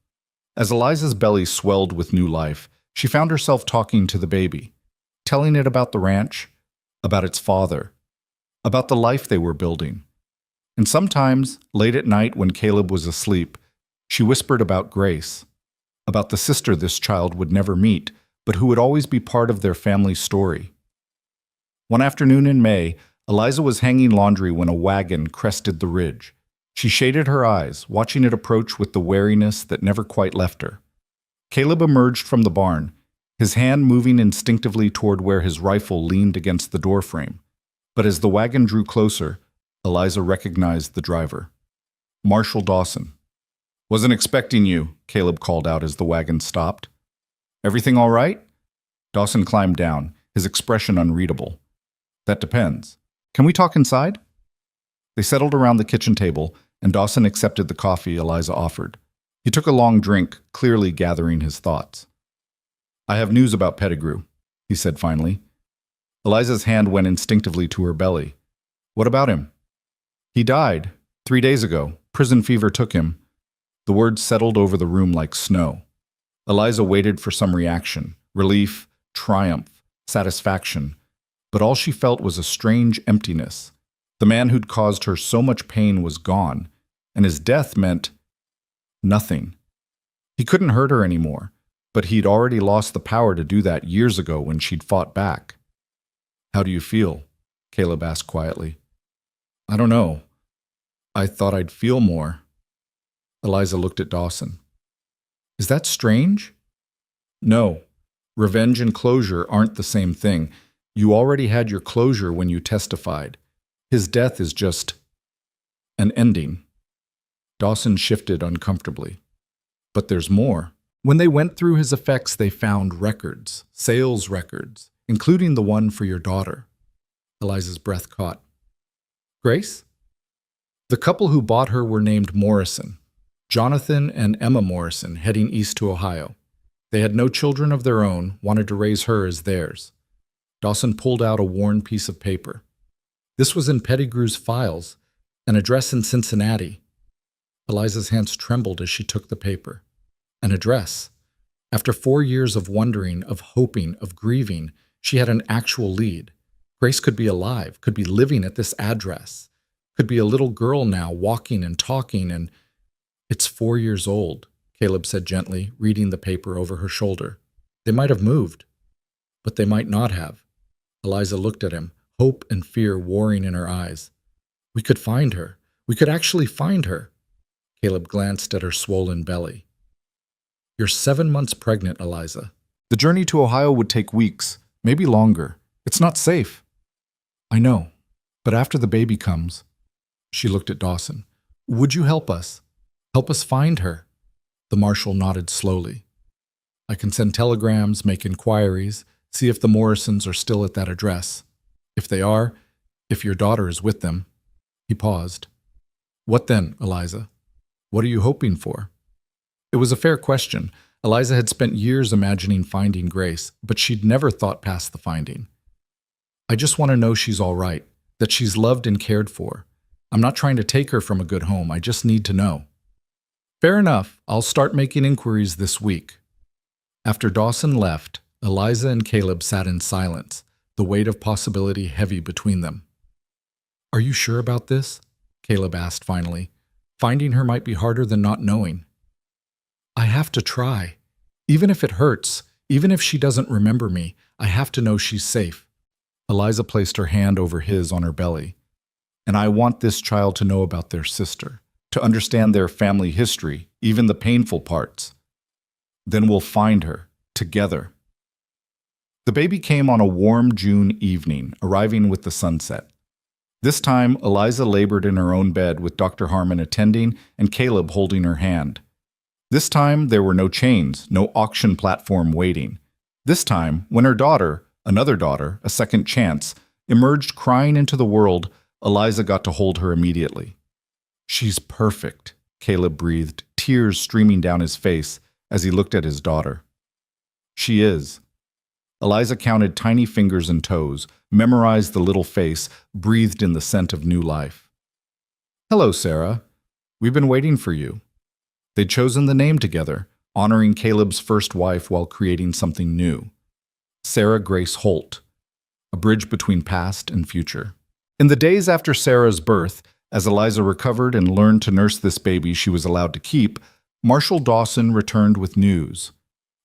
As Eliza's belly swelled with new life, she found herself talking to the baby, telling it about the ranch, about its father, about the life they were building. And sometimes, late at night when Caleb was asleep, she whispered about Grace, about the sister this child would never meet, but who would always be part of their family story. One afternoon in May, Eliza was hanging laundry when a wagon crested the ridge. She shaded her eyes, watching it approach with the wariness that never quite left her. Caleb emerged from the barn, his hand moving instinctively toward where his rifle leaned against the doorframe. But as the wagon drew closer, Eliza recognized the driver. Marshall Dawson. "Wasn't expecting you," Caleb called out as the wagon stopped. "Everything all right?" Dawson climbed down, his expression unreadable. "That depends. Can we talk inside?" They settled around the kitchen table, and Dawson accepted the coffee Eliza offered. He took a long drink, clearly gathering his thoughts. "I have news about Pettigrew," he said finally. Eliza's hand went instinctively to her belly. "What about him?" "He died 3 days ago. Prison fever took him." The words settled over the room like snow. Eliza waited for some reaction, relief, triumph, satisfaction, but all she felt was a strange emptiness. The man who'd caused her so much pain was gone, and his death meant nothing. He couldn't hurt her anymore, but he'd already lost the power to do that years ago when she'd fought back. "How do you feel?" Caleb asked quietly. "I don't know. I thought I'd feel more." Eliza looked at Dawson. "Is that strange?" "No. Revenge and closure aren't the same thing. You already had your closure when you testified. His death is just an ending." Dawson shifted uncomfortably. "But there's more." When they went through his effects, they found records, sales records, including the one for your daughter. Eliza's breath caught. "Grace?" "The couple who bought her were named Morrison, Jonathan and Emma Morrison, heading east to Ohio. They had no children of their own, wanted to raise her as theirs." Dawson pulled out a worn piece of paper. "This was in Pettigrew's files, an address in Cincinnati." Eliza's hands trembled as she took the paper. An address. After 4 years of wondering, of hoping, of grieving, she had an actual lead. Grace could be alive, could be living at this address, could be a little girl now, walking and talking, and "It's 4 years old," Caleb said gently, reading the paper over her shoulder. "They might have moved, but they might not have." Eliza looked at him, hope and fear warring in her eyes. "We could find her. We could actually find her." Caleb glanced at her swollen belly. "You're 7 months pregnant, Eliza. The journey to Ohio would take weeks, maybe longer. It's not safe." "I know, but after the baby comes," she looked at Dawson, "would you help us? Help us find her?" The marshal nodded slowly. "I can send telegrams, make inquiries, see if the Morrisons are still at that address. If they are, if your daughter is with them." He paused. "What then, Eliza? What are you hoping for?" It was a fair question. Eliza had spent years imagining finding Grace, but she'd never thought past the finding. "I just want to know she's all right, that she's loved and cared for. I'm not trying to take her from a good home. I just need to know." "Fair enough. I'll start making inquiries this week." After Dawson left, Eliza and Caleb sat in silence, the weight of possibility heavy between them. "Are you sure about this?" Caleb asked finally. "Finding her might be harder than not knowing." "I have to try. Even if it hurts, even if she doesn't remember me, I have to know she's safe." Eliza placed her hand over his on her belly. "And I want this child to know about their sister, to understand their family history, even the painful parts. Then we'll find her, together." The baby came on a warm June evening, arriving with the sunset. This time, Eliza labored in her own bed with Dr. Harmon attending and Caleb holding her hand. This time, there were no chains, no auction platform waiting. This time, when her daughter, another daughter, a second chance, emerged crying into the world, Eliza got to hold her immediately. "She's perfect," Caleb breathed, tears streaming down his face as he looked at his daughter. "She is." Eliza counted tiny fingers and toes, memorized the little face, breathed in the scent of new life. "Hello, Sarah. We've been waiting for you." They'd chosen the name together, honoring Caleb's first wife while creating something new. Sarah Grace Holt, a bridge between past and future. In the days after Sarah's birth, as Eliza recovered and learned to nurse this baby she was allowed to keep, Marshall Dawson returned with news.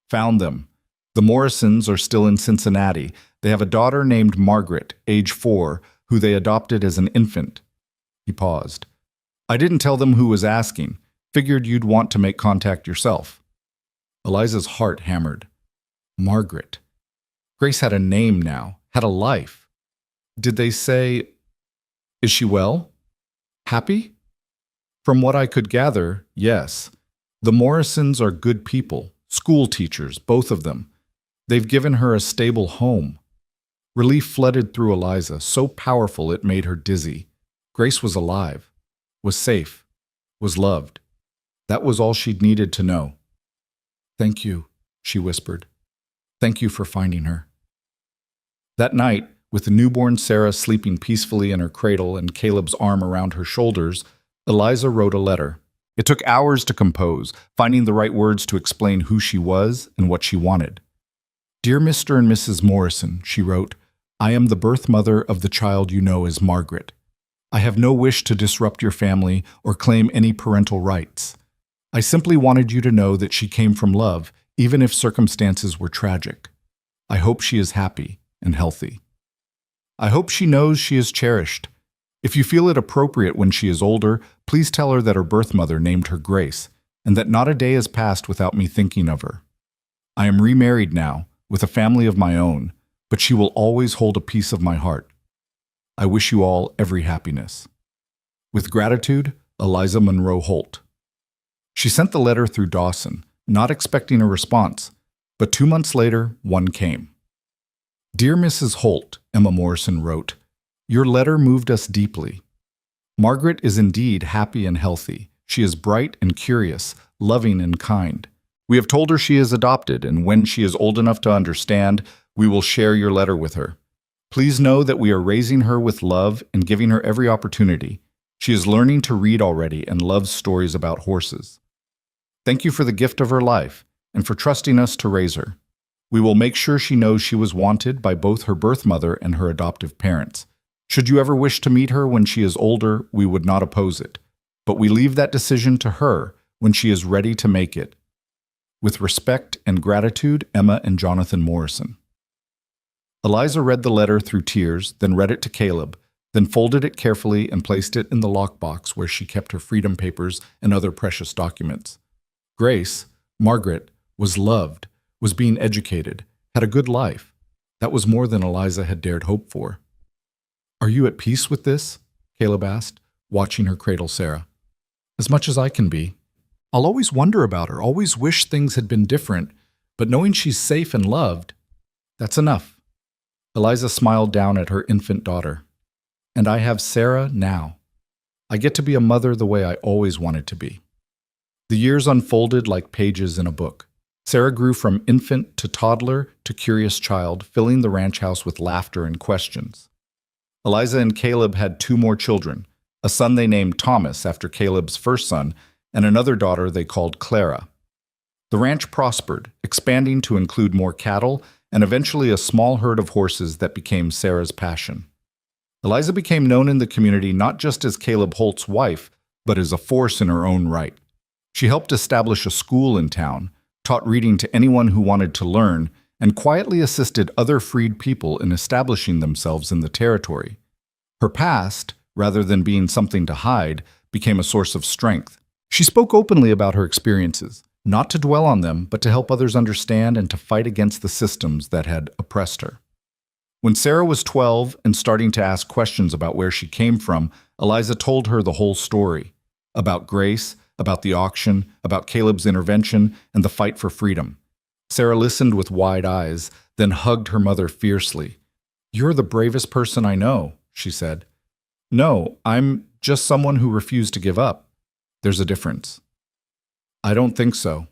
"Found them. The Morrisons are still in Cincinnati. They have a daughter named Margaret, age 4, who they adopted as an infant." He paused. "I didn't tell them who was asking. Figured you'd want to make contact yourself." Eliza's heart hammered. Margaret. Grace had a name now, had a life. Did they say, "Is she well? Happy?" From what I could gather, yes. The Morrisons are good people, school teachers, both of them. They've given her a stable home. Relief flooded through Eliza, so powerful it made her dizzy. Grace was alive, was safe, was loved. That was all she'd needed to know. "Thank you," she whispered. "Thank you for finding her." That night, with the newborn Sarah sleeping peacefully in her cradle and Caleb's arm around her shoulders, Eliza wrote a letter. It took hours to compose, finding the right words to explain who she was and what she wanted. "Dear Mr. and Mrs. Morrison," she wrote, "I am the birth mother of the child you know as Margaret. I have no wish to disrupt your family or claim any parental rights. I simply wanted you to know that she came from love, even if circumstances were tragic. I hope she is happy and healthy. I hope she knows she is cherished. If you feel it appropriate when she is older, please tell her that her birth mother named her Grace, and that not a day has passed without me thinking of her. I am remarried now, with a family of my own, but she will always hold a piece of my heart. I wish you all every happiness. With gratitude, Eliza Monroe Holt." She sent the letter through Dawson, not expecting a response, but 2 months later, one came. "Dear Mrs. Holt," Emma Morrison wrote, "your letter moved us deeply. Margaret is indeed happy and healthy. She is bright and curious, loving and kind. We have told her she is adopted, and when she is old enough to understand, we will share your letter with her. Please know that we are raising her with love and giving her every opportunity. She is learning to read already and loves stories about horses. Thank you for the gift of her life and for trusting us to raise her. We will make sure she knows she was wanted by both her birth mother and her adoptive parents. Should you ever wish to meet her when she is older, we would not oppose it, but we leave that decision to her when she is ready to make it. With respect and gratitude, Emma and Jonathan Morrison." Eliza read the letter through tears, then read it to Caleb, then folded it carefully and placed it in the lockbox where she kept her freedom papers and other precious documents. Grace, Margaret, was loved, was being educated, had a good life. That was more than Eliza had dared hope for. "Are you at peace with this?" Caleb asked, watching her cradle Sarah. "As much as I can be. I'll always wonder about her, always wish things had been different, but knowing she's safe and loved, that's enough." Eliza smiled down at her infant daughter. "And I have Sarah now. I get to be a mother the way I always wanted to be." The years unfolded like pages in a book. Sarah grew from infant to toddler to curious child, filling the ranch house with laughter and questions. Eliza and Caleb had 2 more children, a son they named Thomas after Caleb's first son, and another daughter they called Clara. The ranch prospered, expanding to include more cattle and eventually a small herd of horses that became Sarah's passion. Eliza became known in the community not just as Caleb Holt's wife, but as a force in her own right. She helped establish a school in town, taught reading to anyone who wanted to learn, and quietly assisted other freed people in establishing themselves in the territory. Her past, rather than being something to hide, became a source of strength. She spoke openly about her experiences, not to dwell on them, but to help others understand and to fight against the systems that had oppressed her. When Sarah was 12 and starting to ask questions about where she came from, Eliza told her the whole story, about Grace, about the auction, about Caleb's intervention, and the fight for freedom. Sarah listened with wide eyes, then hugged her mother fiercely. "You're the bravest person I know," she said. "No, I'm just someone who refused to give up. There's a difference." "I don't think so."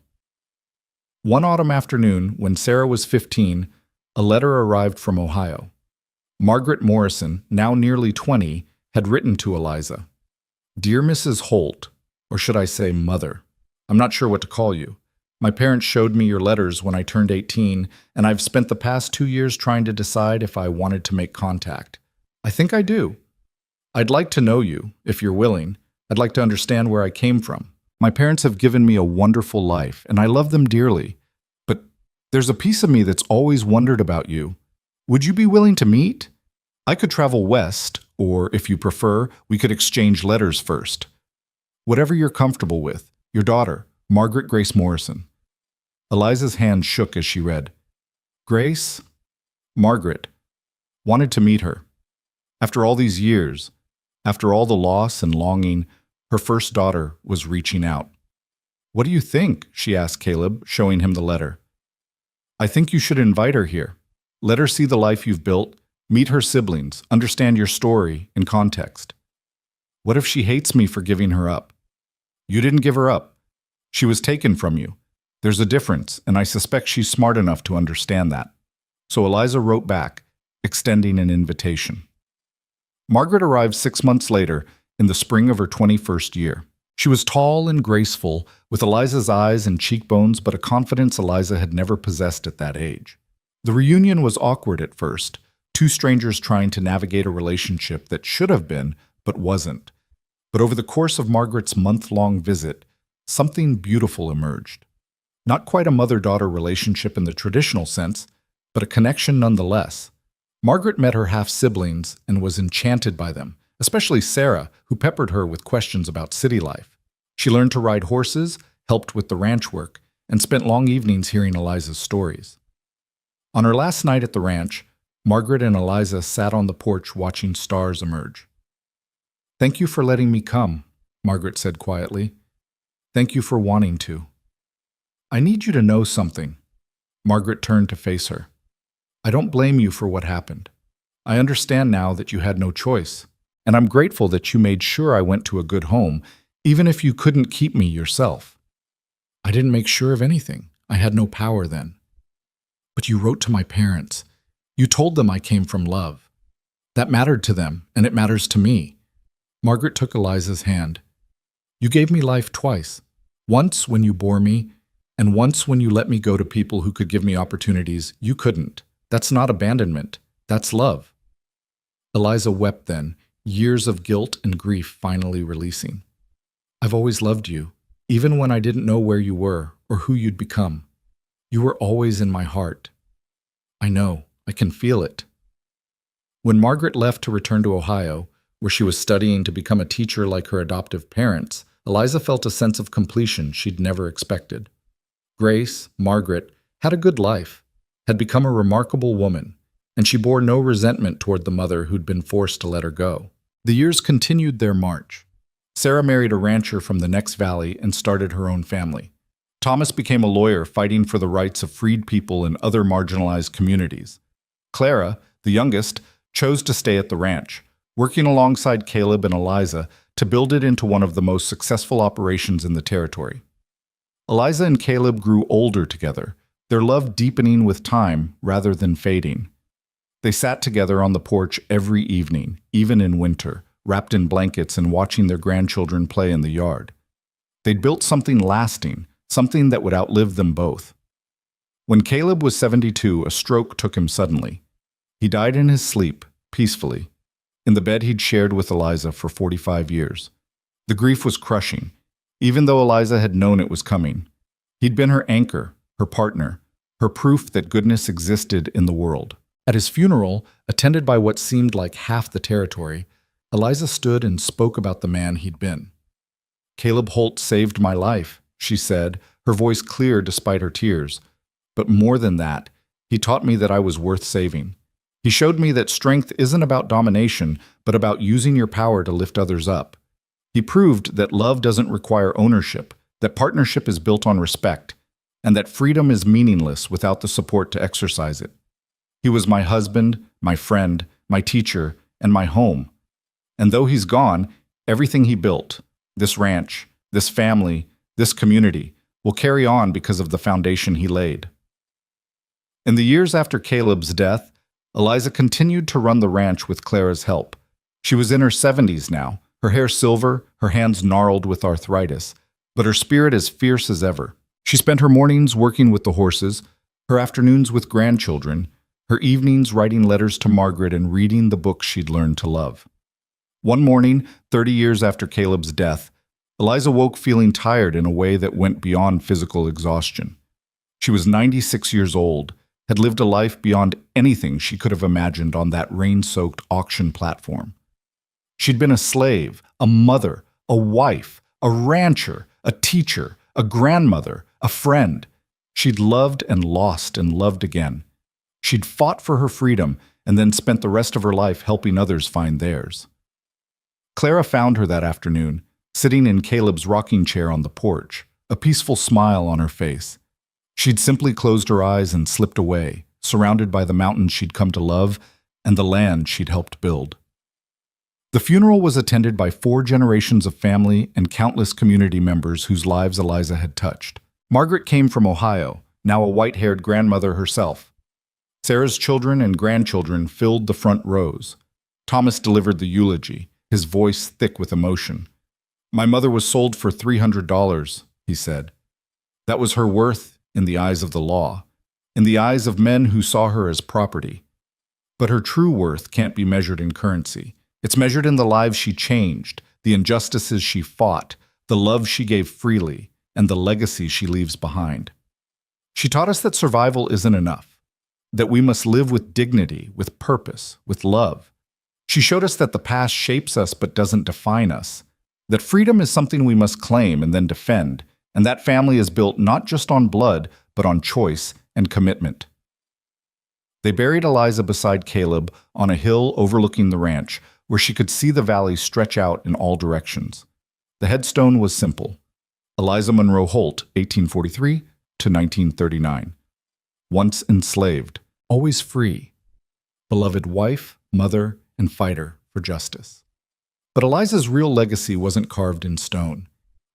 One autumn afternoon, when Sarah was 15, a letter arrived from Ohio. Margaret Morrison, now nearly 20, had written to Eliza. "Dear Mrs. Holt, or should I say Mother? I'm not sure what to call you. My parents showed me your letters when I turned 18, and I've spent the past 2 years trying to decide if I wanted to make contact. I think I do. I'd like to know you, if you're willing. I'd like to understand where I came from. My parents have given me a wonderful life, and I love them dearly. But there's a piece of me that's always wondered about you. Would you be willing to meet? I could travel west, or if you prefer, we could exchange letters first. Whatever you're comfortable with. Your daughter, Margaret Grace Morrison." Eliza's hand shook as she read. Grace, Margaret, wanted to meet her. After all these years, after all the loss and longing, her first daughter was reaching out. "What do you think?" she asked Caleb, showing him the letter. "I think you should invite her here. Let her see the life you've built, meet her siblings, understand your story in context. What if she hates me for giving her up? You didn't give her up. She was taken from you. There's a difference, and I suspect she's smart enough to understand that." So Eliza wrote back, extending an invitation. Margaret arrived 6 months later, in the spring of her 21st year. She was tall and graceful, with Eliza's eyes and cheekbones, but a confidence Eliza had never possessed at that age. The reunion was awkward at first, two strangers trying to navigate a relationship that should have been, but wasn't. But over the course of Margaret's month-long visit, something beautiful emerged. Not quite a mother-daughter relationship in the traditional sense, but a connection nonetheless. Margaret met her half-siblings and was enchanted by them, especially Sarah, who peppered her with questions about city life. She learned to ride horses, helped with the ranch work, and spent long evenings hearing Eliza's stories. On her last night at the ranch, Margaret and Eliza sat on the porch watching stars emerge. "Thank you for letting me come," Margaret said quietly. "Thank you for wanting to." "I need you to know something." Margaret turned to face her. "I don't blame you for what happened. I understand now that you had no choice, and I'm grateful that you made sure I went to a good home, even if you couldn't keep me yourself." "I didn't make sure of anything. I had no power then." "But you wrote to my parents. You told them I came from love. That mattered to them, and it matters to me." Margaret took Eliza's hand. "You gave me life twice. Once when you bore me, and once when you let me go to people who could give me opportunities you couldn't. That's not abandonment. That's love." Eliza wept then, years of guilt and grief finally releasing. "I've always loved you, even when I didn't know where you were or who you'd become. You were always in my heart. I know. I can feel it." When Margaret left to return to Ohio, where she was studying to become a teacher like her adoptive parents, Eliza felt a sense of completion she'd never expected. Grace, Margaret, had a good life, had become a remarkable woman, and she bore no resentment toward the mother who'd been forced to let her go. The years continued their march. Sarah married a rancher from the next valley and started her own family. Thomas became a lawyer fighting for the rights of freed people in other marginalized communities. Clara, the youngest, chose to stay at the ranch, working alongside Caleb and Eliza to build it into one of the most successful operations in the territory. Eliza and Caleb grew older together, their love deepening with time rather than fading. They sat together on the porch every evening, even in winter, wrapped in blankets and watching their grandchildren play in the yard. They'd built something lasting, something that would outlive them both. When Caleb was 72, a stroke took him suddenly. He died in his sleep, peacefully, in the bed he'd shared with Eliza for 45 years. The grief was crushing, even though Eliza had known it was coming. He'd been her anchor, her partner, her proof that goodness existed in the world. At his funeral, attended by what seemed like half the territory, Eliza stood and spoke about the man he'd been. "Caleb Holt saved my life," she said, her voice clear despite her tears. "But more than that, he taught me that I was worth saving. He showed me that strength isn't about domination, but about using your power to lift others up. He proved that love doesn't require ownership, that partnership is built on respect, and that freedom is meaningless without the support to exercise it. He was my husband, my friend, my teacher, and my home. And though he's gone, everything he built, this ranch, this family, this community, will carry on because of the foundation he laid. In the years after Caleb's death, Eliza continued to run the ranch with Clara's help. She was in her 70s now, her hair silver, her hands gnarled with arthritis, but her spirit as fierce as ever. She spent her mornings working with the horses, her afternoons with grandchildren, her evenings writing letters to Margaret and reading the books she'd learned to love. One morning, 30 years after Caleb's death, Eliza woke feeling tired in a way that went beyond physical exhaustion. She was 96 years old, had lived a life beyond anything she could have imagined on that rain-soaked auction platform. She'd been a slave, a mother, a wife, a rancher, a teacher, a grandmother, a friend. She'd loved and lost and loved again. She'd fought for her freedom and then spent the rest of her life helping others find theirs. Clara found her that afternoon, sitting in Caleb's rocking chair on the porch, a peaceful smile on her face. She'd simply closed her eyes and slipped away, surrounded by the mountains she'd come to love and the land she'd helped build. The funeral was attended by 4 generations of family and countless community members whose lives Eliza had touched. Margaret came from Ohio, now a white-haired grandmother herself. Sarah's children and grandchildren filled the front rows. Thomas delivered the eulogy, his voice thick with emotion. "My mother was sold for $300, he said. That was her worth in the eyes of the law, in the eyes of men who saw her as property. But her true worth can't be measured in currency. It's measured in the lives she changed, the injustices she fought, the love she gave freely, and the legacy she leaves behind. She taught us that survival isn't enough, that we must live with dignity, with purpose, with love. She showed us that the past shapes us but doesn't define us, that freedom is something we must claim and then defend, and that family is built not just on blood, but on choice and commitment." They buried Eliza beside Caleb on a hill overlooking the ranch, where she could see the valley stretch out in all directions. The headstone was simple: Eliza Monroe Holt, 1843 to 1939. Once enslaved, always free. Beloved wife, mother, and fighter for justice. But Eliza's real legacy wasn't carved in stone.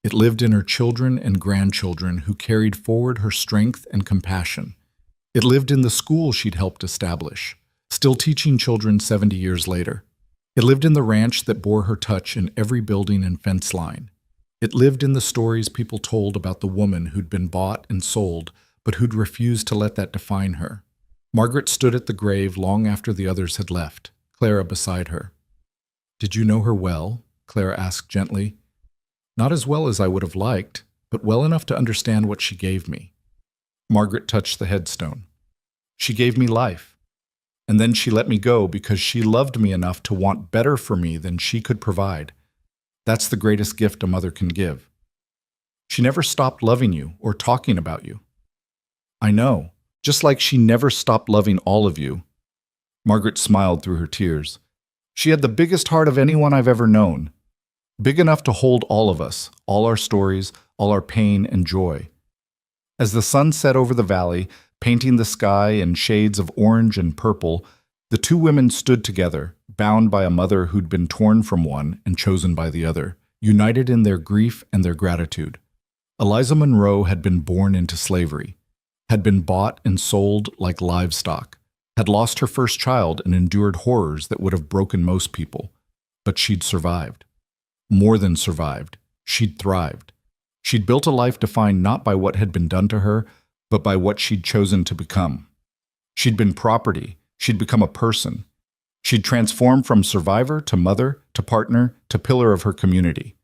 It lived in her children and grandchildren who carried forward her strength and compassion. It lived in the school she'd helped establish, still teaching children 70 years later. It lived in the ranch that bore her touch in every building and fence line. It lived in the stories people told about the woman who'd been bought and sold, but who'd refused to let that define her. Margaret stood at the grave long after the others had left, Clara beside her. "Did you know her well?" Clara asked gently. "Not as well as I would have liked, but well enough to understand what she gave me." Margaret touched the headstone. "She gave me life. And then she let me go because she loved me enough to want better for me than she could provide. That's the greatest gift a mother can give. She never stopped loving you or talking about you." "I know, just like she never stopped loving all of you." Margaret smiled through her tears. "She had the biggest heart of anyone I've ever known. Big enough to hold all of us, all our stories, all our pain and joy." As the sun set over the valley, painting the sky in shades of orange and purple, the 2 women stood together, bound by a mother who'd been torn from one and chosen by the other, united in their grief and their gratitude. Eliza Monroe had been born into slavery, had been bought and sold like livestock, had lost her first child and endured horrors that would have broken most people. But she'd survived. More than survived. She'd thrived. She'd built a life defined not by what had been done to her, but by what she'd chosen to become. She'd been property. She'd become a person. She'd transformed from survivor to mother to partner to pillar of her community.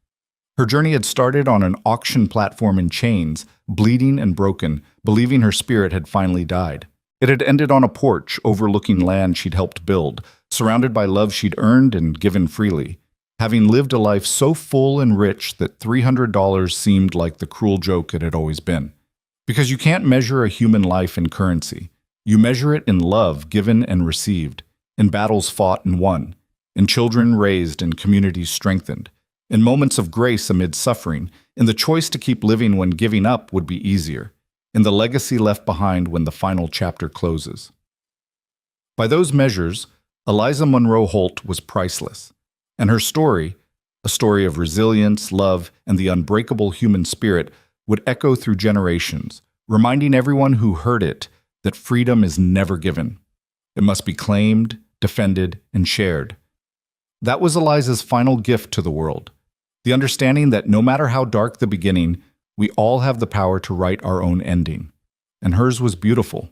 Her journey had started on an auction platform in chains, bleeding and broken, believing her spirit had finally died. It had ended on a porch overlooking land she'd helped build, surrounded by love she'd earned and given freely, having lived a life so full and rich that $300 seemed like the cruel joke it had always been. Because you can't measure a human life in currency. You measure it in love given and received, in battles fought and won, in children raised and communities strengthened, in moments of grace amid suffering, in the choice to keep living when giving up would be easier, in the legacy left behind when the final chapter closes. By those measures, Eliza Monroe Holt was priceless, and her story, a story of resilience, love, and the unbreakable human spirit, would echo through generations, reminding everyone who heard it that freedom is never given. It must be claimed, defended, and shared. That was Eliza's final gift to the world, the understanding that no matter how dark the beginning, we all have the power to write our own ending. And hers was beautiful,